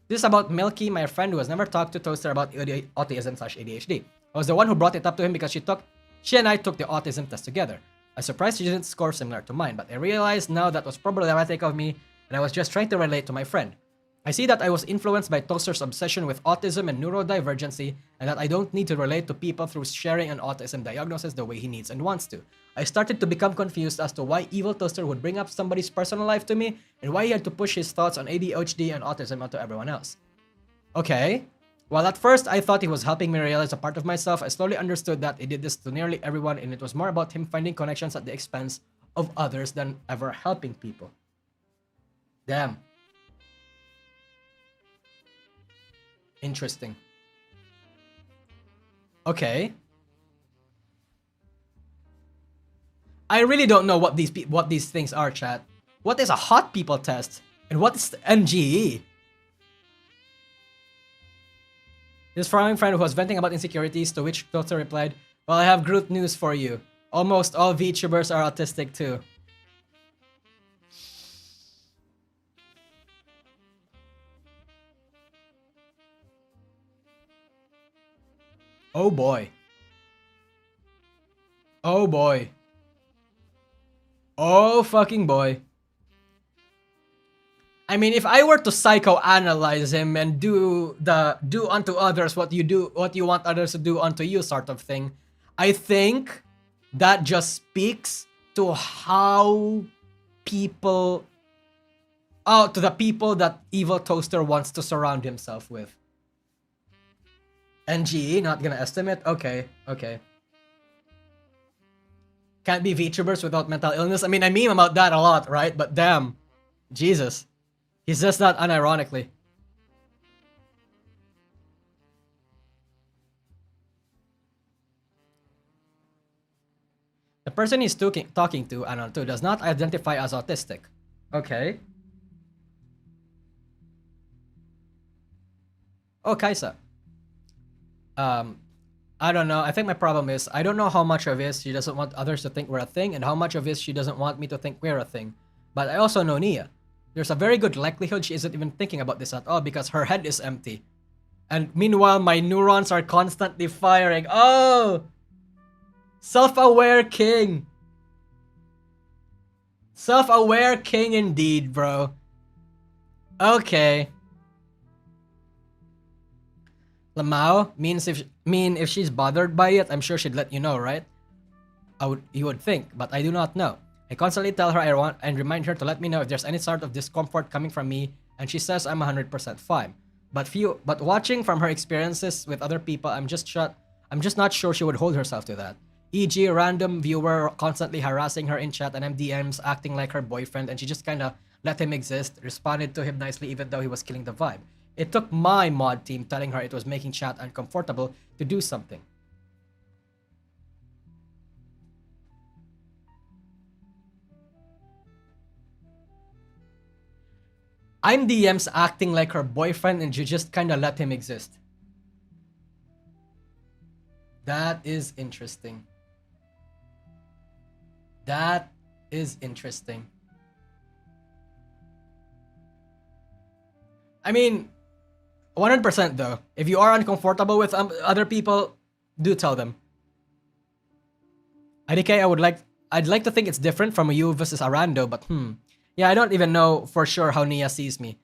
This is about Milky, my friend who has never talked to Toaster about autism/ADHD. I was the one who brought it up to him because she and I took the autism test together. I was surprised she didn't score similar to mine, but I realized now that was problematic of me and I was just trying to relate to my friend. I see that I was influenced by Toaster's obsession with autism and neurodivergency, and that I don't need to relate to people through sharing an autism diagnosis the way he needs and wants to. I started to become confused as to why Evil Toaster would bring up somebody's personal life to me, and why he had to push his thoughts on ADHD and autism onto everyone else. Okay. While at first I thought he was helping me realize a part of myself, I slowly understood that he did this to nearly everyone, and it was more about him finding connections at the expense of others than ever helping people. Damn. Interesting. Okay. I really don't know what these things are, chat. What is a hot people test? And what is NGE? This frowning friend who was venting about insecurities, to which Toaster replied, "Well, I have good news for you. Almost all VTubers are autistic too." Oh boy. Oh boy. Oh fucking boy. I mean, if I were to psychoanalyze him and do unto others what you want others to do unto you sort of thing, I think that just speaks to how people, to the people that Evil Toaster wants to surround himself with. NGE, not gonna estimate? Okay, okay. Can't be VTubers without mental illness. I mean, I meme about that a lot, right? But damn, Jesus. He says that unironically. The person he's talking to, Anon, too, does not identify as autistic. Okay. Oh, Kaisa. I don't know. I think my problem is I don't know how much of this she doesn't want others to think we're a thing and how much of this she doesn't want me to think we're a thing. But I also know Nia. There's a very good likelihood she isn't even thinking about this at all because her head is empty. And meanwhile, my neurons are constantly firing. Oh! Self-aware king. Self-aware king indeed, bro. Okay. Lamau if she's bothered by it, I'm sure she'd let you know, right? You would think, but I do not know. I constantly tell her I want and remind her to let me know if there's any sort of discomfort coming from me and she says I'm 100% fine. But watching from her experiences with other people, I'm just not sure she would hold herself to that. E.g., random viewer constantly harassing her in chat and MDMs, acting like her boyfriend, and she just kinda let him exist, responded to him nicely even though he was killing the vibe. It took my mod team telling her it was making chat uncomfortable to do something. I'm DMs acting like her boyfriend and you just kinda let him exist. That is interesting. That is interesting. I mean, 100% though. If you are uncomfortable with other people, do tell them. IDK, I'd like to think it's different from you versus Arando, but yeah, I don't even know for sure how Nia sees me.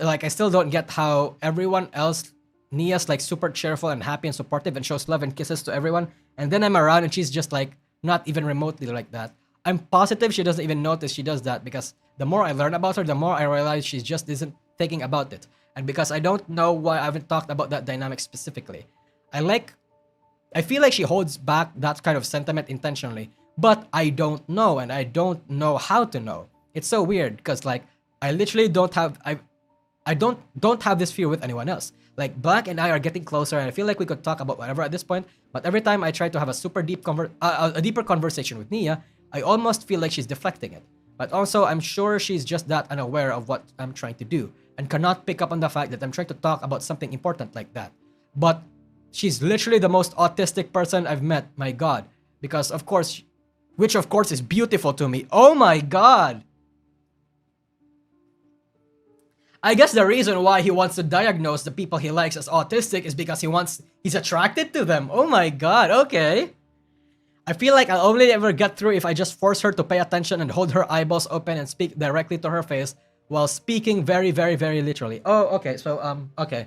Like, I still don't get how everyone else, Nia's like super cheerful and happy and supportive and shows love and kisses to everyone, and then I'm around and she's just like not even remotely like that. I'm positive she doesn't even notice she does that, because the more I learn about her, the more I realize she just isn't thinking about it. And because I don't know why I haven't talked about that dynamic specifically. I feel like she holds back that kind of sentiment intentionally, but I don't know, and I don't know how to know. It's so weird because like I literally don't have I don't have this fear with anyone else. Like Black and I are getting closer, and I feel like we could talk about whatever at this point. But every time I try to have a super deep a deeper conversation with Nia, I almost feel like she's deflecting it. But also, I'm sure she's just that unaware of what I'm trying to do and cannot pick up on the fact that I'm trying to talk about something important like that. But she's literally the most autistic person I've met. My God, because of course, which of course is beautiful to me. Oh my God. I guess the reason why he wants to diagnose the people he likes as autistic is because he's attracted to them. Oh my God, okay. I feel like I'll only ever get through if I just force her to pay attention and hold her eyeballs open and speak directly to her face while speaking very, very, very literally. Oh, okay, so, okay.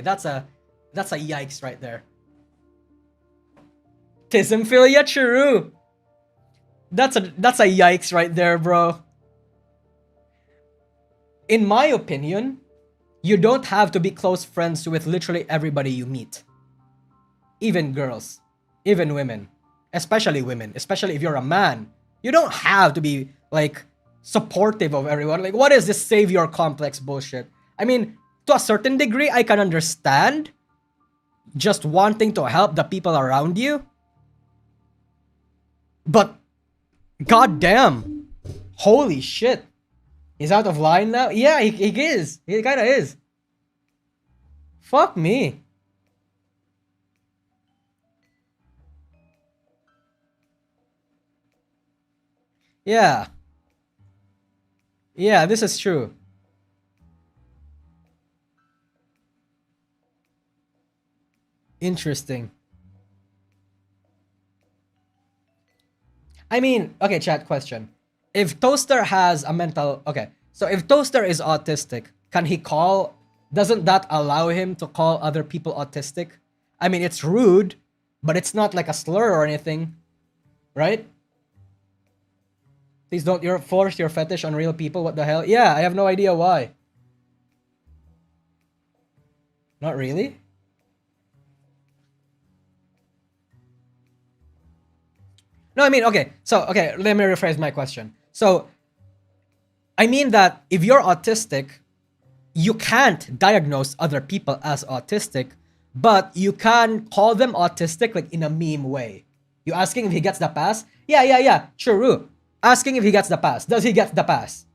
That's a yikes right there. Tisymphilia, true. That's a yikes right there, bro. In my opinion, you don't have to be close friends with literally everybody you meet. Even girls, even women, especially if you're a man. You don't have to be like supportive of everyone. Like, what is this savior complex bullshit? I mean, to a certain degree, I can understand just wanting to help the people around you. But, goddamn, holy shit. He's out of line now? Yeah, he is. He kinda is. Fuck me. Yeah. Yeah, this is true. Interesting. I mean, okay, chat question. If Toaster has a mental... Okay, so if Toaster is autistic, can he call... Doesn't that allow him to call other people autistic? I mean, it's rude, but it's not like a slur or anything, right? Please don't force your fetish on real people. What the hell? Yeah, I have no idea why. Not really? No, I mean, okay. So, okay, let me rephrase my question. So, I mean that if you're autistic, you can't diagnose other people as autistic, but you can call them autistic like in a meme way. You asking if he gets the pass? Yeah. True. Asking if he gets the pass. Does he get the pass?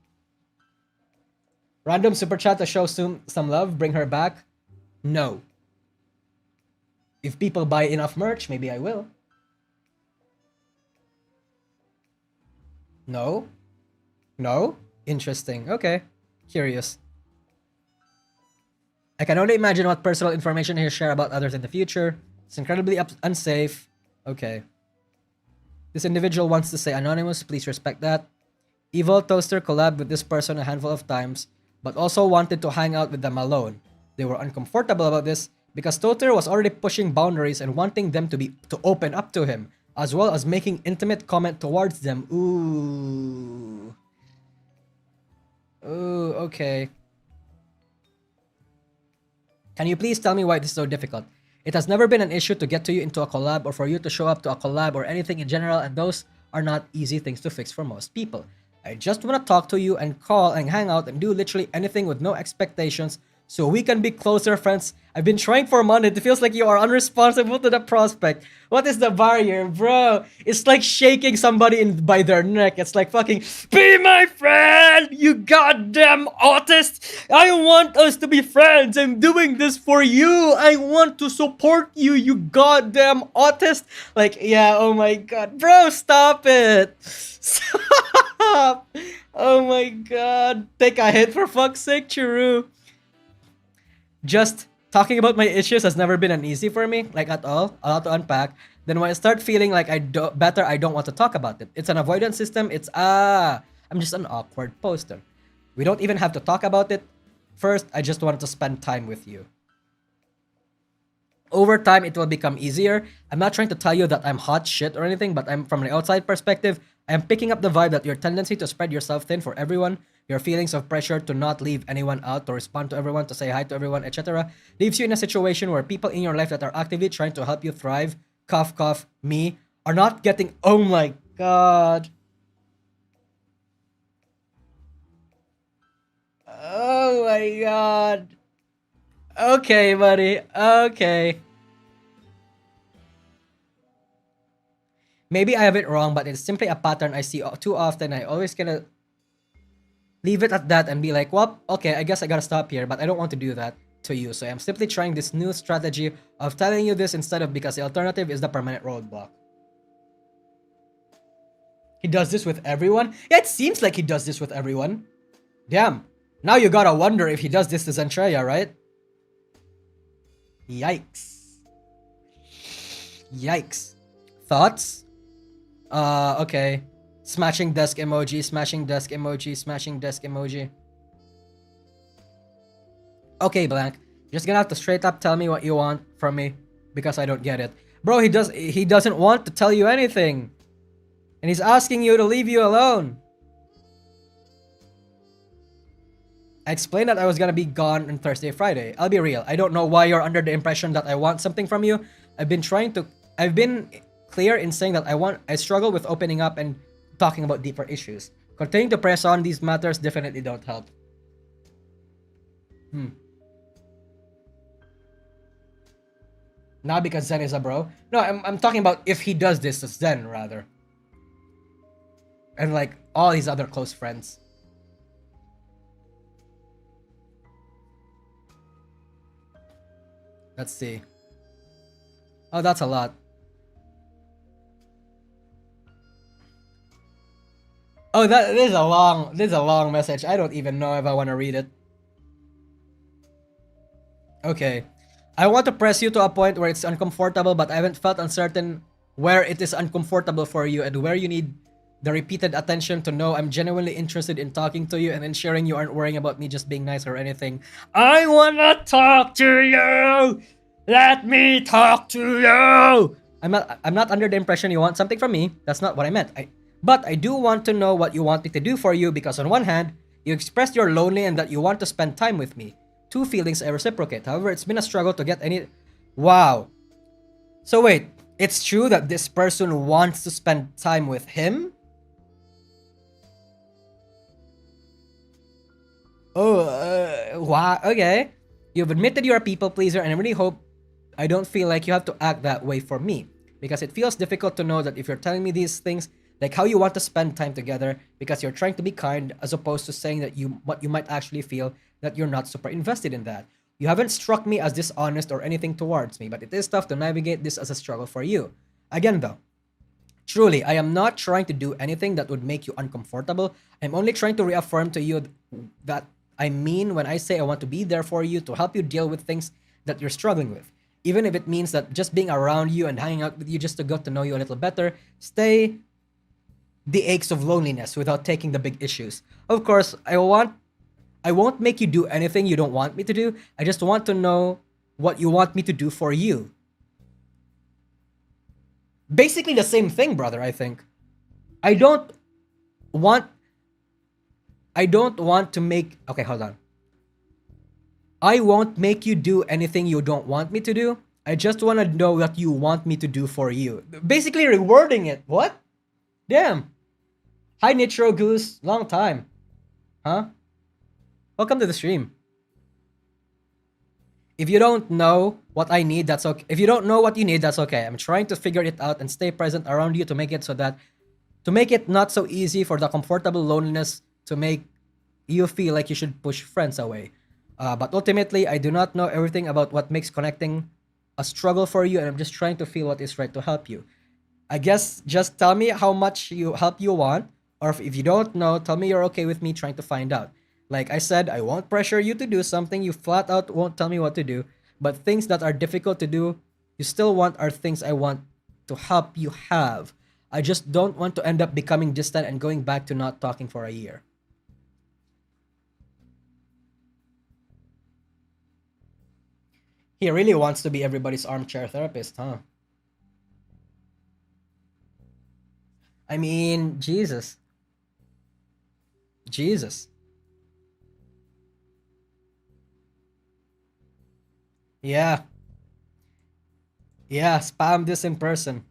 Random super chat to show some love, bring her back? No. If people buy enough merch, maybe I will. No? No? Interesting. Okay. Curious. I can only imagine what personal information he'll share about others in the future. It's incredibly unsafe. Okay. This individual wants to say anonymous. Please respect that. Evil Toaster collabed with this person a handful of times, but also wanted to hang out with them alone. They were uncomfortable about this because Toaster was already pushing boundaries and wanting them to open up to him, as well as making intimate comment towards them. Ooh. Ooh, okay. Can you please tell me why this is so difficult? It has never been an issue to get to you into a collab or for you to show up to a collab or anything in general, and those are not easy things to fix for most people. I just want to talk to you and call and hang out and do literally anything with no expectations so we can be closer friends. I've been trying for a month. It feels like you are unresponsible to the prospect. What is the barrier, bro? It's like shaking somebody by their neck. It's like fucking, be my friend, you goddamn autist. I want us to be friends. I'm doing this for you. I want to support you, you goddamn autist. Like, yeah, oh my god. Bro, stop it. Stop. Oh my god. Take a hit for fuck's sake, Churu. Just talking about my issues has never been an easy for me, like at all. A lot to unpack. Then when I start feeling like I don't want to talk about it. It's an avoidance system. I'm just an awkward poster. We don't even have to talk about it. First, I just want to spend time with you. Over time, it will become easier. I'm not trying to tell you that I'm hot shit or anything, but I'm from an outside perspective. I'm picking up the vibe that your tendency to spread yourself thin for everyone, your feelings of pressure to not leave anyone out, to respond to everyone, to say hi to everyone, etc., leaves you in a situation where people in your life that are actively trying to help you thrive, cough, cough, me, are not getting. Oh my god. Oh my god. Okay, buddy. Okay. Maybe I have it wrong, but it's simply a pattern I see too often. I always gonna leave it at that and be like, well, okay, I guess I gotta stop here, but I don't want to do that to you. So I'm simply trying this new strategy of telling you this instead of, because the alternative is the permanent roadblock. He does this with everyone? Yeah, it seems like he does this with everyone. Damn. Now you gotta wonder if he does this to Zentreya, right? Yikes. Yikes. Thoughts? Okay. Smashing desk emoji, smashing desk emoji, smashing desk emoji. Okay, blank. You're just gonna have to straight up tell me what you want from me, because I don't get it. Bro, he doesn't want to tell you anything. And he's asking you to leave you alone. I explained that I was gonna be gone on Thursday, Friday. I'll be real. I don't know why you're under the impression that I want something from you. I've been clear in saying that I struggle with opening up and talking about deeper issues. Continuing to press on these matters definitely don't help. Not because Zen is a bro. No, I'm talking about if he does this to Zen, rather. And like all his other close friends. Let's see. Oh, that's a lot. Oh, this is a long message. I don't even know if I want to read it. Okay. I want to press you to a point where it's uncomfortable, but I haven't felt uncertain where it is uncomfortable for you and where you need the repeated attention to know I'm genuinely interested in talking to you and ensuring you aren't worrying about me just being nice or anything. I wanna talk to you! Let me talk to you! I'm not under the impression you want something from me. That's not what I meant. But I do want to know what you want me to do for you, because on one hand, you expressed you're lonely and that you want to spend time with me. Two feelings I reciprocate. However, it's been a struggle to get any... Wow. So wait, it's true that this person wants to spend time with him? Oh, wow, okay. You've admitted you're a people pleaser, and I really hope I don't feel like you have to act that way for me. Because it feels difficult to know that if you're telling me these things, like how you want to spend time together, because you're trying to be kind, as opposed to saying that what you might actually feel, that you're not super invested in that. You haven't struck me as dishonest or anything towards me, but it is tough to navigate this as a struggle for you. Again though, truly, I am not trying to do anything that would make you uncomfortable. I'm only trying to reaffirm to you that I mean when I say I want to be there for you to help you deal with things that you're struggling with. Even if it means that just being around you and hanging out with you just to get to know you a little better, stay the aches of loneliness without taking the big issues. Of course, I won't make you do anything you don't want me to do. I just want to know what you want me to do for you. Basically the same thing, brother, I think. I don't want to make... Okay, hold on. I won't make you do anything you don't want me to do. I just want to know what you want me to do for you. Basically rewording it. What? Damn. Hi Nitro Goose. Long time. Huh? Welcome to the stream. If you don't know what I need, that's okay. If you don't know what you need, that's okay. I'm trying to figure it out and stay present around you to make it so that to make it not so easy for the comfortable loneliness to make you feel like you should push friends away. But ultimately, I do not know everything about what makes connecting a struggle for you, and I'm just trying to feel what is right to help you. I guess just tell me how much help you want, or if you don't know, tell me you're okay with me trying to find out. Like I said, I won't pressure you to do something you flat out won't tell me what to do, but things that are difficult to do, you still want are things I want to help you have. I just don't want to end up becoming distant and going back to not talking for a year. He really wants to be everybody's armchair therapist, huh? I mean, Jesus. Jesus. Yeah. Yeah, spam this in person.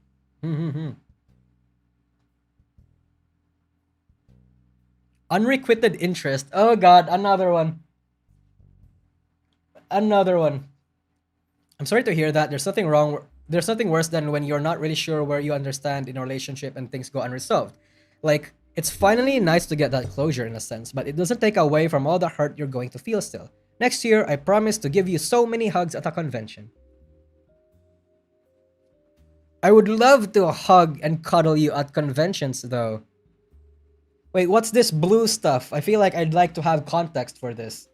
Unrequited interest. Oh god, another one. Another one. I'm sorry to hear that. There's nothing wrong. There's nothing worse than when you're not really sure where you understand in a relationship and things go unresolved. Like, it's finally nice to get that closure in a sense, but it doesn't take away from all the hurt you're going to feel still. Next year, I promise to give you so many hugs at a convention. I would love to hug and cuddle you at conventions, though. Wait, what's this blue stuff? I feel like I'd like to have context for this.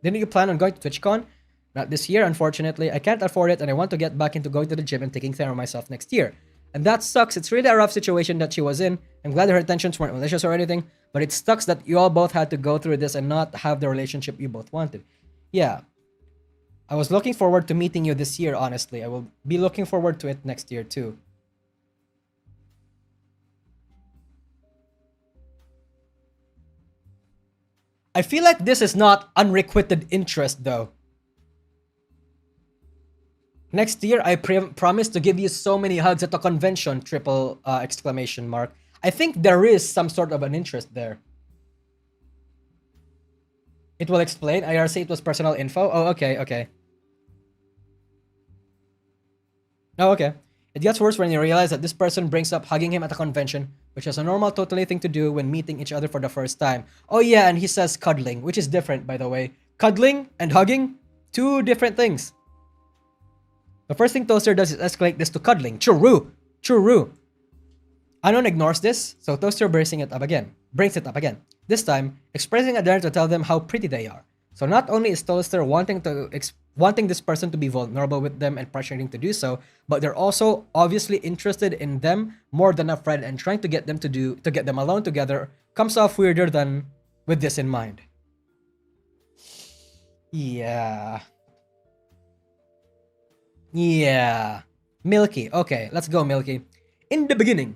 Didn't you plan on going to TwitchCon? Not this year, unfortunately. I can't afford it and I want to get back into going to the gym and taking care of myself next year. And that sucks. It's really a rough situation that she was in. I'm glad her intentions weren't malicious or anything, but it sucks that you all both had to go through this and not have the relationship you both wanted. Yeah. I was looking forward to meeting you this year, honestly. I will be looking forward to it next year too. I feel like this is not unrequited interest though. Next year, I promise to give you so many hugs at a convention, triple exclamation mark. I think there is some sort of an interest there. It will explain. IRC, it was personal info. Oh, okay, okay. Oh, okay. It gets worse when you realize that this person brings up hugging him at a convention, which is a normal, totally thing to do when meeting each other for the first time. Oh yeah, and he says cuddling, which is different, by the way. Cuddling and hugging, two different things. The first thing Toaster does is escalate this to cuddling. True. Anon ignores this, so Toaster brings it up again. This time, expressing a desire to tell them how pretty they are. So not only is Toaster wanting this person to be vulnerable with them and pressuring to do so, but they're also obviously interested in them more than a friend, and trying to get them to get them alone together comes off weirder than with this in mind. Yeah. Milky. Okay, let's go, Milky. In the beginning,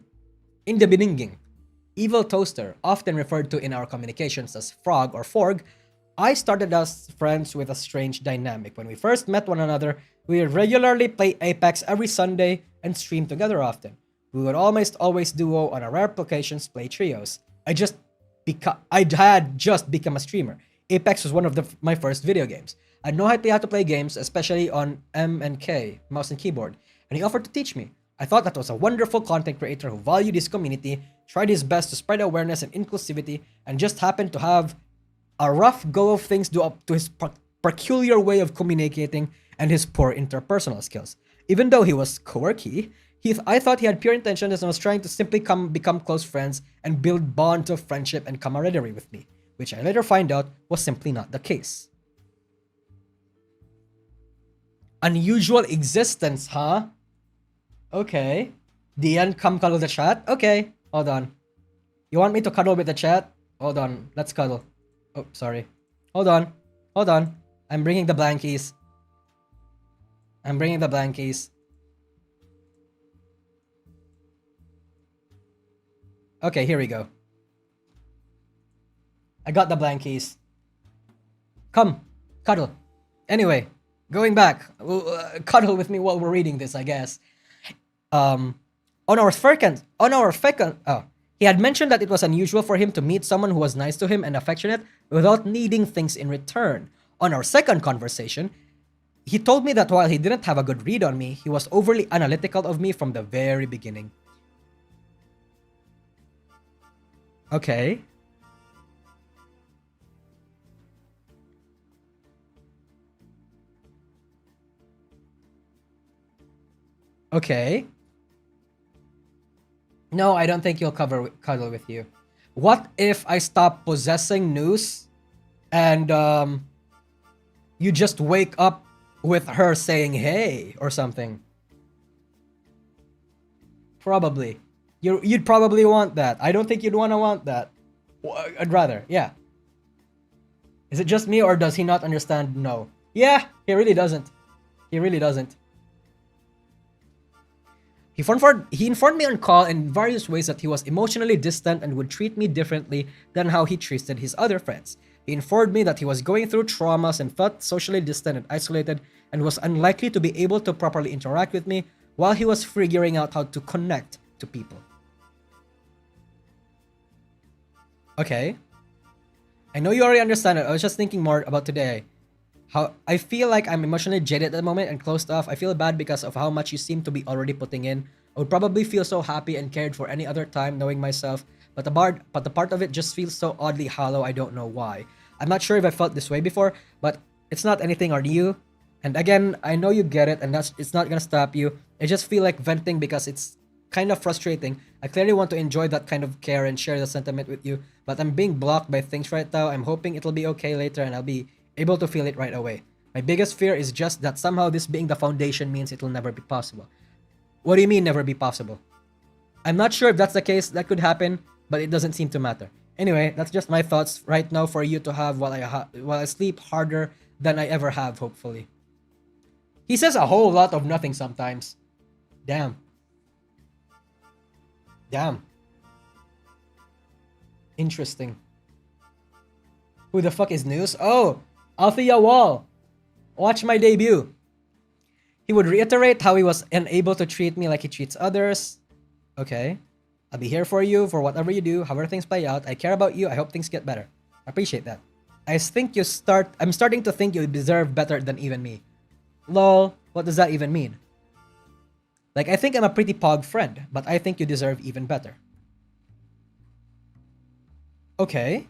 Evil Toaster, often referred to in our communications as Frog or Forg, I started as friends with a strange dynamic. When we first met one another, we would regularly play Apex every Sunday and stream together often. We would almost always duo, on a rare occasions play trios. I had just become a streamer. Apex was one of my first video games. I had no idea how to play games, especially on M and K, mouse and keyboard, and he offered to teach me. I thought that was a wonderful content creator who valued his community, tried his best to spread awareness and inclusivity, and just happened to have a rough go of things due up to his peculiar way of communicating and his poor interpersonal skills. Even though he was quirky, I thought he had pure intentions and was trying to simply become close friends and build bonds of friendship and camaraderie with me, which I later find out was simply not the case. Unusual existence, huh? Okay. Dian, come cuddle the chat? Okay. Hold on. You want me to cuddle with the chat? Hold on. Let's cuddle. Oh, sorry. Hold on. I'm bringing the blankies. Okay, here we go. I got the blankies. Come, cuddle. Anyway, going back, cuddle with me while we're reading this, I guess. On our second, he had mentioned that it was unusual for him to meet someone who was nice to him and affectionate without needing things in return. On our second conversation, he told me that while he didn't have a good read on me, he was overly analytical of me from the very beginning. Okay. Okay. No, I don't think he'll cuddle with you. What if I stop possessing news and you just wake up with her saying hey or something? Probably. You'd probably want that. I don't think you'd want that. I'd rather, yeah. Is it just me or does he not understand? No. Yeah, he really doesn't. He really doesn't. He informed me on call in various ways that he was emotionally distant and would treat me differently than how he treated his other friends. He informed me that he was going through traumas and felt socially distant and isolated and was unlikely to be able to properly interact with me while he was figuring out how to connect to people. Okay. I know you already understand it. I was just thinking more about today. How I feel like I'm emotionally jaded at the moment and closed off. I feel bad because of how much you seem to be already putting in. I would probably feel so happy and cared for any other time knowing myself, but the part of it just feels so oddly hollow. I don't know why. I'm not sure if I felt this way before, but it's not anything on you. And again, I know you get it, and it's not gonna stop you. I just feel like venting because it's kind of frustrating. I clearly want to enjoy that kind of care and share the sentiment with you, but I'm being blocked by things right now. I'm hoping it'll be okay later and I'll be able to feel it right away. My biggest fear is just that somehow this being the foundation means it'll never be possible. What do you mean never be possible? I'm not sure if that's the case. That could happen, but it doesn't seem to matter. Anyway, that's just my thoughts right now for you to have while I sleep harder than I ever have, hopefully. He says a whole lot of nothing sometimes. Damn. Damn. Interesting. Who the fuck is News? Oh, Althea Wall. Watch my debut. He would reiterate how he was unable to treat me like he treats others. Okay. I'll be here for you for whatever you do, however things play out. I care about you. I hope things get better. I appreciate that. I'm starting to think you deserve better than even me. Lol, what does that even mean? Like, I think I'm a pretty pog friend, but I think you deserve even better. Okay.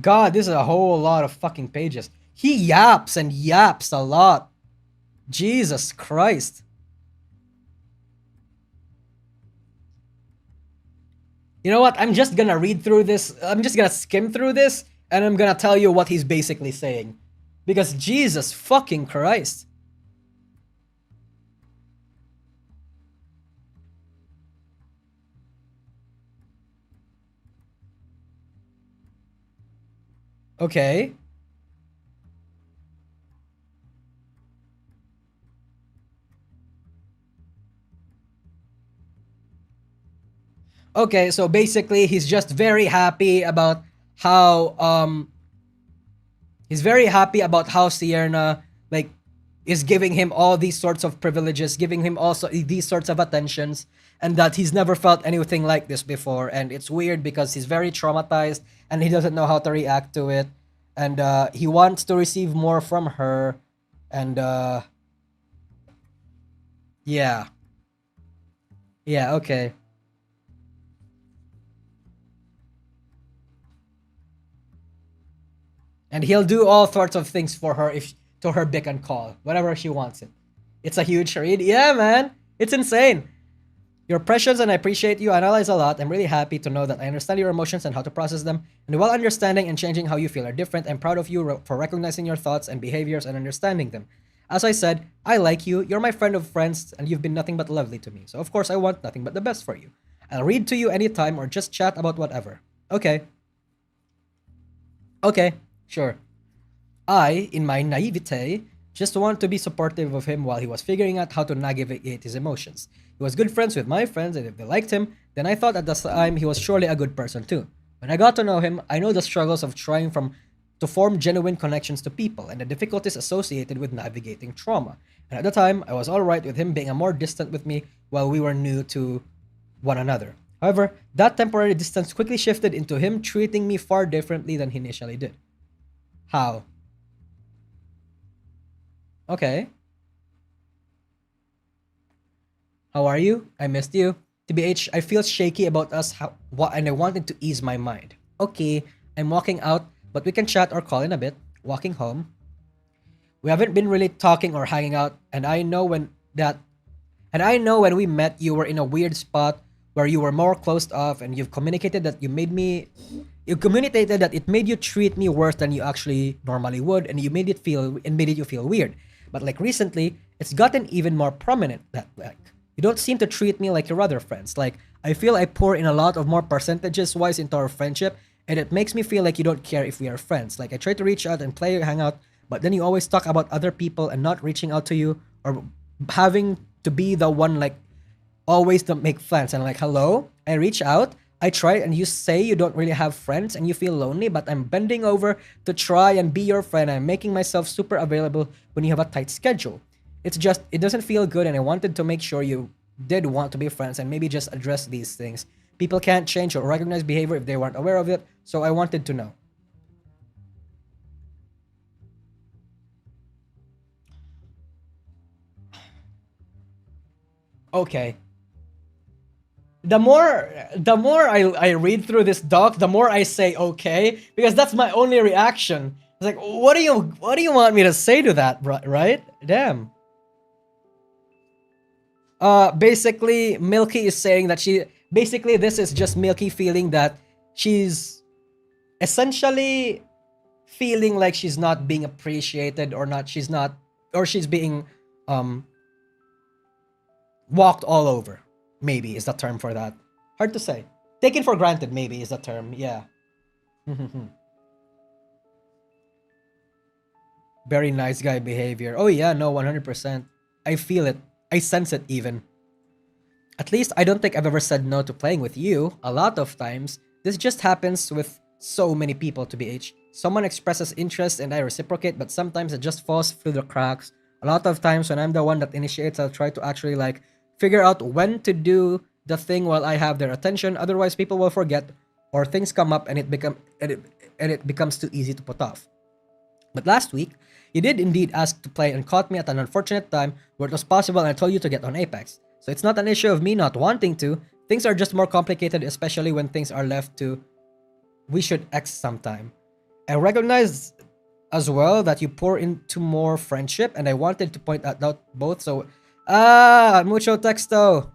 God, this is a whole lot of fucking pages. He yaps and yaps a lot. Jesus Christ. You know what? I'm just gonna read through this. I'm just gonna skim through this and I'm gonna tell you what he's basically saying. Because Jesus fucking Christ. Okay. Okay, so basically he's just very happy about how Sierra like is giving him all these sorts of privileges, giving him also these sorts of attentions, and that he's never felt anything like this before. And it's weird because he's very traumatized and he doesn't know how to react to it. And he wants to receive more from her. And yeah. Yeah, okay. And he'll do all sorts of things for her if to her beck and call, whenever she wants it. It's a huge read. Yeah, man. It's insane. You're precious and I appreciate you. I analyze a lot. I'm really happy to know that I understand your emotions and how to process them. And while understanding and changing how you feel are different, I'm proud of you for recognizing your thoughts and behaviors and understanding them. As I said, I like you. You're my friend of friends and you've been nothing but lovely to me. So of course I want nothing but the best for you. I'll read to you anytime or just chat about whatever. Okay. Okay. Sure. I, in my naivete, Just want to be supportive of him while he was figuring out how to navigate his emotions. He was good friends with my friends, and if they liked him, then I thought at the time he was surely a good person too. When I got to know him, I know the struggles of trying to form genuine connections to people and the difficulties associated with navigating trauma. And at the time, I was alright with him being a more distant with me while we were new to one another. However, that temporary distance quickly shifted into him treating me far differently than he initially did. How? Okay. How are you? I missed you. TBH, I feel shaky about us and I wanted to ease my mind. Okay, I'm walking out, but we can chat or call in a bit. Walking home. We haven't been really talking or hanging out, and I know when we met you were in a weird spot where you were more closed off and you communicated that it made you treat me worse than you actually normally would, and made you feel weird. But like recently, it's gotten even more prominent that like you don't seem to treat me like your other friends. Like I feel I pour in a lot of more percentages wise into our friendship, and it makes me feel like you don't care if we are friends. Like I try to reach out and play hang out, but then you always talk about other people and not reaching out to you or having to be the one like always to make plans. And like, hello, I reach out, I try, and you say you don't really have friends and you feel lonely, but I'm bending over to try and be your friend. I'm making myself super available when you have a tight schedule. It's just, it doesn't feel good, and I wanted to make sure you did want to be friends and maybe just address these things. People can't change or recognize behavior if they weren't aware of it, so I wanted to know. Okay. The more I read through this doc, the more I say okay, because that's my only reaction. It's like, what do you want me to say to that, right? Damn. Basically, Milky is saying that this is just Milky feeling that she's essentially feeling like she's not being appreciated or she's being walked all over. Maybe is the term for that. Hard to say. Taken for granted, maybe is the term. Yeah. Very nice guy behavior. Oh yeah, no, 100%. I feel it. I sense it even. At least I don't think I've ever said no to playing with you. A lot of times, this just happens with so many people to BH. Someone expresses interest and I reciprocate, but sometimes it just falls through the cracks. A lot of times when I'm the one that initiates, I'll try to actually like figure out when to do the thing while I have their attention. Otherwise, people will forget or things come up and it becomes too easy to put off. But last week, you did indeed ask to play and caught me at an unfortunate time where it was possible, and I told you to get on Apex. So it's not an issue of me not wanting to. Things are just more complicated, especially when things are left to we should X sometime. I recognize as well that you pour into more friendship, and I wanted to point that out both. So, mucho texto.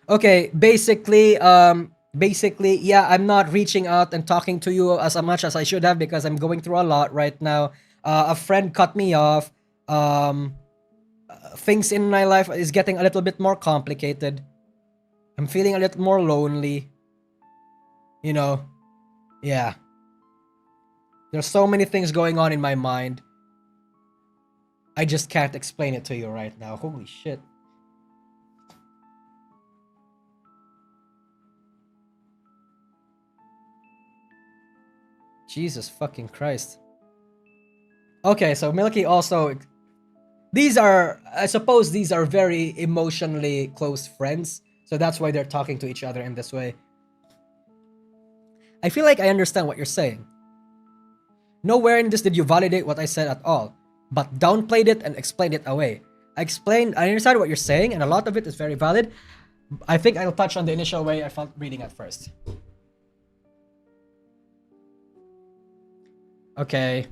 Okay, basically, yeah, I'm not reaching out and talking to you as much as I should have because I'm going through a lot right now. A friend cut me off. Things in my life is getting a little bit more complicated. I'm feeling a little more lonely. You know, yeah. There's so many things going on in my mind. I just can't explain it to you right now. Holy shit. Jesus fucking Christ. Okay, so Milky also... I suppose these are very emotionally close friends, so that's why they're talking to each other in this way. I feel like I understand what you're saying. Nowhere in this did you validate what I said at all, but downplayed it and explained it away. I understand what you're saying, and a lot of it is very valid. I think I'll touch on the initial way I felt reading at first. Okay.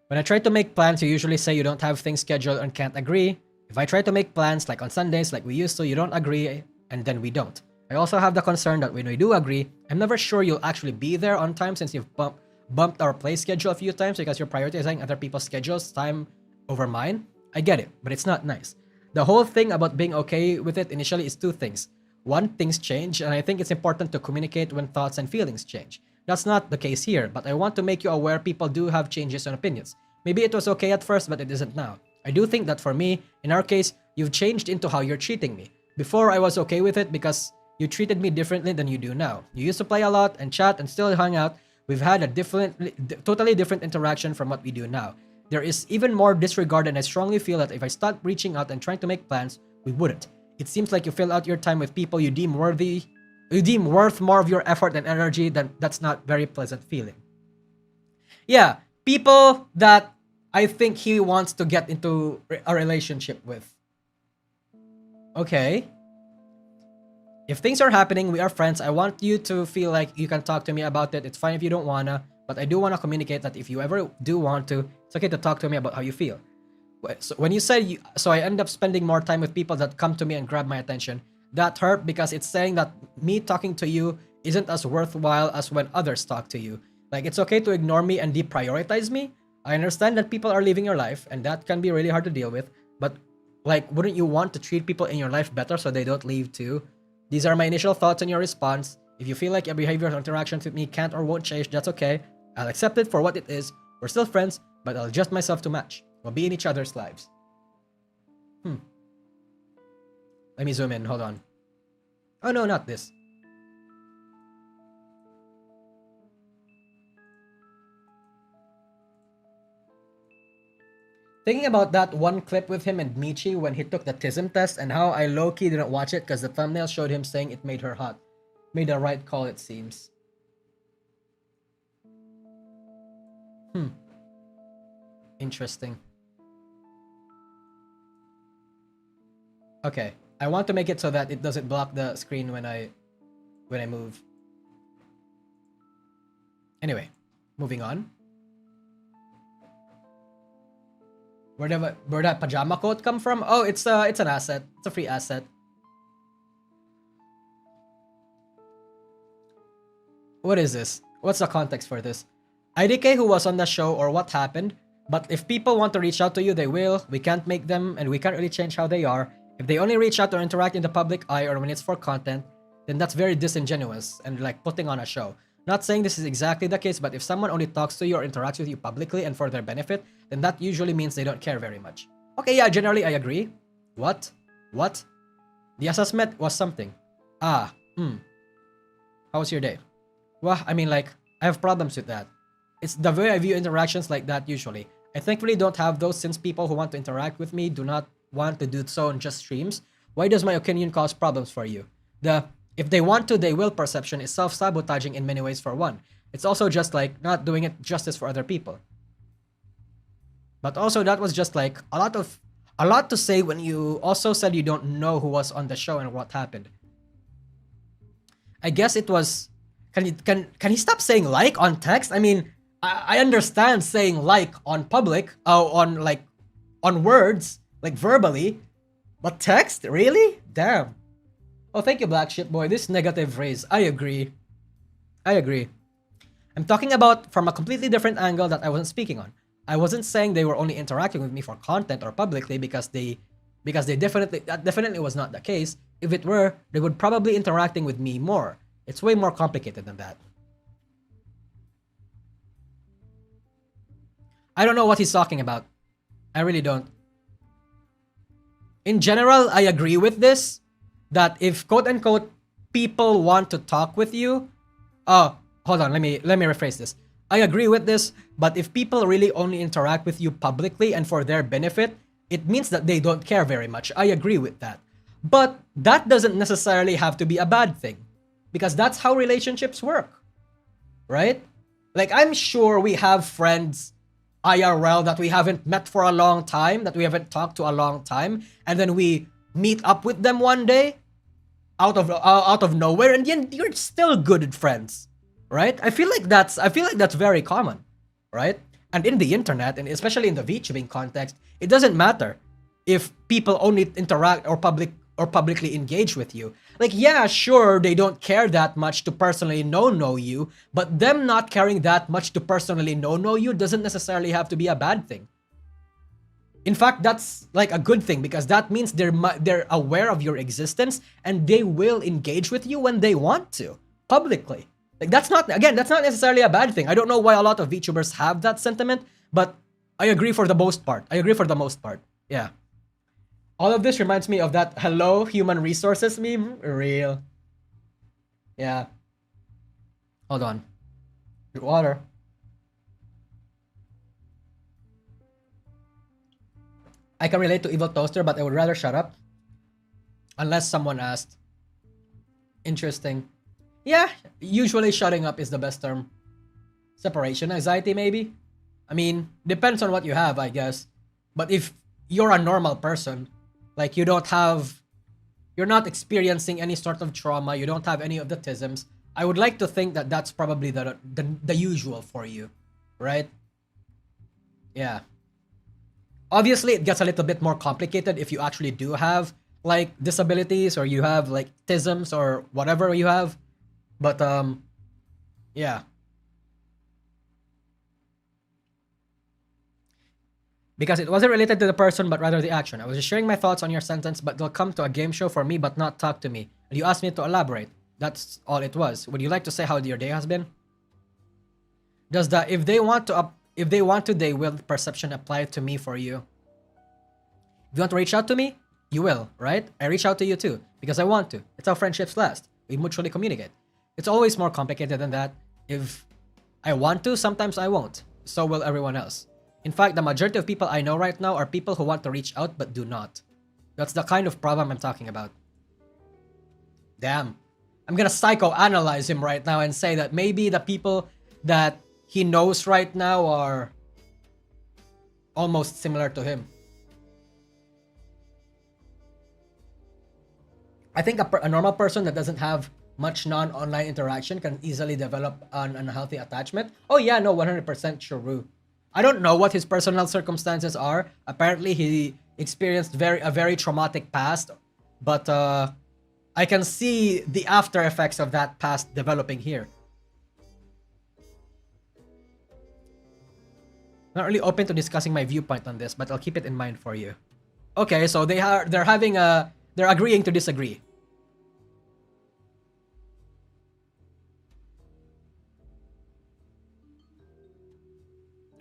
When I try to make plans, you usually say you don't have things scheduled and can't agree. If I try to make plans like on Sundays like we used to, you don't agree and then we don't. I also have the concern that when we do agree, I'm never sure you'll actually be there on time since you've bumped our play schedule a few times because you're prioritizing other people's schedules time over mine. I get it, but it's not nice. The whole thing about being okay with it initially is two things. one, things change, and I think it's important to communicate when thoughts and feelings change. That's not the case here, but I want to make you aware people do have changes and opinions. Maybe it was okay at first, but it isn't now. I do think that for me, in our case, you've changed into how you're treating me. Before, I was okay with it because you treated me differently than you do now. You used to play a lot and chat and still hang out. We've had a totally different interaction from what we do now. There is even more disregard, and I strongly feel that if I start reaching out and trying to make plans, we wouldn't. It seems like you fill out your time with people you deem worth more of your effort and energy. That's not very pleasant feeling. Yeah, people that I think he wants to get into a relationship with. Okay. If things are happening, we are friends. I want you to feel like you can talk to me about it. It's fine if you don't wanna, but I do wanna communicate that if you ever do want to, it's okay to talk to me about how you feel. So when you say so I end up spending more time with people that come to me and grab my attention, that hurt because it's saying that me talking to you isn't as worthwhile as when others talk to you. Like, it's okay to ignore me and deprioritize me. I understand that people are living your life and that can be really hard to deal with, but like, wouldn't you want to treat people in your life better so they don't leave too? These are my initial thoughts on your response. If you feel like your behavior or interactions with me can't or won't change, that's okay. I'll accept it for what it is. We're still friends, but I'll adjust myself to match. We'll be in each other's lives. Let me zoom in, hold on. Oh no, not this. Thinking about that one clip with him and Michi when he took the TISM test and how I low-key didn't watch it because the thumbnail showed him saying it made her hot. Made the right call, it seems. Interesting. Okay, I want to make it so that it doesn't block the screen when I move. Anyway, moving on. Where'd that pajama coat come from? Oh, it's an asset. It's a free asset. What is this? What's the context for this? IDK who was on the show or what happened, but if people want to reach out to you, they will. We can't make them, and we can't really change how they are. If they only reach out or interact in the public eye or when it's for content, then that's very disingenuous and like putting on a show. Not saying this is exactly the case, but if someone only talks to you or interacts with you publicly and for their benefit, then that usually means they don't care very much. Okay, yeah, generally I agree. What? The assessment was something. How was your day? Well, I mean, like, I have problems with that. It's the way I view interactions like that usually. I thankfully don't have those since people who want to interact with me do not want to do so on just streams. Why does my opinion cause problems for you? If they want to, they will perception is self-sabotaging in many ways for one. It's also just like not doing it justice for other people. But also that was just like a lot to say when you also said you don't know who was on the show and what happened. I guess it was can he stop saying like on text? I mean, I understand saying like on public, on words, like verbally, but text? Really? Damn. Oh, thank you, Black Ship Boy. This negative phrase. I agree. I'm talking about from a completely different angle that I wasn't speaking on. I wasn't saying they were only interacting with me for content or publicly because they definitely was not the case. If it were, they would probably interacting with me more. It's way more complicated than that. I don't know what he's talking about. I really don't. In general, I agree with this. That if quote-unquote people want to talk with you, hold on, let me rephrase this. I agree with this, but if people really only interact with you publicly and for their benefit, it means that they don't care very much. I agree with that. But that doesn't necessarily have to be a bad thing, because that's how relationships work, right? Like, I'm sure we have friends IRL that we haven't met for a long time, that we haven't talked to a long time, and then we meet up with them one day out of nowhere, and then you're still good friends, right? I feel like that's very common, right? And in the internet, and especially in the VTubing context, it doesn't matter if people only interact or publicly engage with you. Like, yeah, sure, they don't care that much to personally know you, but them not caring that much to personally know you doesn't necessarily have to be a bad thing. In fact, that's like a good thing because that means they're aware of your existence and they will engage with you when they want to publicly. Like that's not necessarily a bad thing. I don't know why a lot of VTubers have that sentiment, but I agree for the most part. Yeah. All of this reminds me of that "Hello Human Resources" meme. Real. Yeah. Hold on. Your water. I can relate to Evil Toaster, but I would rather shut up. Unless someone asked. Interesting. Yeah, usually shutting up is the best term. Separation anxiety, maybe? I mean, depends on what you have, I guess. But if you're a normal person, like you're not experiencing any sort of trauma, you don't have any of the tisms, I would like to think that that's probably the usual for you, right? Yeah. Obviously, it gets a little bit more complicated if you actually do have like disabilities or you have like tisms or whatever you have. But yeah. Because it wasn't related to the person, but rather the action. I was just sharing my thoughts on your sentence, but they'll come to a game show for me, but not talk to me. And you asked me to elaborate. That's all it was. Would you like to say how your day has been? Does the if they want to, they will perception apply to me for you? If you want to reach out to me, you will, right? I reach out to you too, because I want to. It's how friendships last. We mutually communicate. It's always more complicated than that. If I want to, sometimes I won't. So will everyone else. In fact, the majority of people I know right now are people who want to reach out but do not. That's the kind of problem I'm talking about. Damn. I'm gonna psychoanalyze him right now and say that maybe the people that he knows right now are almost similar to him. I think a normal person that doesn't have much non-online interaction can easily develop an unhealthy attachment. Oh yeah, no, 100% true. I don't know what his personal circumstances are. Apparently, he experienced a very traumatic past, but I can see the after effects of that past developing here. Not really open to discussing my viewpoint on this, but I'll keep it in mind for you. Okay, so they're agreeing to disagree.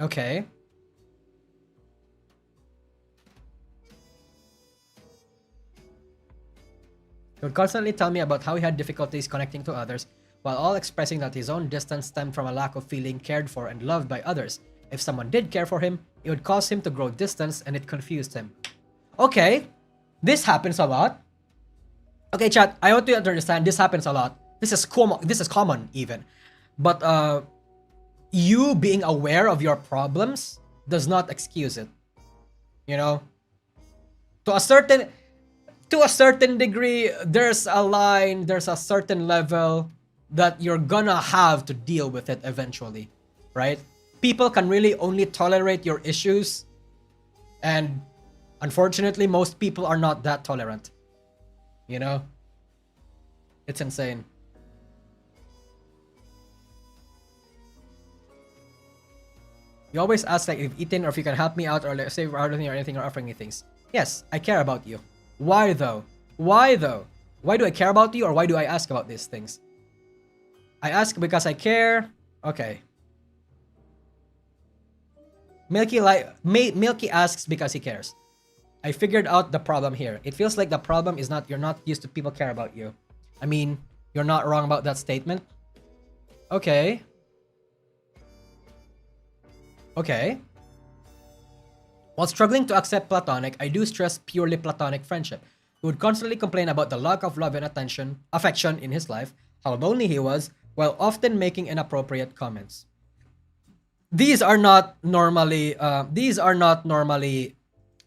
Okay. He would constantly tell me about how he had difficulties connecting to others, while all expressing that his own distance stemmed from a lack of feeling cared for and loved by others. If someone did care for him, it would cause him to grow distance, and it confused him. Okay, this happens a lot. Okay, chat, I want you to understand this happens a lot. This is common even. But you being aware of your problems does not excuse it. You know? To a certain degree, there's a line, there's a certain level that you're gonna have to deal with it eventually, right? People can really only tolerate your issues, and unfortunately, most people are not that tolerant. You know? It's insane. You always ask like if eaten or if you can help me out or like, save or anything or offering me things. Yes, I care about you. Why though? Why though? Why do I care about you or why do I ask about these things? I ask because I care. Okay. Milky asks because he cares. I figured out the problem here. It feels like the problem is not you're not used to people care about you. I mean, you're not wrong about that statement. Okay. Okay. While struggling to accept platonic, I do stress purely platonic friendship. He would constantly complain about the lack of love and affection in his life, how lonely he was, while often making inappropriate comments. These are not normally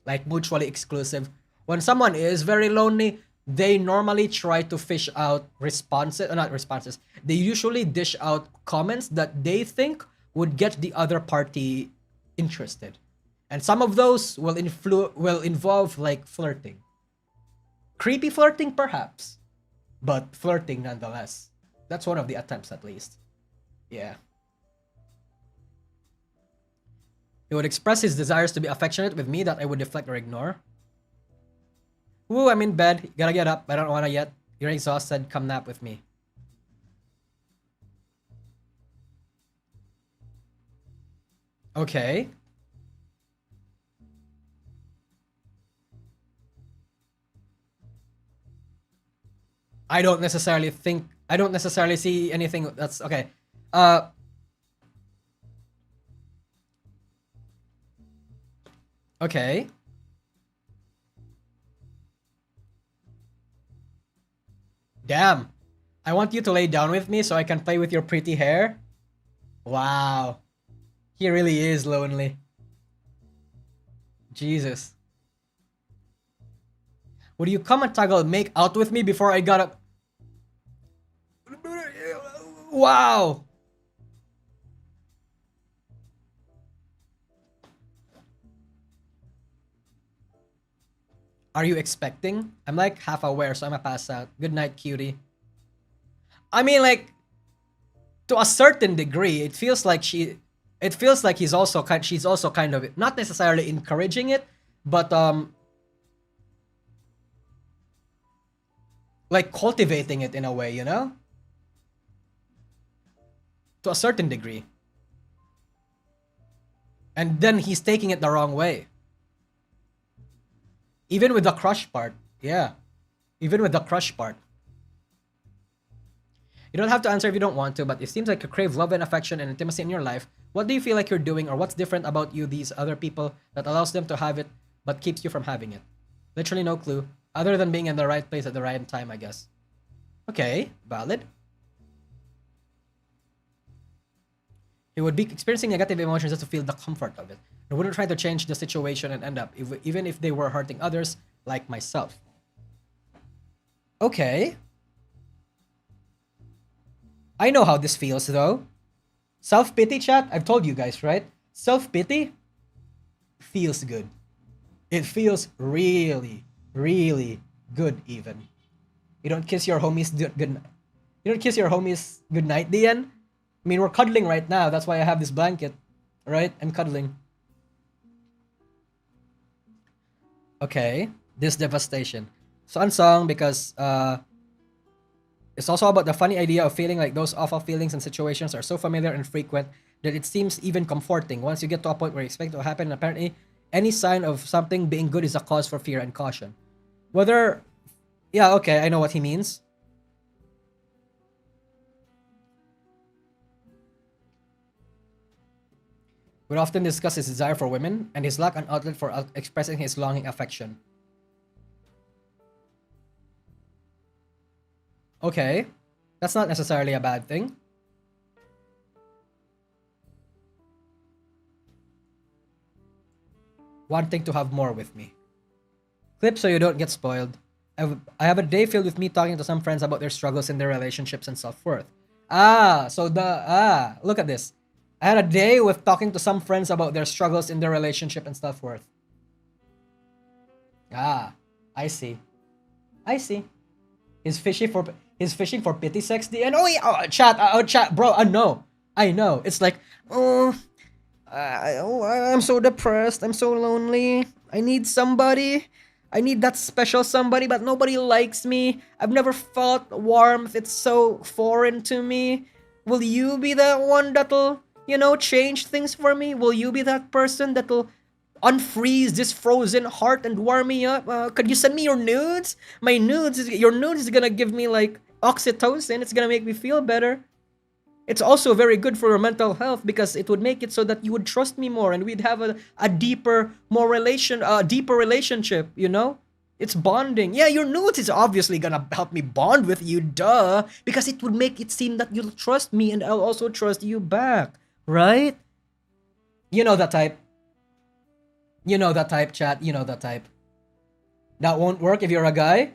like mutually exclusive. When someone is very lonely, they normally try to fish out responses. They usually dish out comments that they think would get the other party interested. And some of those will involve like flirting. Creepy flirting perhaps, but flirting nonetheless. That's one of the attempts at least. Yeah. He would express his desires to be affectionate with me that I would deflect or ignore. Woo, I'm in bed. Gotta get up. I don't wanna yet. You're exhausted. Come nap with me. Okay. I don't necessarily see anything that's okay. Okay. Damn. I want you to lay down with me so I can play with your pretty hair. Wow. He really is lonely. Jesus. Would you come and toggle make out with me before I got up? Wow. Are you expecting? I'm like half aware, so I'm gonna pass out. Good night, cutie. I mean, like, to a certain degree, it feels like she's also kind of not necessarily encouraging it, but like cultivating it in a way, you know? To a certain degree. And then he's taking it the wrong way. Even with the crush part. Yeah. Even with the crush part. You don't have to answer if you don't want to, but it seems like you crave love and affection and intimacy in your life. What do you feel like you're doing, or what's different about you, these other people, that allows them to have it but keeps you from having it? Literally no clue. Other than being in the right place at the right time, I guess. Okay, valid. He would be experiencing negative emotions just to feel the comfort of it. He wouldn't try to change the situation and end up, even if they were hurting others, like myself. Okay. I know how this feels, though. Self-pity, chat? I've told you guys, right? Self-pity feels good. It feels really, really good, even. You don't kiss your homies good. You don't kiss your homies good night, Dian. I mean, we're cuddling right now. That's why I have this blanket, right? I'm cuddling. Okay, this devastation. So unsung because it's also about the funny idea of feeling like those awful feelings and situations are so familiar and frequent that it seems even comforting once you get to a point where you expect it to happen, and apparently any sign of something being good is a cause for fear and caution. Whether... Yeah, okay, I know what he means. Would often discuss his desire for women and his lack of outlet for expressing his longing affection. Okay, that's not necessarily a bad thing. Wanting to have more with me. Clip so you don't get spoiled. I have a day filled with me talking to some friends about their struggles in their relationships and self-worth. Look at this. I had a day with talking to some friends about their struggles in their relationship and self-worth. I see. He's fishing for pity sex. And chat, bro. I know. It's like, I'm so depressed. I'm so lonely. I need somebody. I need that special somebody, but nobody likes me. I've never felt warmth. It's so foreign to me. Will you be that one that'll, change things for me? Will you be that person that'll unfreeze this frozen heart and warm me up? Could you send me your nudes? Your nudes is gonna give me like oxytocin. It's gonna make me feel better. It's also very good for your mental health because it would make it so that you would trust me more and we'd have a deeper relationship, It's bonding. Yeah, your nudes is obviously gonna help me bond with you, duh. Because it would make it seem that you'll trust me and I'll also trust you back, right? You know that type. You know that type, chat. You know that type. That won't work if you're a guy?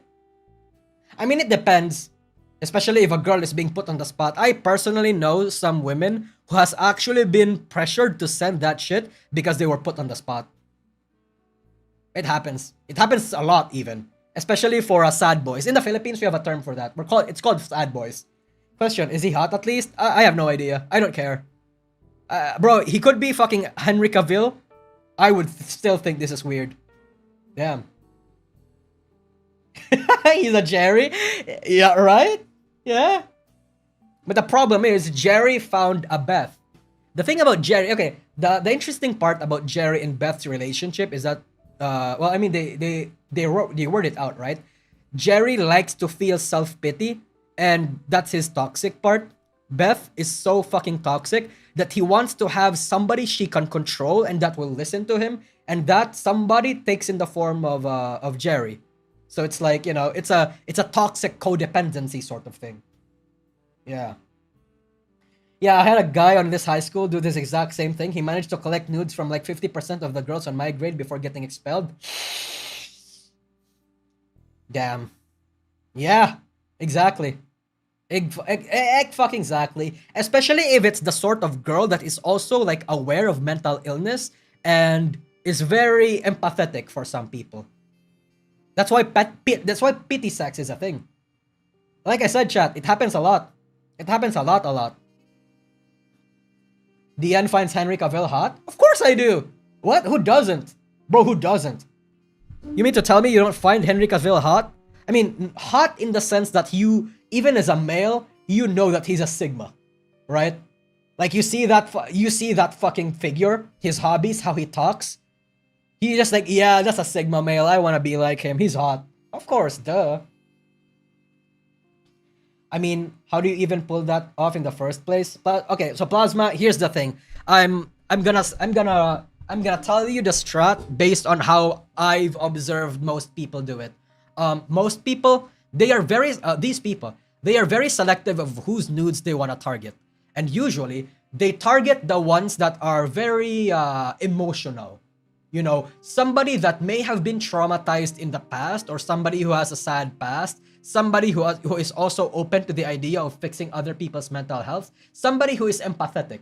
I mean, it depends. Especially if a girl is being put on the spot. I personally know some women who has actually been pressured to send that shit because they were put on the spot. It happens. It happens a lot even. Especially for sad boys. In the Philippines, we have a term for that. It's called sad boys. Question, is he hot at least? I have no idea. I don't care. Bro, he could be fucking Henry Cavill I would still think this is weird. Damn. He's a Jerry? Yeah, right? Yeah. But the problem is, Jerry found a Beth. The thing about Jerry, okay, the interesting part about Jerry and Beth's relationship is that, well, I mean, they word it out, right? Jerry likes to feel self-pity, and that's his toxic part. Beth is so fucking toxic that he wants to have somebody she can control and that will listen to him, and that somebody takes in the form of Jerry. So it's like, you know, it's a toxic codependency sort of thing. Yeah. Yeah, I had a guy on this high school do this exact same thing. He managed to collect nudes from like 50% of the girls on my grade before getting expelled. Damn. Yeah, exactly. Fucking exactly. Especially if it's the sort of girl that is also like aware of mental illness and is very empathetic for some people. That's why pity sex is a thing. Like I said, chat, it happens a lot. It happens a lot. Diane finds Henry Cavill hot? Of course I do! What? Who doesn't? Bro, who doesn't? You mean to tell me you don't find Henry Cavill hot? I mean, hot in the sense that you, even as a male, you know that he's a Sigma, right? Like you see that fucking figure, his hobbies, how he talks. He's just like, yeah, that's a Sigma male. I want to be like him. He's hot. Of course, duh. I mean, how do you even pull that off in the first place? But okay, so Plasma, here's the thing. I'm gonna tell you the strat based on how I've observed most people do it. Most people, they are very selective of whose nudes they want to target. And usually, they target the ones that are very emotional. You know, somebody that may have been traumatized in the past, or somebody who has a sad past, somebody who is also open to the idea of fixing other people's mental health, somebody who is empathetic,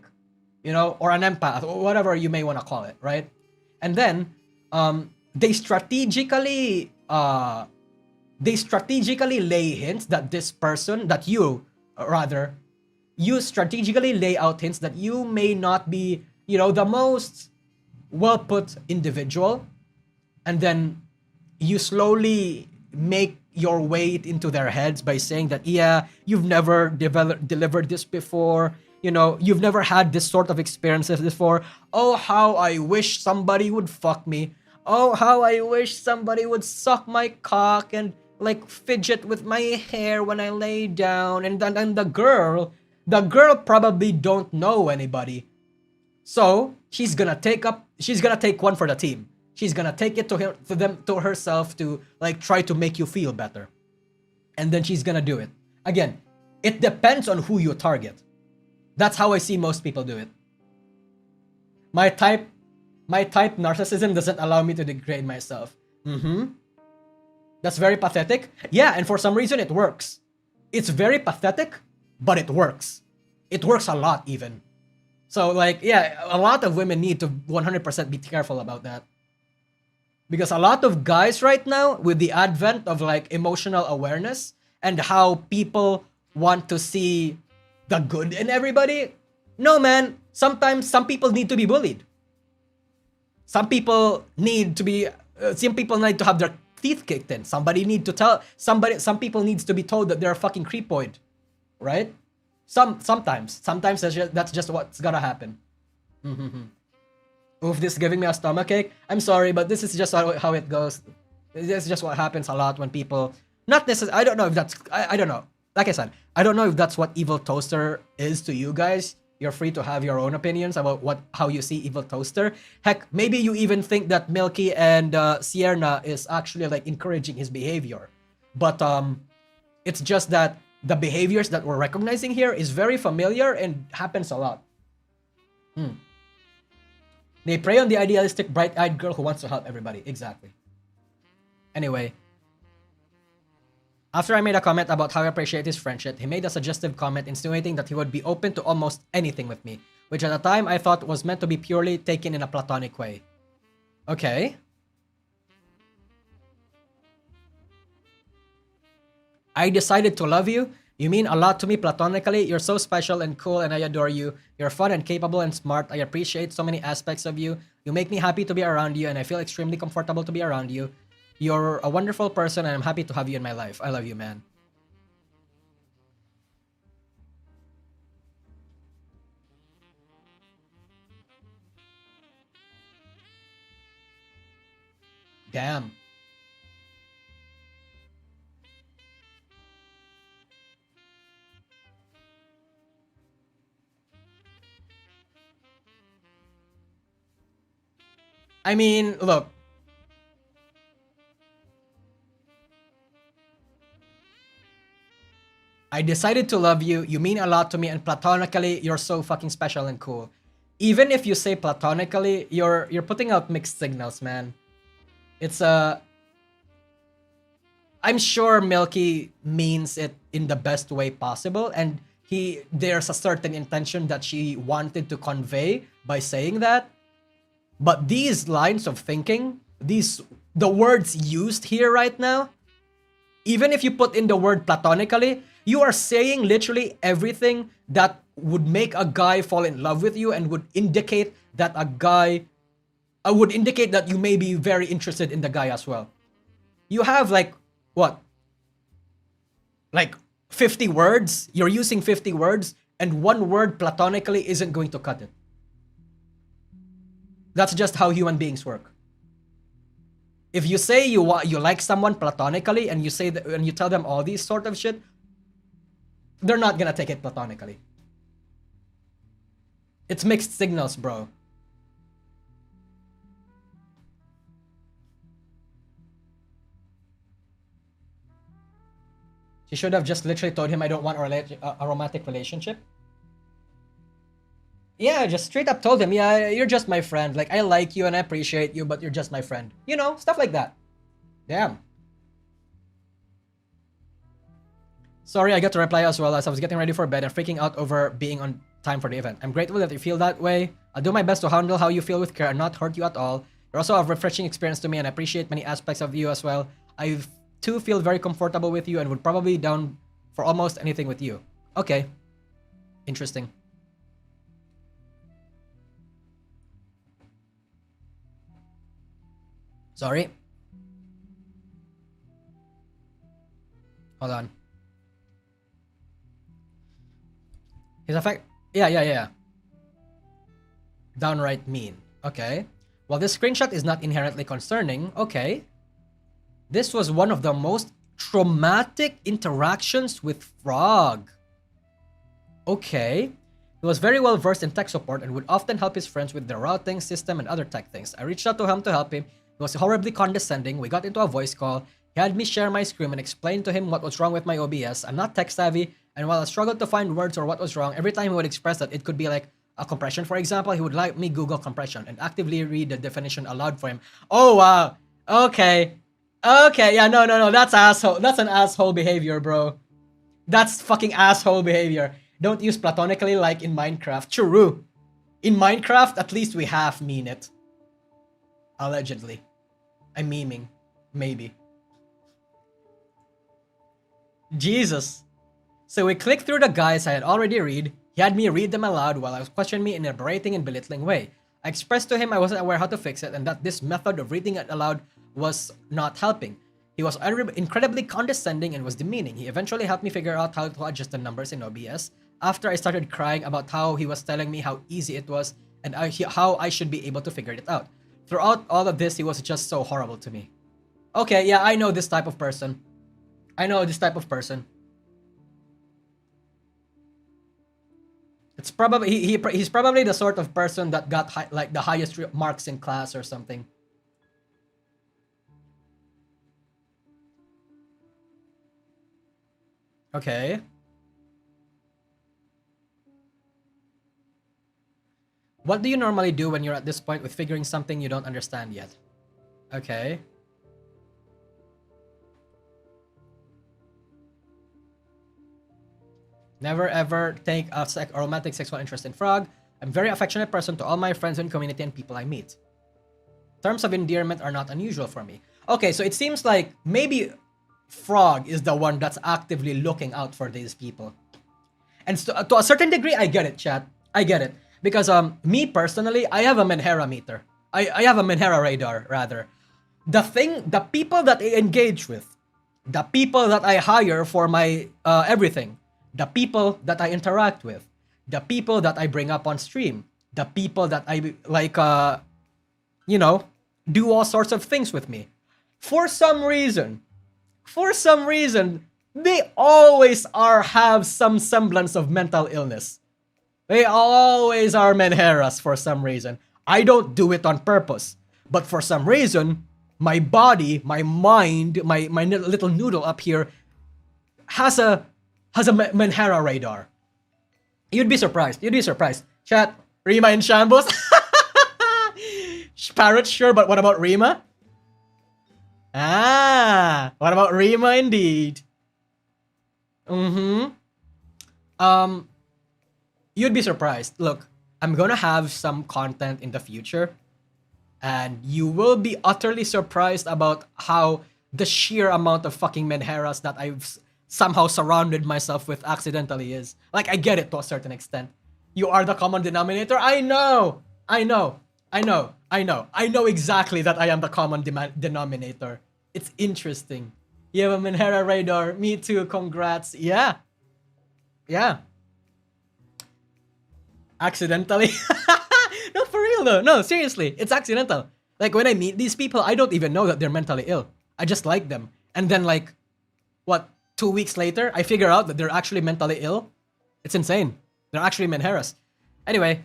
you know, or an empath, or whatever you may want to call it, right? And then they strategically lay hints that this person, that you strategically lay out hints that you may not be, you know, the most well-put individual, and then you slowly make your way into their heads by saying that, yeah, you've never delivered this before, you know, you've never had this sort of experiences before. Oh, how I wish somebody would fuck me. Oh, how I wish somebody would suck my cock and like fidget with my hair when I lay down. And then the girl probably don't know anybody. So she's gonna take one for the team. She's gonna take it to herself to like try to make you feel better. And then she's gonna do it. Again, it depends on who you target. That's how I see most people do it. My type narcissism doesn't allow me to degrade myself. That's very pathetic. Yeah, and for some reason it works. It's very pathetic, but it works. It works a lot even. So like, yeah, a lot of women need to 100% be careful about that. Because a lot of guys right now, with the advent of like emotional awareness and how people want to see the good in everybody, no man, sometimes some people need to be bullied. Some people need to have their teeth kicked in. Some people needs to be told that they're a fucking creepoid, right? Sometimes that's just what's gonna happen. Oof, this is giving me a stomachache. I'm sorry, but this is just how it goes. This is just what happens a lot when people, not necessarily, I don't know if that's, I don't know. Like I said, I don't know if that's what Evil Toaster is to you guys. You're free to have your own opinions about how you see Evil Toaster. Heck, maybe you even think that Milky and Sierra is actually like encouraging his behavior. But it's just that the behaviors that we're recognizing here is very familiar and happens a lot. They prey on the idealistic, bright-eyed girl who wants to help everybody. Exactly. Anyway, after I made a comment about how I appreciate his friendship, he made a suggestive comment insinuating that he would be open to almost anything with me, which at the time I thought was meant to be purely taken in a platonic way. Okay. I decided to love you You mean a lot to me platonically. You're so special and cool, and I adore you. You're fun and capable and smart. I appreciate so many aspects of you. You make me happy to be around you, and I feel extremely comfortable to be around you. You're a wonderful person, and I'm happy to have you in my life. I love you, man. Damn. I mean, look. I decided to love you. You mean a lot to me, and platonically, you're so fucking special and cool. Even if you say platonically, you're putting out mixed signals, man. It's a. I'm sure Milky means it in the best way possible, and there's a certain intention that she wanted to convey by saying that. But these lines of thinking, the words used here right now, even if you put in the word platonically, you are saying literally everything that would make a guy fall in love with you and would indicate that would indicate that you may be very interested in the guy as well. You have like, what? Like 50 words? You're using 50 words, and one word platonically isn't going to cut it. That's just how human beings work. If you say you like someone platonically and you say that, and you tell them all these sort of shit, they're not gonna take it platonically. It's mixed signals, bro. She should have just literally told him, I don't want a romantic relationship. Yeah, just straight up told him, yeah, you're just my friend. Like, I like you and I appreciate you, but you're just my friend. You know, stuff like that. Damn. Sorry, I got to reply as well as I was getting ready for bed and freaking out over being on time for the event. I'm grateful that you feel that way. I'll do my best to handle how you feel with care and not hurt you at all. You're also a refreshing experience to me, and I appreciate many aspects of you as well. I too feel very comfortable with you and would probably be down for almost anything with you. Okay. Interesting. Sorry. Hold on. His effect. Yeah. Downright mean. Okay. While this screenshot is not inherently concerning, okay. This was one of the most traumatic interactions with Frog. Okay. He was very well versed in tech support and would often help his friends with their routing system and other tech things. I reached out to him to help him. He was horribly condescending. We got into a voice call. He had me share my screen and explain to him what was wrong with my OBS. I'm not tech savvy, and while I struggled to find words or what was wrong, every time he would express that it could be like a compression, for example, he would let me Google compression and actively read the definition aloud for him. Oh, wow. Okay. Yeah, no. That's asshole. That's an asshole behavior, bro. That's fucking asshole behavior. Don't use platonically like in Minecraft. True. In Minecraft, at least we half mean it. Allegedly. I'm memeing. Maybe. Jesus. So we clicked through the guys I had already read. He had me read them aloud while I was questioning me in a berating and belittling way. I expressed to him I wasn't aware how to fix it and that this method of reading it aloud was not helping. He was incredibly condescending and was demeaning. He eventually helped me figure out how to adjust the numbers in OBS after I started crying about how he was telling me how easy it was and how I should be able to figure it out. Throughout all of this, he was just so horrible to me. Okay, yeah, I know this type of person. It's probably he's probably the sort of person that got like the highest marks in class or something. Okay. What do you normally do when you're at this point with figuring something you don't understand yet? Okay. Never ever take a romantic sexual interest in Frog. I'm a very affectionate person to all my friends and community and people I meet. Terms of endearment are not unusual for me. Okay, so it seems like maybe Frog is the one that's actively looking out for these people. And so, to a certain degree, I get it, chat. I get it. Because me personally, I have a Menhera meter. I have a Menhera radar, rather. The people that I engage with, the people that I hire for my everything, the people that I interact with, the people that I bring up on stream, the people that I like, you know, do all sorts of things with me. For some reason, they always have some semblance of mental illness. They always are Menheras for some reason. I don't do it on purpose, but for some reason, my body, my mind, my little noodle up here has a Menhera radar. You'd be surprised. Chat, Rima in shambles. Parrot, sure, but what about Rima? What about Rima indeed? You'd be surprised. Look, I'm gonna have some content in the future, and you will be utterly surprised about how the sheer amount of fucking Menheras that I've somehow surrounded myself with accidentally is. Like, I get it to a certain extent. You are the common denominator. I know exactly that I am the common denominator. It's interesting. You have a Menhera radar. Me too. Congrats. Yeah. Accidentally. No, for real though. No, seriously. It's accidental. Like, when I meet these people, I don't even know that they're mentally ill. I just like them. And then, like, 2 weeks later, I figure out that they're actually mentally ill. It's insane. They're actually Menheras. Anyway,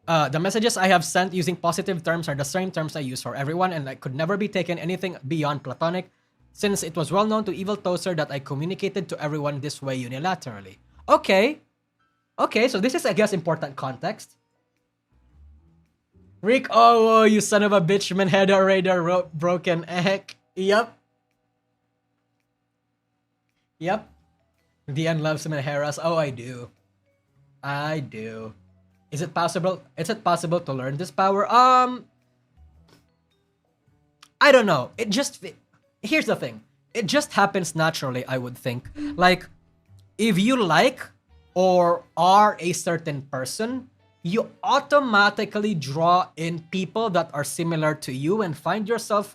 the messages I have sent using positive terms are the same terms I use for everyone, and I could never be taken anything beyond platonic, since it was well known to Evil Toaster that I communicated to everyone this way unilaterally. Okay, so this is, I guess, important context. Rick, oh, you son of a bitch, Menhera radar broken. Heck, yep. DN loves Menheras. Oh, I do. Is it possible to learn this power? I don't know. Here's the thing. It just happens naturally, I would think. Like, if you like or are a certain person, you automatically draw in people that are similar to you and find yourself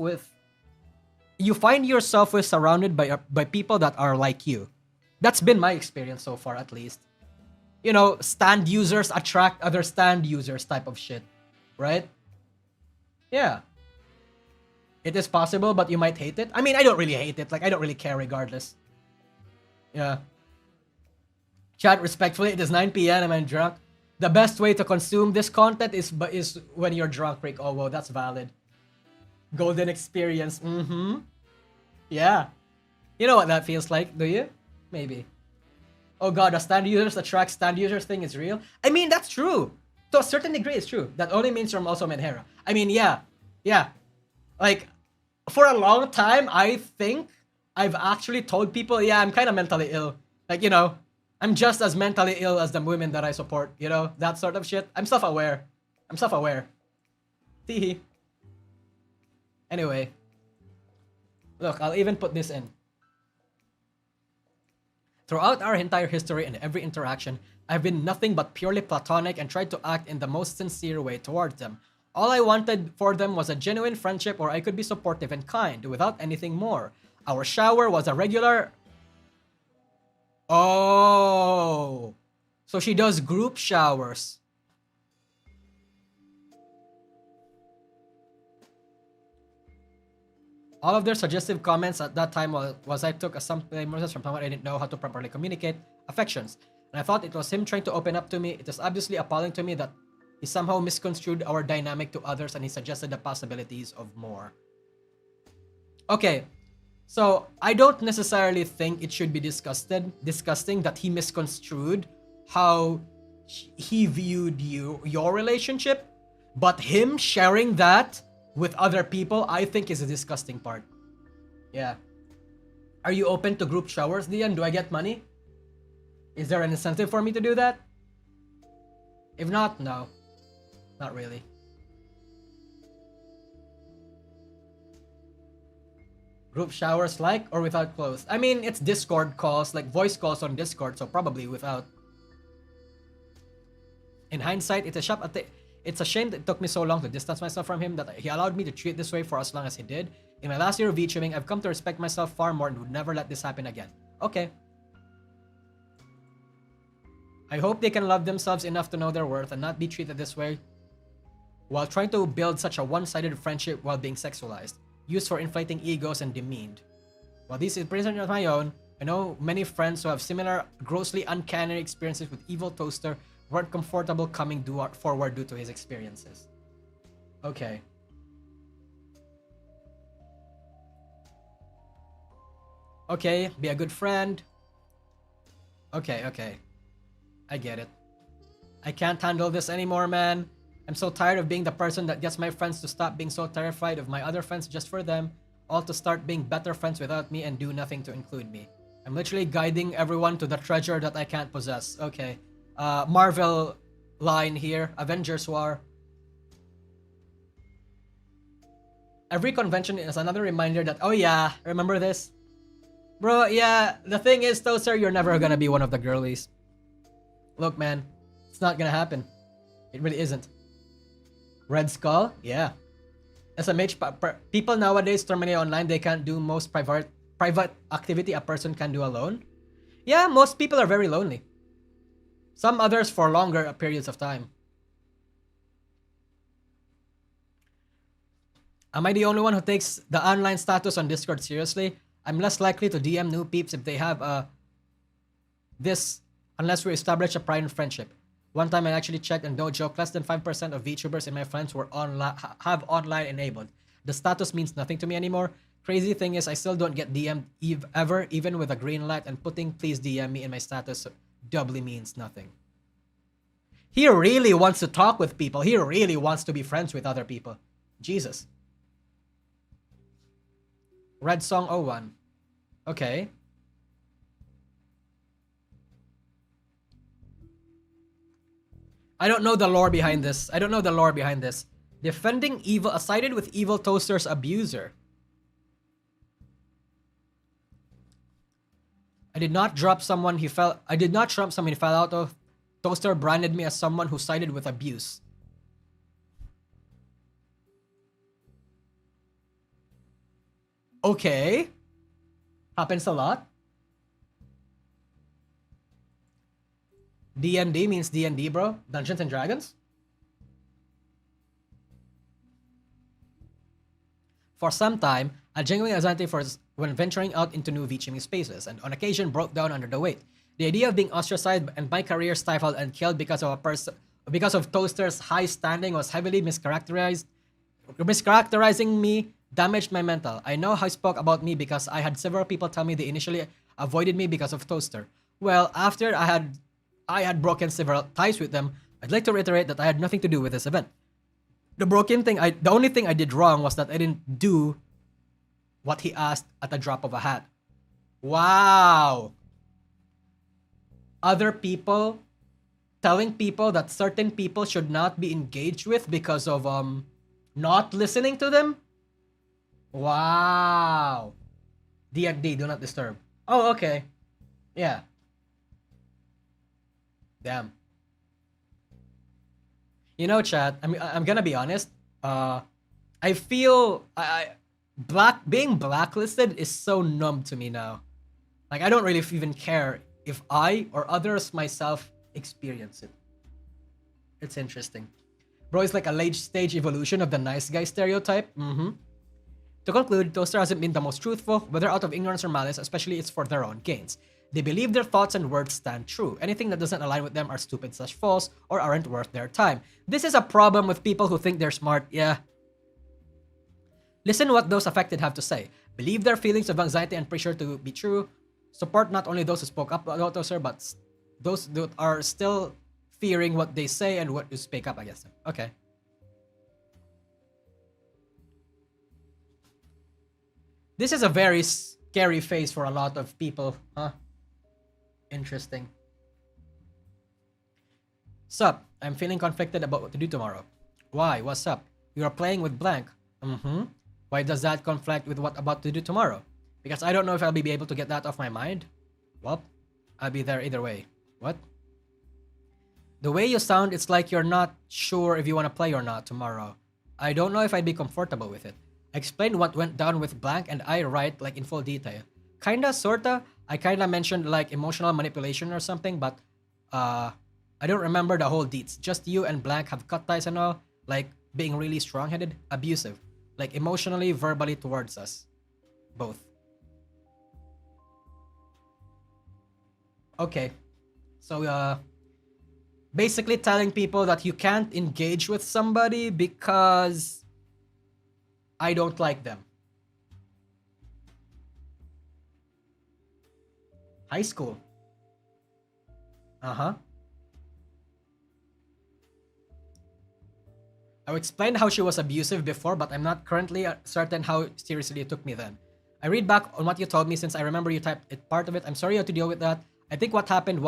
surrounded by people that are like you. That's been my experience so far, at least. You know, stand users attract other stand users type of shit, right? Yeah. It is possible, but you might hate it. I mean, I don't really hate it. Like, I don't really care regardless. Yeah. Chat, respectfully, it is 9 p.m. and I'm drunk. The best way to consume this content is when you're drunk, Rick. Oh, well, that's valid. Golden experience. Yeah. You know what that feels like, do you? Maybe. Oh god, the stand users attract stand users thing is real? I mean, that's true. To a certain degree, it's true. That only means you're also Menhera. I mean, yeah. Like, for a long time, I think I've actually told people, yeah, I'm kind of mentally ill. Like, you know, I'm just as mentally ill as the women that I support, you know? That sort of shit. I'm self-aware. Teehee. Anyway. Look, I'll even put this in. Throughout our entire history and every interaction, I've been nothing but purely platonic and tried to act in the most sincere way towards them. All I wanted for them was a genuine friendship where I could be supportive and kind, without anything more. Our shower was a regular... Oh! So she does group showers. All of their suggestive comments at that time was I took some messages from someone I didn't know how to properly communicate affections. And I thought it was him trying to open up to me. It is obviously appalling to me that he somehow misconstrued our dynamic to others and he suggested the possibilities of more. Okay, so I don't necessarily think it should be disgusting that he misconstrued how he viewed your relationship, but him sharing that with other people, I think is a disgusting part. Yeah. Are you open to group showers, Dian? Do I get money? Is there an incentive for me to do that? If not, no. Not really. Group showers like or without clothes? I mean, it's Discord calls, like voice calls on Discord, so probably without. In hindsight, it's a shame that it took me so long to distance myself from him, that he allowed me to treat this way for as long as he did. In my last year of VTubing, I've come to respect myself far more and would never let this happen again. Okay. I hope they can love themselves enough to know their worth and not be treated this way while trying to build such a one-sided friendship while being sexualized, used for inflating egos and demeaned. While this is present of my own, I know many friends who have similar grossly uncanny experiences with Evil Toaster weren't comfortable coming forward due to his experiences. Okay. Okay, be a good friend. Okay. I get it. I can't handle this anymore, man. I'm so tired of being the person that gets my friends to stop being so terrified of my other friends just for them, all to start being better friends without me and do nothing to include me. I'm literally guiding everyone to the treasure that I can't possess. Okay. Marvel line here. Avengers War. Every convention is another reminder that, oh yeah, remember this? Bro, yeah, the thing is, Toaster, you're never gonna be one of the girlies. Look, man, it's not gonna happen. It really isn't. Red Skull? Yeah. SMH, people nowadays terminate online, they can't do most private activity a person can do alone. Yeah, most people are very lonely. Some others for longer periods of time. Am I the only one who takes the online status on Discord seriously? I'm less likely to DM new peeps if they have this, unless we establish a prior friendship. One time I actually checked, and no joke, less than 5% of VTubers in my friends were have online enabled. The status means nothing to me anymore. Crazy thing is, I still don't get DM'd ever, even with a green light, and putting please DM me in my status doubly means nothing. He really wants to talk with people. He really wants to be friends with other people. Jesus. Red Song 01. Okay. I don't know the lore behind this. Defending evil, sided with Evil Toaster's abuser. I did not trump someone he fell out of. Toaster branded me as someone who sided with abuse. Okay. Happens a lot. D&D means D&D, bro. Dungeons and Dragons. For some time, I genuinely anxiety when venturing out into new VTubing spaces, and on occasion broke down under the weight. The idea of being ostracized and my career stifled and killed because of Toaster's high standing was heavily mischaracterizing me, damaged my mental. I know how he spoke about me because I had several people tell me they initially avoided me because of Toaster. Well, after I had broken several ties with them, I'd like to reiterate that I had nothing to do with this event. The only thing I did wrong was that I didn't do what he asked at the drop of a hat. Wow. Other people telling people that certain people should not be engaged with because of not listening to them? Wow. D&D, do not disturb. Oh, okay. Yeah. Damn. You know, chat, I'm gonna be honest. I feel being blacklisted is so numb to me now. Like, I don't really even care if I or others myself experience it. It's interesting. Bro, it's like a late stage evolution of the nice guy stereotype. To conclude, Toaster hasn't been the most truthful, whether out of ignorance or malice, especially it's for their own gains. They believe their thoughts and words stand true. Anything that doesn't align with them are stupid/false or aren't worth their time. This is a problem with people who think they're smart, yeah. Listen what those affected have to say. Believe their feelings of anxiety and pressure to be true. Support not only those who spoke up about Toaster, but those that are still fearing what they say and what to speak up against them. Okay. This is a very scary phase for a lot of people, huh? Interesting. Sup, I'm feeling conflicted about what to do tomorrow. Why? What's up? You are playing with blank. Why does that conflict with what I'm about to do tomorrow? Because I don't know if I'll be able to get that off my mind. Well, I'll be there either way. What? The way you sound, it's like you're not sure if you want to play or not tomorrow. I don't know if I'd be comfortable with it. I explained what went down with blank and I write like in full detail. Kinda, sorta. I kinda mentioned like emotional manipulation or something, but I don't remember the whole deets. Just you and blank have cut ties and all, like being really strong-headed, abusive, like emotionally, verbally towards us. Both. Okay. So basically telling people that you can't engage with somebody because I don't like them. High school. Uh-huh. I explained how she was abusive before, but I'm not currently certain how seriously it took me then. I read back on what you told me since I remember you typed it part of it. I'm sorry you had to deal with that. I think what happened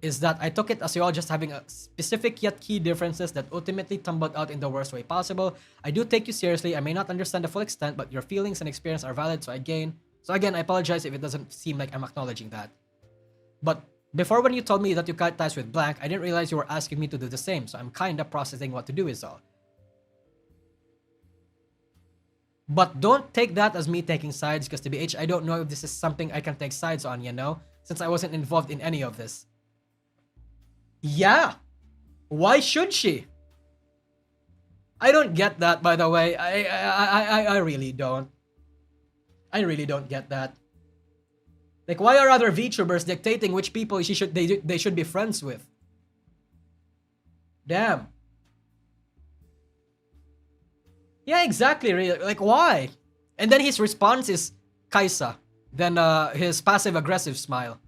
is that I took it as you all just having a specific yet key differences that ultimately tumbled out in the worst way possible. I do take you seriously. I may not understand the full extent, but your feelings and experience are valid, so again, I apologize if it doesn't seem like I'm acknowledging that. But before when you told me that you cut ties with blank, I didn't realize you were asking me to do the same, so I'm kinda processing what to do is all. But don't take that as me taking sides, because to BH, I don't know if this is something I can take sides on, you know? Since I wasn't involved in any of this. Yeah! Why should she? I don't get that, by the way. I really don't. I really don't get that. Like, why are other VTubers dictating which people they should be friends with? Damn. Yeah, exactly. Really. Like, why? And then his response is Kaisa. Then his passive-aggressive smile.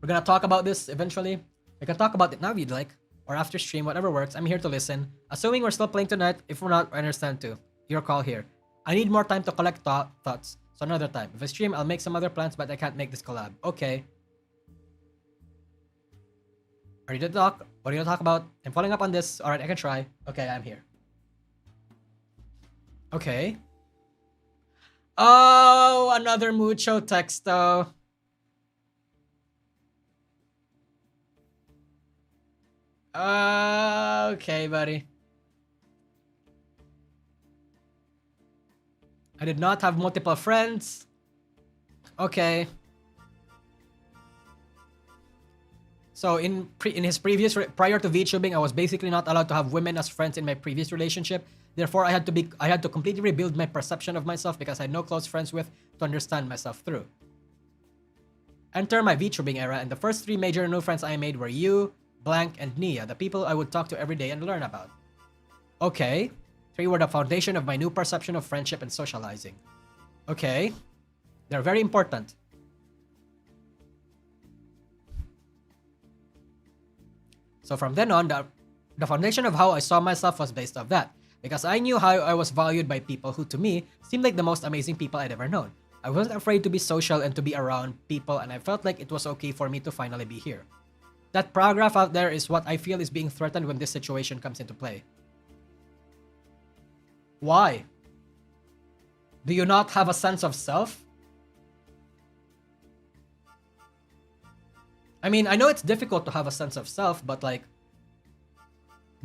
We're gonna talk about this eventually. We can talk about it now if you'd like. Or after stream, whatever works. I'm here to listen. Assuming we're still playing tonight. If we're not, I understand too. Your call here. I need more time to collect thoughts. So another time. If I stream, I'll make some other plans, but I can't make this collab. Okay. Are you to talk? What are you gonna talk about? I'm following up on this. Alright, I can try. Okay, I'm here. Okay. Oh, another mucho texto. Okay, buddy. I did not have multiple friends. Okay. So in his previous prior to VTubing, I was basically not allowed to have women as friends in my previous relationship. Therefore, I had to completely rebuild my perception of myself because I had no close friends with to understand myself through. Enter my VTubing era, and the first 3 major new friends I made were you, Blank, and Nia, the people I would talk to every day and learn about. Okay. 3 were the foundation of my new perception of friendship and socializing. Okay. They're very important. So from then on, the foundation of how I saw myself was based off that. Because I knew how I was valued by people who, to me, seemed like the most amazing people I'd ever known. I wasn't afraid to be social and to be around people, and I felt like it was okay for me to finally be here. That paragraph out there is what I feel is being threatened when this situation comes into play. Why? Do you not have a sense of self? I mean, I know it's difficult to have a sense of self, but like,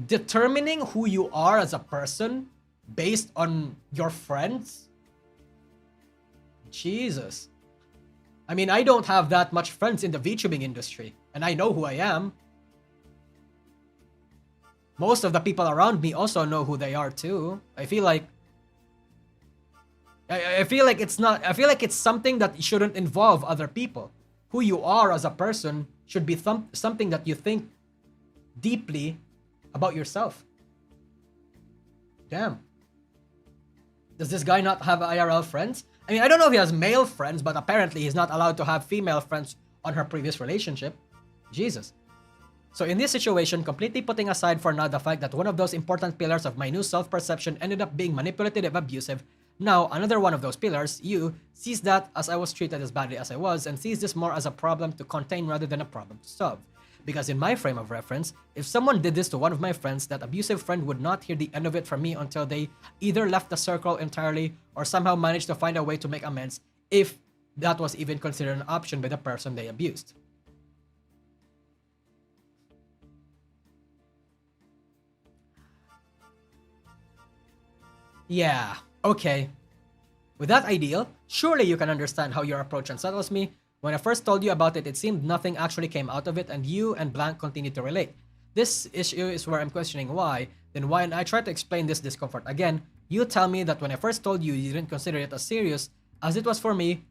determining who you are as a person based on your friends? Jesus. I mean, I don't have that much friends in the VTubing industry, and I know who I am. Most of the people around me also know who they are too. I feel like it's something that shouldn't involve other people. Who you are as a person should be something that you think deeply about yourself. Damn. Does this guy not have IRL friends? I mean, I don't know if he has male friends, but apparently he's not allowed to have female friends on her previous relationship. Jesus. So in this situation, completely putting aside for now the fact that one of those important pillars of my new self-perception ended up being manipulative and abusive, now another one of those pillars, you, sees that as I was treated as badly as I was and sees this more as a problem to contain rather than a problem to solve. Because in my frame of reference, if someone did this to one of my friends, that abusive friend would not hear the end of it from me until they either left the circle entirely or somehow managed to find a way to make amends, if that was even considered an option by the person they abused. Yeah, okay. With that ideal, surely you can understand how your approach unsettles me. When I first told you about it, it seemed nothing actually came out of it, and you and Blank continue to relate. This issue is where I'm questioning why. Then when I try to explain this discomfort again, you tell me that when I first told you, you didn't consider it as serious as it was for me,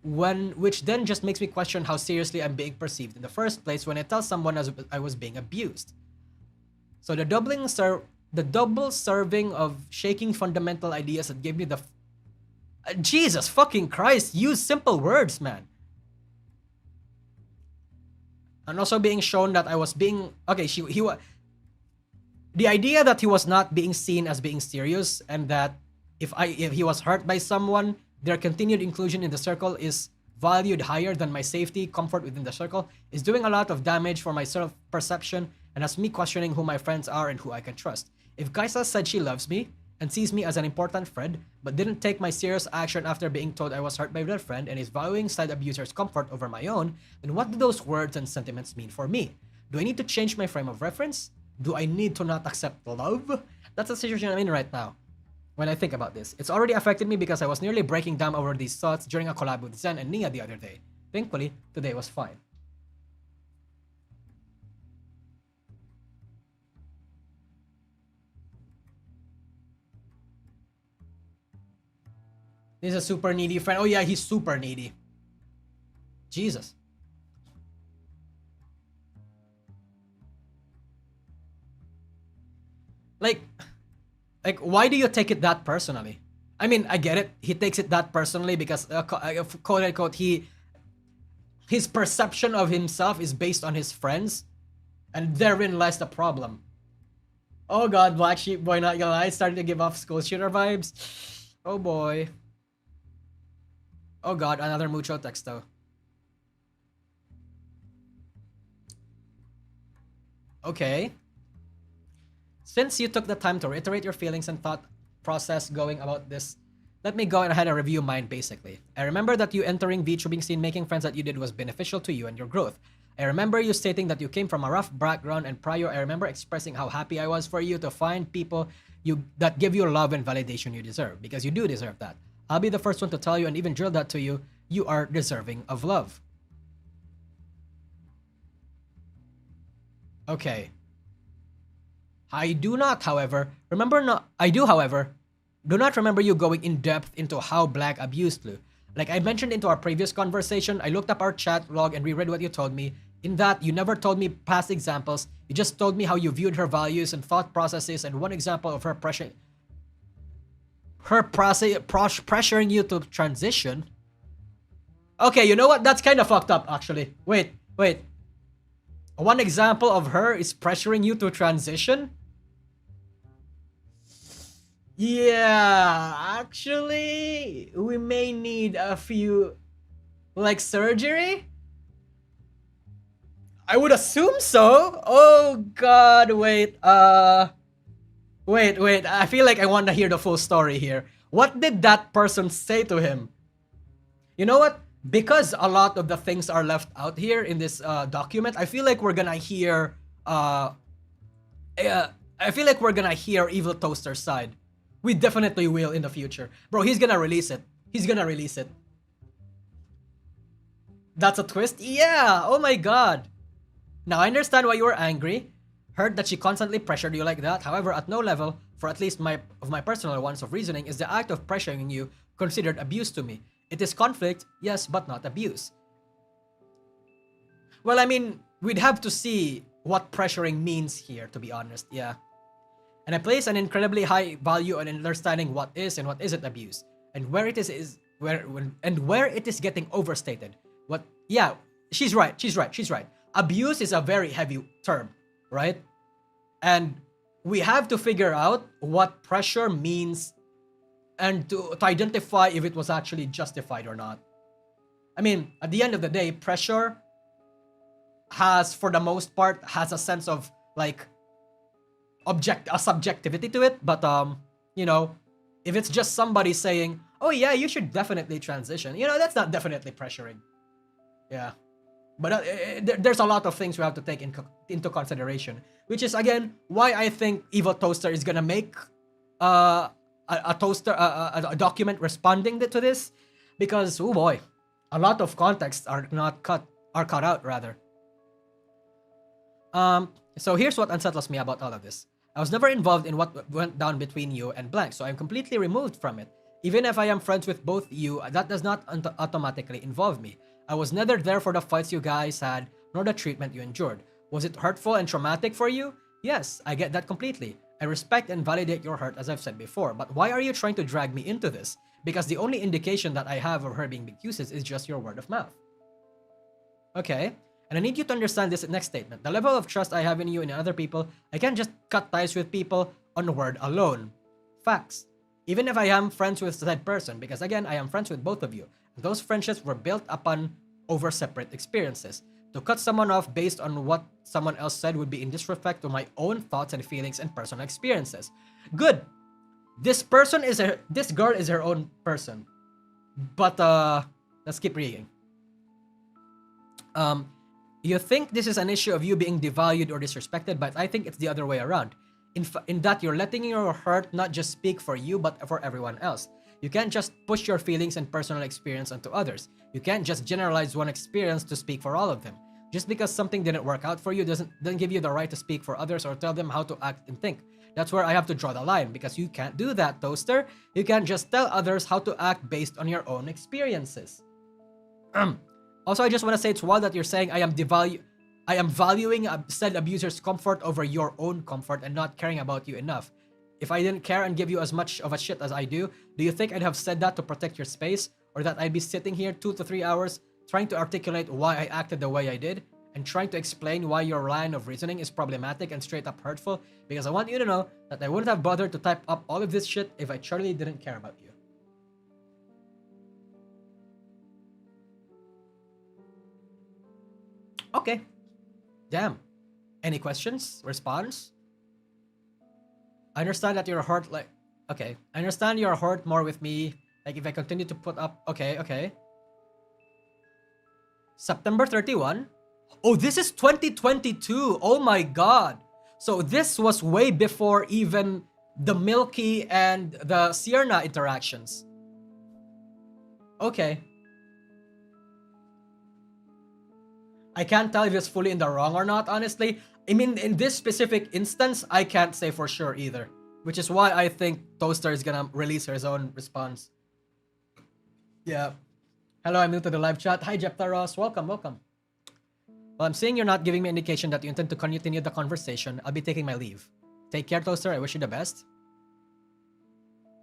which then just makes me question how seriously I'm being perceived in the first place when I tell someone as I was being abused. So the double serving of shaking fundamental ideas that gave me the Jesus fucking Christ, use simple words, man. And also being shown that I was being he was the idea that he was not being seen as being serious, and that if he was hurt by someone, their continued inclusion in the circle is valued higher than my safety, comfort within the circle, is doing a lot of damage for my self-perception and has me questioning who my friends are and who I can trust. If Kaisa said she loves me and sees me as an important friend, but didn't take my serious action after being told I was hurt by that friend and is valuing side abuser's comfort over my own, then what do those words and sentiments mean for me? Do I need to change my frame of reference? Do I need to not accept love? That's the situation I'm in right now. When I think about this, it's already affected me because I was nearly breaking down over these thoughts during a collab with Zen and Nia the other day. Thankfully, today was fine. This is a super needy friend. Oh yeah, he's super needy. Jesus. Like, why do you take it that personally? I mean, I get it. He takes it that personally because, quote unquote, his perception of himself is based on his friends, and therein lies the problem. Oh God, Black Sheep Boy, not gonna lie, starting to give off school shooter vibes. Oh boy. Oh God, another mucho texto. Okay. Since you took the time to reiterate your feelings and thought process going about this, let me go ahead and review mine basically. I remember that you entering VTubing scene, making friends that you did was beneficial to you and your growth. I remember you stating that you came from a rough background, and prior I remember expressing how happy I was for you to find people that give you love and validation you deserve, because you do deserve that. I'll be the first one to tell you and even drill that to you. You are deserving of love. Okay. I do not, however, do not remember you going in depth into how Black abused you. Like I mentioned into our previous conversation, I looked up our chat log and reread what you told me. In that, you never told me past examples. You just told me how you viewed her values and thought processes, and one example of her pressuring you to transition. Okay, you know what? That's kind of fucked up, actually. Wait. One example of her is pressuring you to transition? Yeah, actually, we may need a few, like, surgery? I would assume so. Oh God, wait. Wait. I feel like I want to hear the full story here. What did that person say to him? You know what? Because a lot of the things are left out here in this document, I feel like we're gonna hear Evil Toaster's side. We definitely will in the future. Bro, he's gonna release it. That's a twist? Yeah, oh my God. Now I understand why you were angry. Heard that she constantly pressured you like that. However, at no level, for at least my personal ones of reasoning, is the act of pressuring you considered abuse to me. It is conflict, yes, but not abuse. Well, I mean, we'd have to see what pressuring means here, to be honest, yeah. And I place an incredibly high value on understanding what is and what isn't abuse, and where it is where it is getting overstated. Yeah, she's right. Abuse is a very heavy term, right? And we have to figure out what pressure means and to identify if it was actually justified or not. I mean, at the end of the day, pressure has, for the most part, has a sense of like subjectivity to it. But you know, if it's just somebody saying, "Oh yeah, you should definitely transition," you know, that's not definitely pressuring. Yeah. But there's a lot of things we have to take into consideration, which is again why I think Evil Toaster is gonna make a document responding to this, because oh boy, a lot of contexts are cut out rather. So here's what unsettles me about all of this. I was never involved in what went down between you and blank, so I'm completely removed from it. Even if I am friends with both you, that does not automatically involve me. I was neither there for the fights you guys had, nor the treatment you endured. Was it hurtful and traumatic for you? Yes, I get that completely. I respect and validate your hurt, as I've said before, but why are you trying to drag me into this? Because the only indication that I have of her being accused is just your word of mouth. Okay, and I need you to understand this next statement. The level of trust I have in you and in other people, I can't just cut ties with people on word alone. Facts. Even if I am friends with said person, because again, I am friends with both of you. Those friendships were built upon over separate experiences. To cut someone off based on what someone else said would be in disrespect to my own thoughts and feelings and personal experiences. Good. This girl is her own person. But let's keep reading. You think this is an issue of you being devalued or disrespected, but I think it's the other way around. In that you're letting your hurt not just speak for you, but for everyone else. You can't just push your feelings and personal experience onto others. You can't just generalize one experience to speak for all of them. Just because something didn't work out for you doesn't give you the right to speak for others or tell them how to act and think. That's where I have to draw the line, because you can't do that, Toaster. You can't just tell others how to act based on your own experiences. Also, I just want to say it's wild that you're saying I am valuing said abuser's comfort over your own comfort and not caring about you enough. If I didn't care and give you as much of a shit as I do you think I'd have said that to protect your space? Or that I'd be sitting here 2 to 3 hours trying to articulate why I acted the way I did? And trying to explain why your line of reasoning is problematic and straight up hurtful? Because I want you to know that I wouldn't have bothered to type up all of this shit if I truly didn't care about you. Okay. Damn. Any questions? Response? I understand that you're hurt, like... Okay. I understand you're hurt more with me. Like, if I continue to put up... Okay. September 31? Oh, this is 2022! Oh my god! So this was way before even the Milky and the Sierna interactions. Okay. I can't tell if it's fully in the wrong or not, honestly. I mean, in this specific instance, I can't say for sure either. Which is why I think Toaster is gonna release her own response. Yeah. Hello, I'm new to the live chat. Hi, Jeptaros. Welcome. Well, I'm seeing you're not giving me indication that you intend to continue the conversation. I'll be taking my leave. Take care, Toaster. I wish you the best.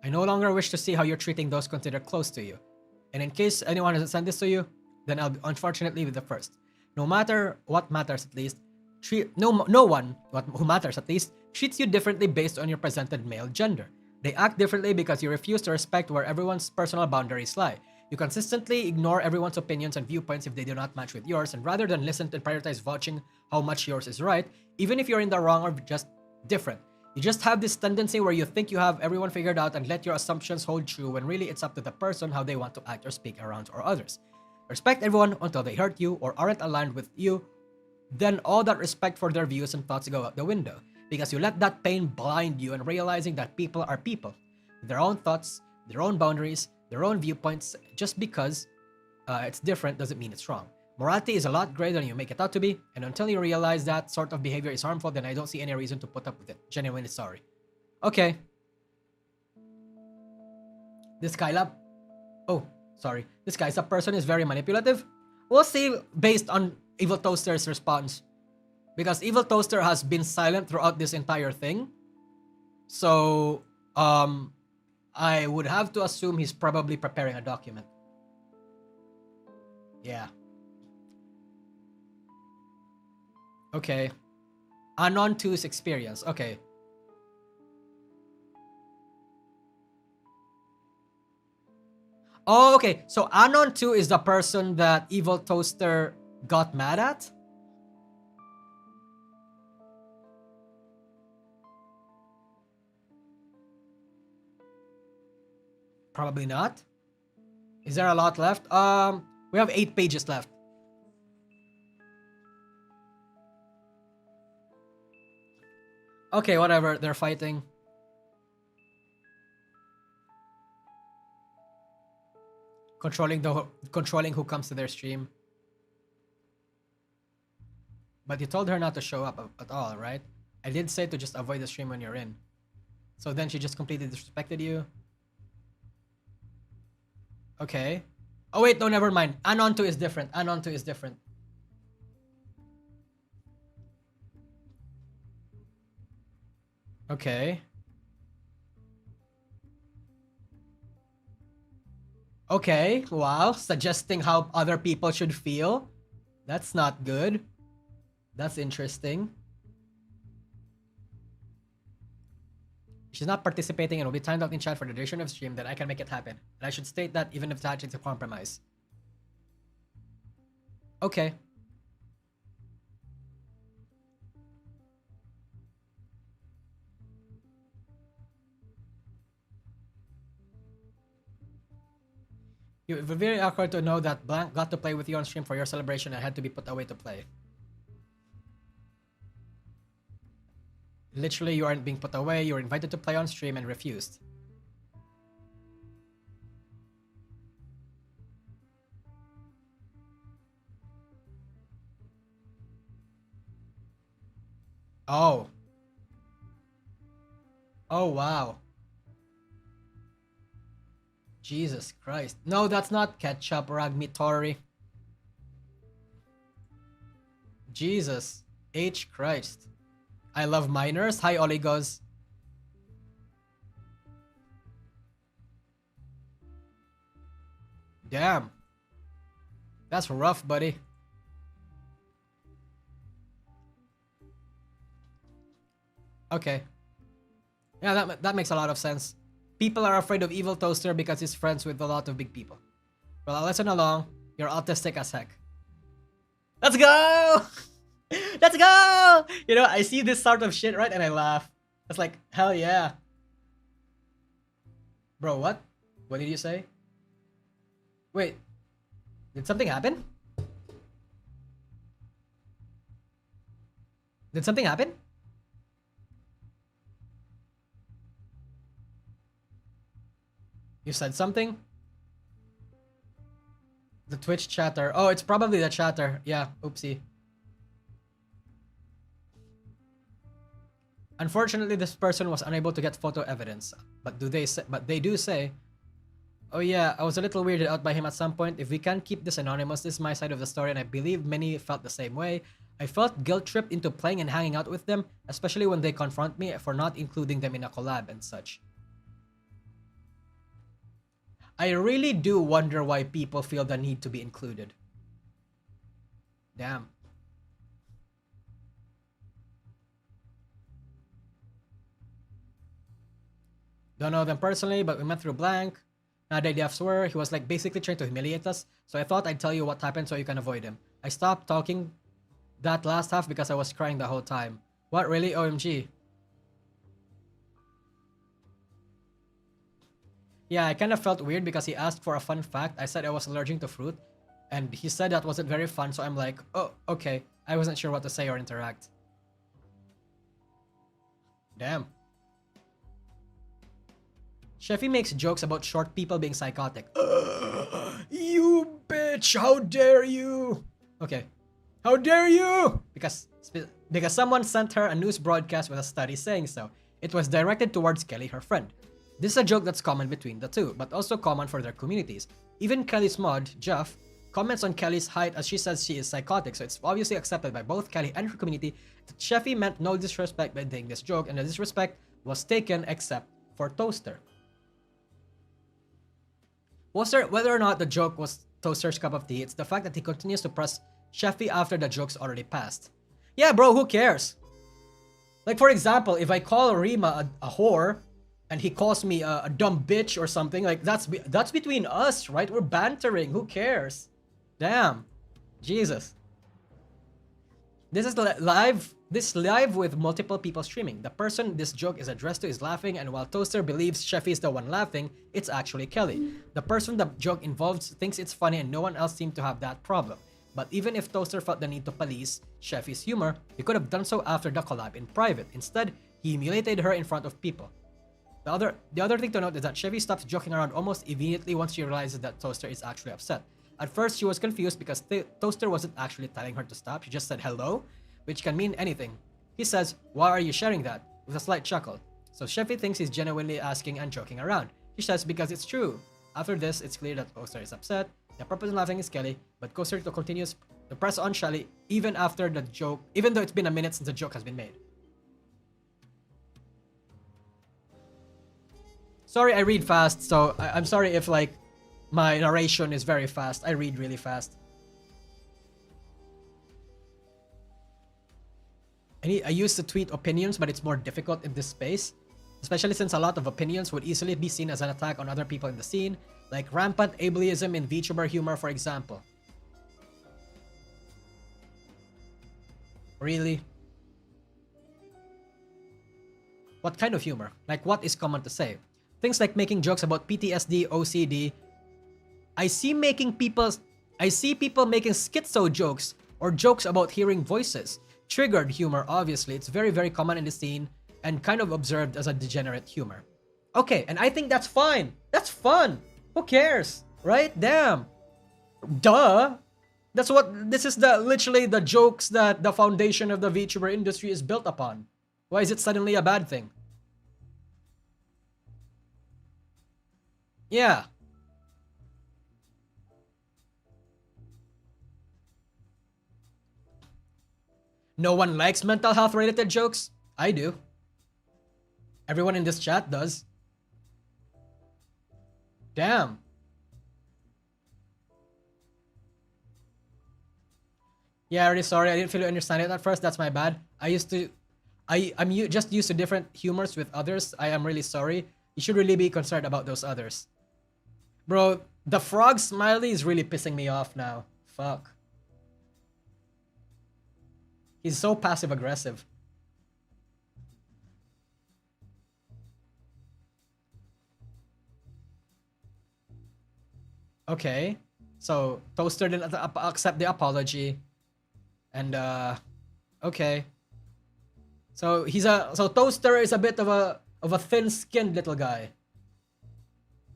I no longer wish to see how you're treating those considered close to you. And in case anyone hasn't sent this to you, then I'll unfortunately be the first. No matter what matters, at least, no one who matters at least treats you differently based on your presented male gender. They act differently because you refuse to respect where everyone's personal boundaries lie. You consistently ignore everyone's opinions and viewpoints if they do not match with yours, and rather than listen and prioritize vouching how much yours is right, even if you're in the wrong or just different. You just have this tendency where you think you have everyone figured out and let your assumptions hold true when really it's up to the person how they want to act or speak around or others. Respect everyone until they hurt you or aren't aligned with you, then all that respect for their views and thoughts go out the window, because you let that pain blind you and realizing that people are people. Their own thoughts, their own boundaries, their own viewpoints. Just because it's different doesn't mean it's wrong. Morality is a lot greater than you make it out to be, and until you realize that sort of behavior is harmful, then I don't see any reason to put up with it. Genuinely sorry. Okay. This Skylab... Oh, sorry. This guy's a person is very manipulative. We'll see based on Evil Toaster's response. Because Evil Toaster has been silent throughout this entire thing. So, I would have to assume he's probably preparing a document. Yeah. Okay. Anon 2's experience. Okay. Oh, okay. So Anon 2 is the person that Evil Toaster got mad at? Probably not. Is there a lot left? We have 8 pages left. Okay, whatever. They're fighting. Controlling who comes to their stream. But you told her not to show up at all, right? I did say to just avoid the stream when you're in. So then she just completely disrespected you. Okay. Oh wait, no, never mind. Anon 2 is different. Anon 2 is different. Okay. Okay, wow. Suggesting how other people should feel. That's not good. That's interesting. She's not participating and will be timed out in chat for the duration of stream, then I can make it happen. And I should state that even if that is a compromise. Okay. It was very awkward to know that Blank got to play with you on stream for your celebration and had to be put away to play. Literally, you aren't being put away, you were invited to play on stream and refused. Oh. Oh, wow. Jesus Christ. No, that's not ketchup, Ragmitori. Jesus H. Christ. I love minors. Hi, Oligos. Damn. That's rough, buddy. Okay. Yeah, that makes a lot of sense. People are afraid of Evil Toaster because he's friends with a lot of big people. Well, I'll listen along. You're autistic as heck. Let's go! Let's go! You know, I see this sort of shit, right? And I laugh. It's like, hell yeah. Bro, what? What did you say? Wait. Did something happen? Did something happen? You said something? The Twitch chatter. Oh, it's probably the chatter. Yeah, oopsie. Unfortunately, this person was unable to get photo evidence. But they do say, oh yeah, I was a little weirded out by him at some point. If we can't keep this anonymous, this is my side of the story, and I believe many felt the same way. I felt guilt-tripped into playing and hanging out with them, especially when they confront me for not including them in a collab and such. I really do wonder why people feel the need to be included. Damn. Don't know them personally, but we met through Blank. Now the deaths were, he was like basically trying to humiliate us, so I thought I'd tell you what happened so you can avoid him. I stopped talking that last half because I was crying the whole time. What, really? OMG. Yeah, I kind of felt weird because he asked for a fun fact. I said I was allergic to fruit, and he said that wasn't very fun, so I'm like, oh, okay. I wasn't sure what to say or interact. Damn. Sheffy makes jokes about short people being psychotic. You bitch! How dare you! Okay. How dare you! Because someone sent her a news broadcast with a study saying so. It was directed towards Kelly, her friend. This is a joke that's common between the two, but also common for their communities. Even Kelly's mod, Jeff, comments on Kelly's height as she says she is psychotic, so it's obviously accepted by both Kelly and her community that Sheffy meant no disrespect by doing this joke, and the disrespect was taken except for Toaster. Whether or not the joke was Toaster's cup of tea, it's the fact that he continues to press Sheffy after the joke's already passed. Yeah, bro, who cares? Like, for example, if I call Rima a whore, and he calls me a dumb bitch or something, like, that's between us, right? We're bantering. Who cares? Damn. Jesus. This is live This live with multiple people streaming. The person this joke is addressed to is laughing, and while Toaster believes Sheffy is the one laughing, it's actually Kelly. The person the joke involves thinks it's funny and no one else seemed to have that problem. But even if Toaster felt the need to police Sheffy's humor, he could have done so after the collab in private. Instead, he humiliated her in front of people. The other thing to note is that Sheffy stops joking around almost immediately once she realizes that Toaster is actually upset. At first, she was confused because Toaster wasn't actually telling her to stop. She just said hello, which can mean anything. He says, "Why are you sharing that?" with a slight chuckle. So Sheffy thinks he's genuinely asking and joking around. She says because it's true. After this, it's clear that Toaster is upset. The purpose of laughing is Kelly, but Toaster continues to press on Shelly even after the joke, even though it's been a minute since the joke has been made. Sorry, I read fast, so I'm sorry if like my narration is very fast. I read really fast. I used to tweet opinions, but it's more difficult in this space, especially since a lot of opinions would easily be seen as an attack on other people in the scene, like rampant ableism in VTuber humor, for example. Really? What kind of humor? Like, what is common to say? Things like making jokes about PTSD, OCD. I see people making schizo jokes or jokes about hearing voices. Triggered humor, obviously, it's very, very common in the scene and kind of observed as a degenerate humor. Okay, and I think that's fine. That's fun. Who cares? Right? Damn. Duh. This is literally the jokes that the foundation of the VTuber industry is built upon. Why is it suddenly a bad thing? Yeah. No one likes mental health related jokes? I do. Everyone in this chat does. Damn. Yeah, really sorry. I didn't feel to understand it at first. That's my bad. I'm just used to different humors with others. I am really sorry. You should really be concerned about those others. Bro, the frog smiley is really pissing me off now. Fuck. He's so passive aggressive. Okay. So Toaster didn't accept the apology. And okay. So Toaster is a bit of a thin-skinned little guy.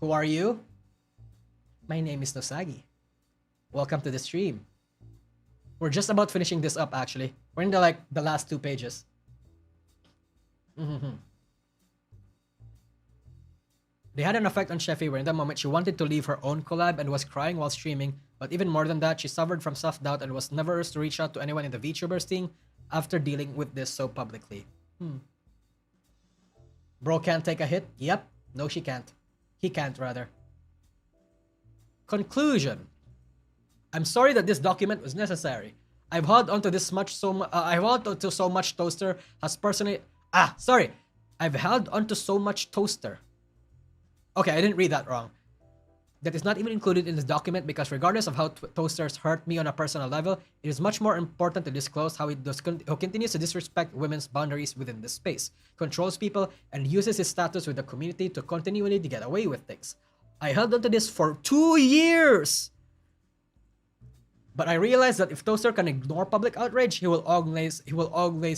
Who are you? My name is Nosagi. Welcome to the stream. We're just about finishing this up, actually. We're in the last 2 pages. They had an effect on Sheffy where in that moment she wanted to leave her own collab and was crying while streaming, but even more than that, she suffered from self-doubt and was never to reach out to anyone in the VTuber scene after dealing with this so publicly. Bro can't take a hit? Yep. No, she can't. He can't, rather. Conclusion. I'm sorry that this document was necessary. I've held onto this much I've held onto so much Toaster has personally I've held onto so much Toaster. Okay, I didn't read that wrong. That is not even included in this document because regardless of how Toasters hurt me on a personal level, it is much more important to disclose how he continues to disrespect women's boundaries within this space, controls people, and uses his status with the community to continually get away with things. I held onto this for 2 years! But I realized that if Toaster can ignore public outrage, he will always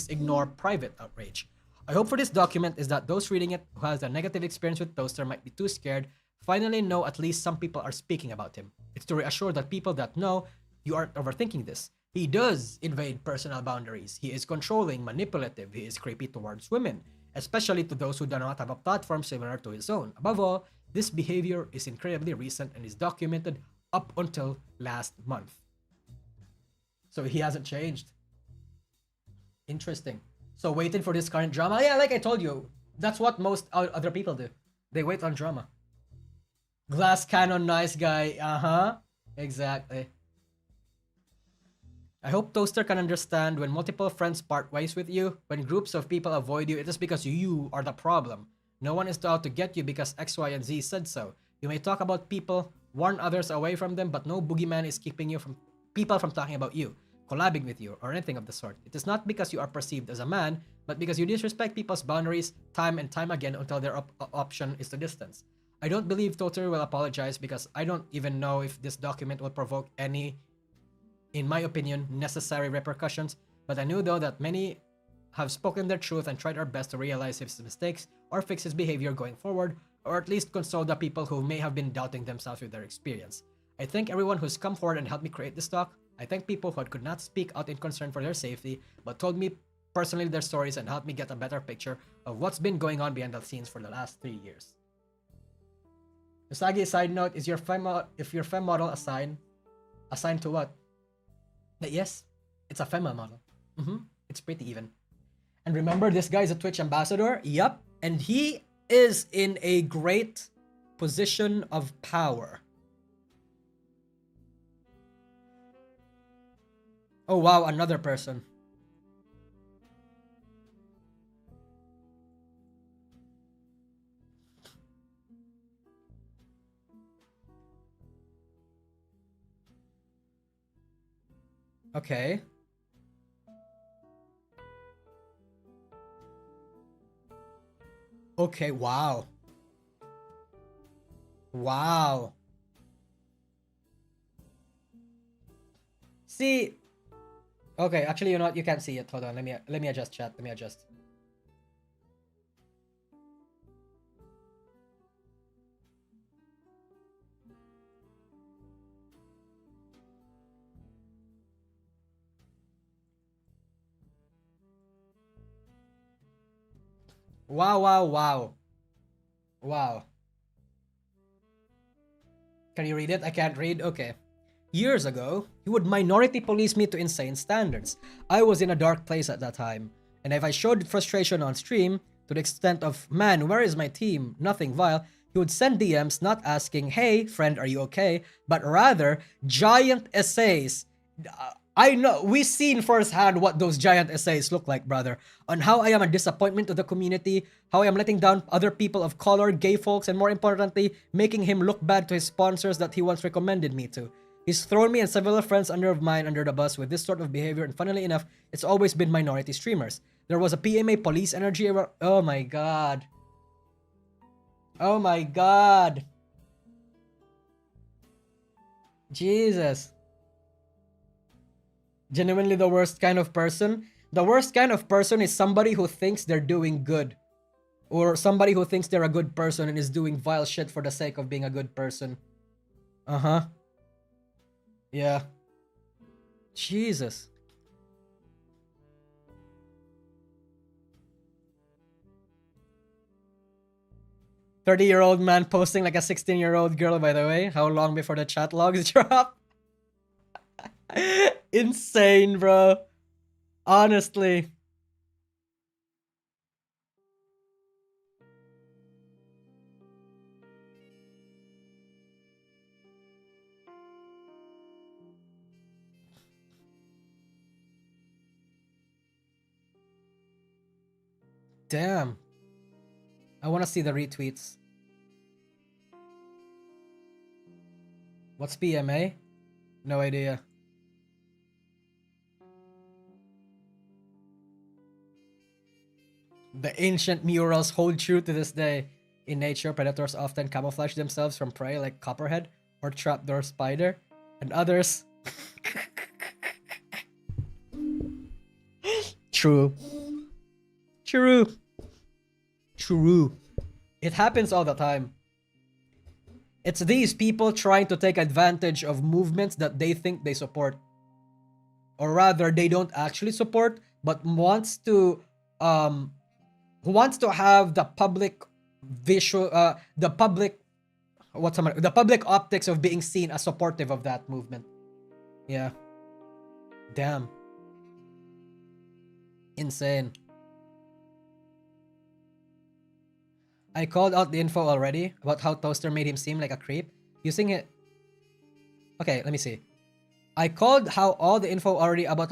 ignore private outrage. I hope for this document is that those reading it who has a negative experience with Toaster might be too scared finally know at least some people are speaking about him. It's to reassure that people that know you aren't overthinking this. He does invade personal boundaries. He is controlling, manipulative. He is creepy towards women, especially to those who do not have a platform similar to his own. Above all, this behavior is incredibly recent and is documented up until last month. So he hasn't changed. Interesting. So waiting for this current drama? Yeah, like I told you, that's what most other people do. They wait on drama. Glass cannon nice guy. Exactly. I hope Toaster can understand when multiple friends part ways with you, when groups of people avoid you, it is because you are the problem. No one is out to get you because X, Y, and Z said so. You may talk about people, warn others away from them, but no boogeyman is keeping you from people from talking about you. collabing with you or anything of the sort. It is not because you are perceived as a man, but because you disrespect people's boundaries time and time again until their option is to distance. I don't believe Totoro will apologize because I don't even know if this document will provoke any, in my opinion, necessary repercussions, but I knew though that many have spoken their truth and tried our best to realize his mistakes or fix his behavior going forward, or at least console the people who may have been doubting themselves with their experience. I thank everyone who's come forward and helped me create this talk. I thank people who could not speak out in concern for their safety, but told me personally their stories and helped me get a better picture of what's been going on behind the scenes for the last 3 years. Usagi, side note, is your if your fem model assigned to what? Yes, it's a femma model. It's pretty even. And remember, this guy is a Twitch ambassador. Yup, and he is in a great position of power. Oh wow, another person. Okay. Okay, wow. Wow. See, okay, actually, you know what? You can't see it. Hold on. Let me adjust chat. Let me adjust. Wow, wow, wow. Wow. Can you read it? I can't read. Okay. Years ago, he would minority police me to insane standards. I was in a dark place at that time, and if I showed frustration on stream, to the extent of, man, where is my team? Nothing vile, he would send DMs not asking, hey, friend, are you okay? But rather, giant essays. I know, we've seen firsthand what those giant essays look like, brother, on how I am a disappointment to the community, how I am letting down other people of color, gay folks, and more importantly, making him look bad to his sponsors that he once recommended me to. He's thrown me and several friends of mine under the bus with this sort of behavior, and funnily enough, it's always been minority streamers. There was a PMA police energy around. Oh my god. Oh my god. Jesus. Genuinely the worst kind of person. The worst kind of person is somebody who thinks they're doing good. Or somebody who thinks they're a good person and is doing vile shit for the sake of being a good person. Uh-huh. Yeah. Jesus. "30-year-old man posting like a 16-year-old girl," by the way. How long before the chat logs drop? Insane, bro. Honestly. Damn. I want to see the retweets. What's PMA? No idea. The ancient murals hold true to this day. In nature, predators often camouflage themselves from prey like copperhead or trapdoor spider, and others. True. True. True. It happens all the time. It's these people trying to take advantage of movements that they think they support. Or rather, they don't actually support, but wants to have the public visual, the public optics of being seen as supportive of that movement. Yeah. Damn. Insane. I called out the info already about how Toaster made him seem like a creep. Using it. Okay, let me see. I called how all the info already about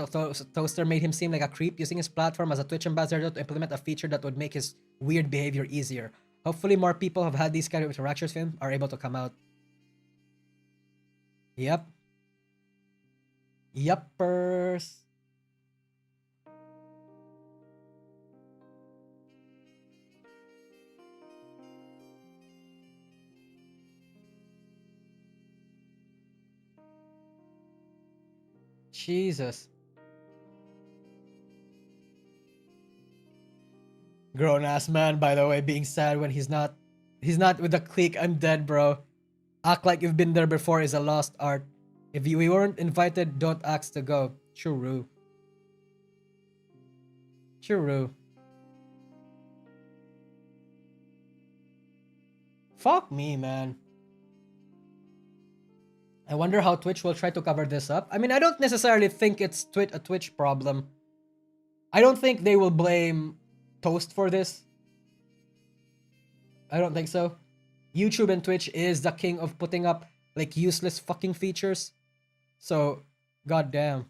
Toaster made him seem like a creep, using his platform as a Twitch ambassador to implement a feature that would make his weird behavior easier. Hopefully more people have had these kind of interactions with him are able to come out. Yep. Yuppers. Jesus. Grown ass man, by the way, being sad when he's not with the clique. I'm dead, bro. Act like you've been there before is a lost art. If we weren't invited, don't ask to go. True. True. Fuck me, man. I wonder how Twitch will try to cover this up. I mean, I don't necessarily think it's a Twitch problem. I don't think they will blame Toast for this. I don't think so. YouTube and Twitch is the king of putting up like useless fucking features. So, goddamn.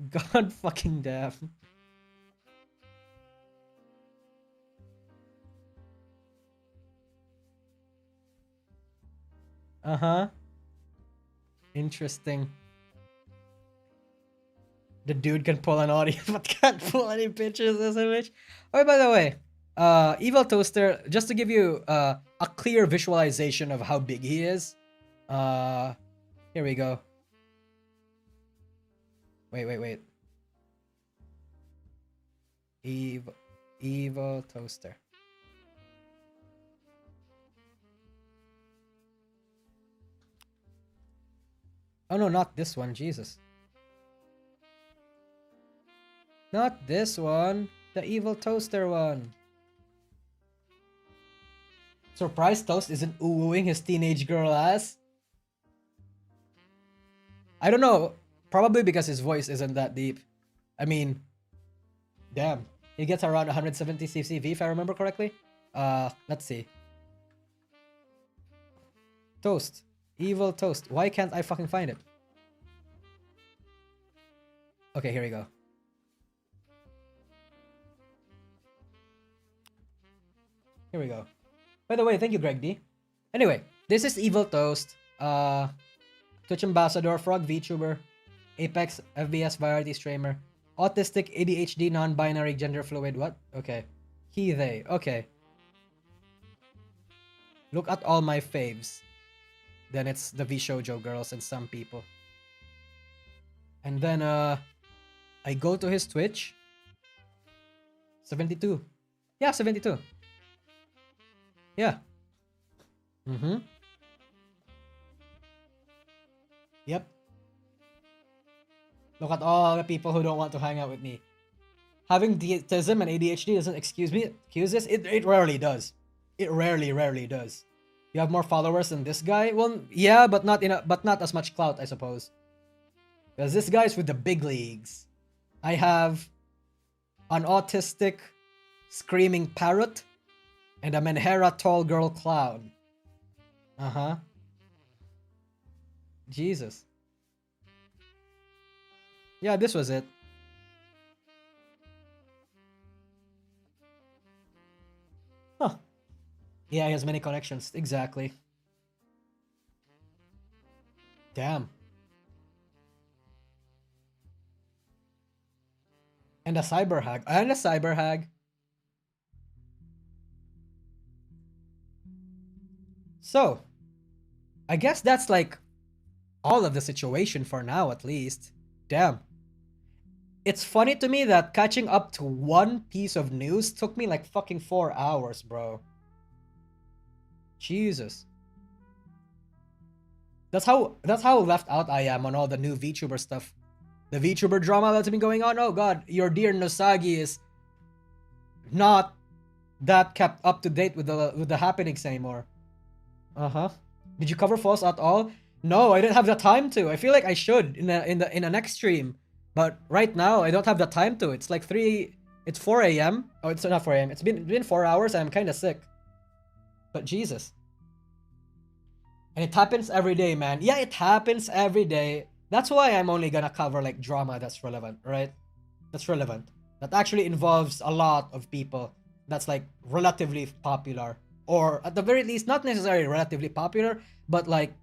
God fucking damn. Uh-huh. Interesting. The dude can pull an audio but can't pull any pictures as a bitch. Oh, by the way, Evil Toaster, just to give you a clear visualization of how big he is. Here we go. Wait. Evil Toaster. Oh no, not this one, Jesus. Not this one, the Evil Toaster one. Surprised Toast isn't oohing his teenage girl ass? I don't know, probably because his voice isn't that deep. I mean, damn. He gets around 170 CCV if I remember correctly. Let's see. Toast. Evil Toast. Why can't I fucking find it? Okay, here we go. Here we go. By the way, thank you, Greg D. Anyway, this is Evil Toast. Twitch Ambassador, Frog VTuber, Apex FBS variety streamer, autistic, ADHD, non-binary, gender fluid. What? Okay. He, they. Okay. Look at all my faves. Then it's the VShojo girls and some people. And then I go to his Twitch. 72. Yeah, 72. Yeah. Mm-hmm. Yep. Look at all the people who don't want to hang out with me. Having autism and ADHD doesn't excuse this. It rarely does. It rarely does. You have more followers than this guy? Well, yeah, but not as much clout, I suppose. Because this guy's with the big leagues. I have an autistic screaming parrot and a Menhera tall girl clown. Uh-huh. Jesus. Yeah, this was it. Huh. Yeah, he has many connections. Exactly. Damn. And a cyber hag. So, I guess that's like all of the situation for now, at least. Damn. It's funny to me that catching up to one piece of news took me like fucking 4 hours, bro. Jesus. That's how left out I am on all the new VTuber stuff. The VTuber drama that's been going on. Oh god, your dear Nosagi is not that kept up to date with the happenings anymore. Uh-huh. Did you cover false at all? No, I didn't have the time to. I feel like I should in the next stream. But right now I don't have the time to. It's like 4 a.m. Oh, it's not 4 a.m. It's been 4 hours and I'm kinda sick. But Jesus. And it happens every day, man. Yeah, it happens every day. That's why I'm only gonna cover like drama that's relevant, right? That's relevant. That actually involves a lot of people. That's like relatively popular. Or at the very least, not necessarily relatively popular, but like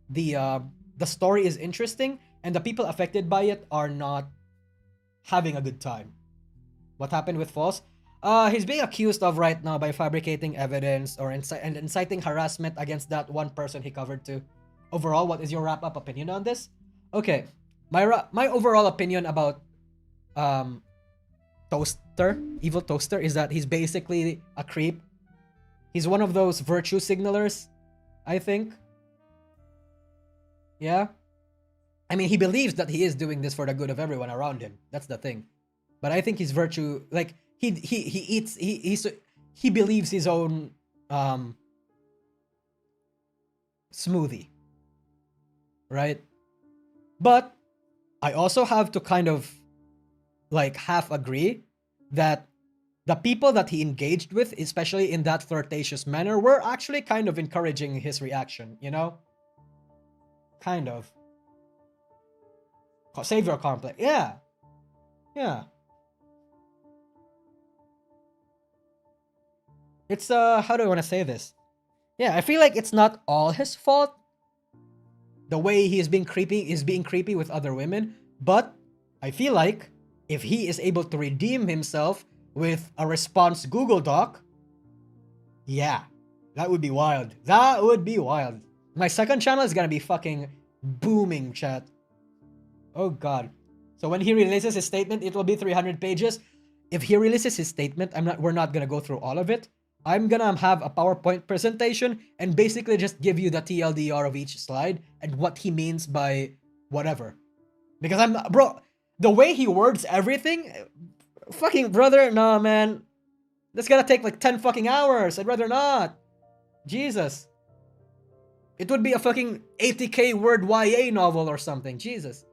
the the story is interesting and the people affected by it are not having a good time. What happened with False? He's being accused of right now by fabricating evidence or inciting harassment against that one person he covered to. Overall, what is your wrap-up opinion on this? Okay, my overall opinion about Toaster, Evil Toaster, is that he's basically a creep. He's one of those virtue signalers, I think. Yeah. I mean, he believes that he is doing this for the good of everyone around him. That's the thing. But I think his virtue, like he believes his own smoothie, right? But I also have to kind of like half agree that the people that he engaged with, especially in that flirtatious manner, were actually kind of encouraging his reaction, you know? Kind of. Savior complex. Yeah. Yeah. It's how do I want to say this? Yeah, I feel like it's not all his fault. The way he is being creepy with other women, but I feel like if he is able to redeem himself with a response Google Doc, yeah, that would be wild. That would be wild. My second channel is gonna be fucking booming, chat. Oh god. So when he releases his statement, it will be 300 pages. If he releases his statement, we're not gonna go through all of it. I'm gonna have a PowerPoint presentation and basically just give you the TLDR of each slide and what he means by whatever. Because bro, the way he words everything, fucking brother, nah man. That's gonna take like 10 fucking hours. I'd rather not. Jesus. It would be a fucking 80k word YA novel or something. Jesus.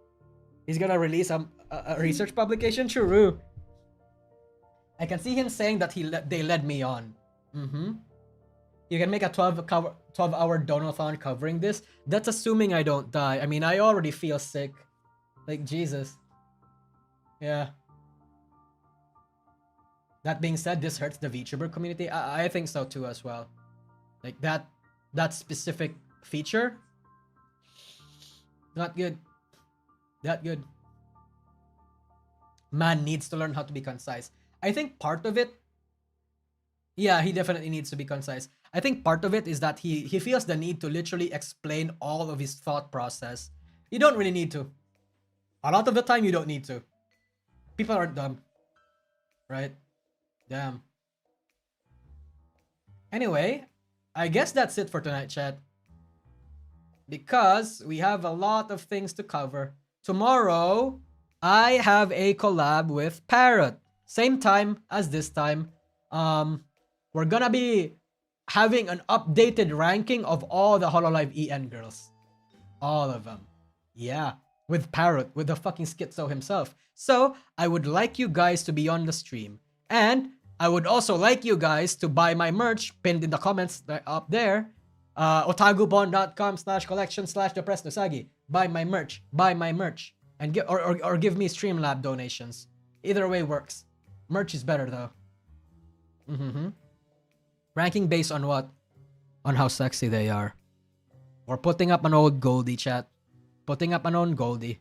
He's gonna release a research publication? True. I can see him saying that they led me on. You can make a 12-hour donathon covering this. That's assuming I don't die. I mean, I already feel sick. Like, Jesus. Yeah. That being said, this hurts the VTuber community. I think so too as well. Like, that specific feature, not good. That good. Man needs to learn how to be concise. I think part of it, yeah, he definitely needs to be concise. I think part of it is that he feels the need to literally explain all of his thought process. You don't really need to. A lot of the time, you don't need to. People aren't dumb. Right? Damn. Anyway, I guess that's it for tonight, chat. Because we have a lot of things to cover. Tomorrow, I have a collab with Parrot. Same time as this time. We're gonna be having an updated ranking of all the Hololive EN girls. All of them. Yeah. With Parrot, with the fucking schizo himself. So, I would like you guys to be on the stream. And I would also like you guys to buy my merch pinned in the comments up there. otagubon.com/collection/depressednosagi. Buy my merch. Buy my merch. And give me Streamlab donations. Either way works. Merch is better though. Ranking based on what? On how sexy they are. Or putting up an old Goldie, chat. Putting up an old Goldie.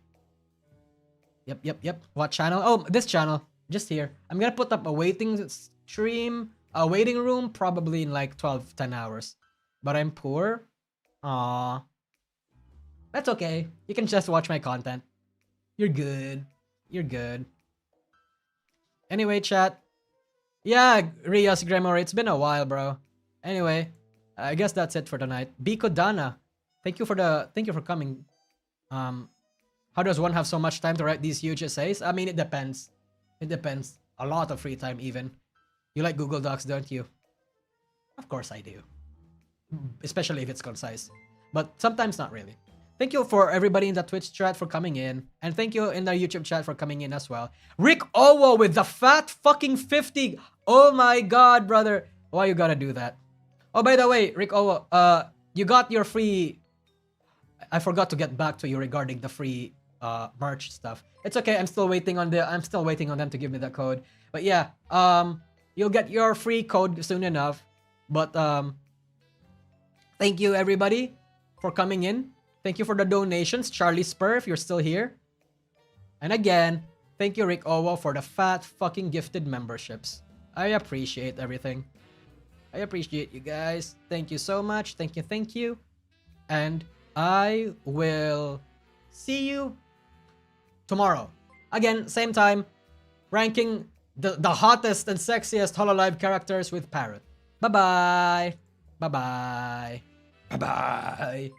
Yep. What channel? Oh, this channel. Just here. I'm gonna put up a waiting room probably in like 10 hours. But I'm poor. Aww. That's okay. You can just watch my content. You're good. You're good. Anyway, chat. Yeah, Rios Gremory, it's been a while, bro. Anyway, I guess that's it for tonight. Biko Dana, thank you for coming. How does one have so much time to write these huge essays? I mean, it depends. It depends. A lot of free time, even. You like Google Docs, don't you? Of course I do. Especially if it's concise. But sometimes not really. Thank you for everybody in the Twitch chat for coming in. And thank you in the YouTube chat for coming in as well. Rick Owo with the fat fucking 50. Oh my god, brother. Why you gotta do that? Oh, by the way, Rick Owo, you got your free... I forgot to get back to you regarding the free merch stuff. It's okay. I'm still waiting on them to give me the code. But yeah, you'll get your free code soon enough. But thank you everybody for coming in. Thank you for the donations, Charlie Spur, if you're still here. And again, thank you, Rick Owo, for the fat fucking gifted memberships. I appreciate everything. I appreciate you guys. Thank you so much. Thank you, thank you. And I will see you tomorrow. Again, same time, ranking the hottest and sexiest Hololive characters with Parrot. Bye-bye. Bye-bye. Bye-bye.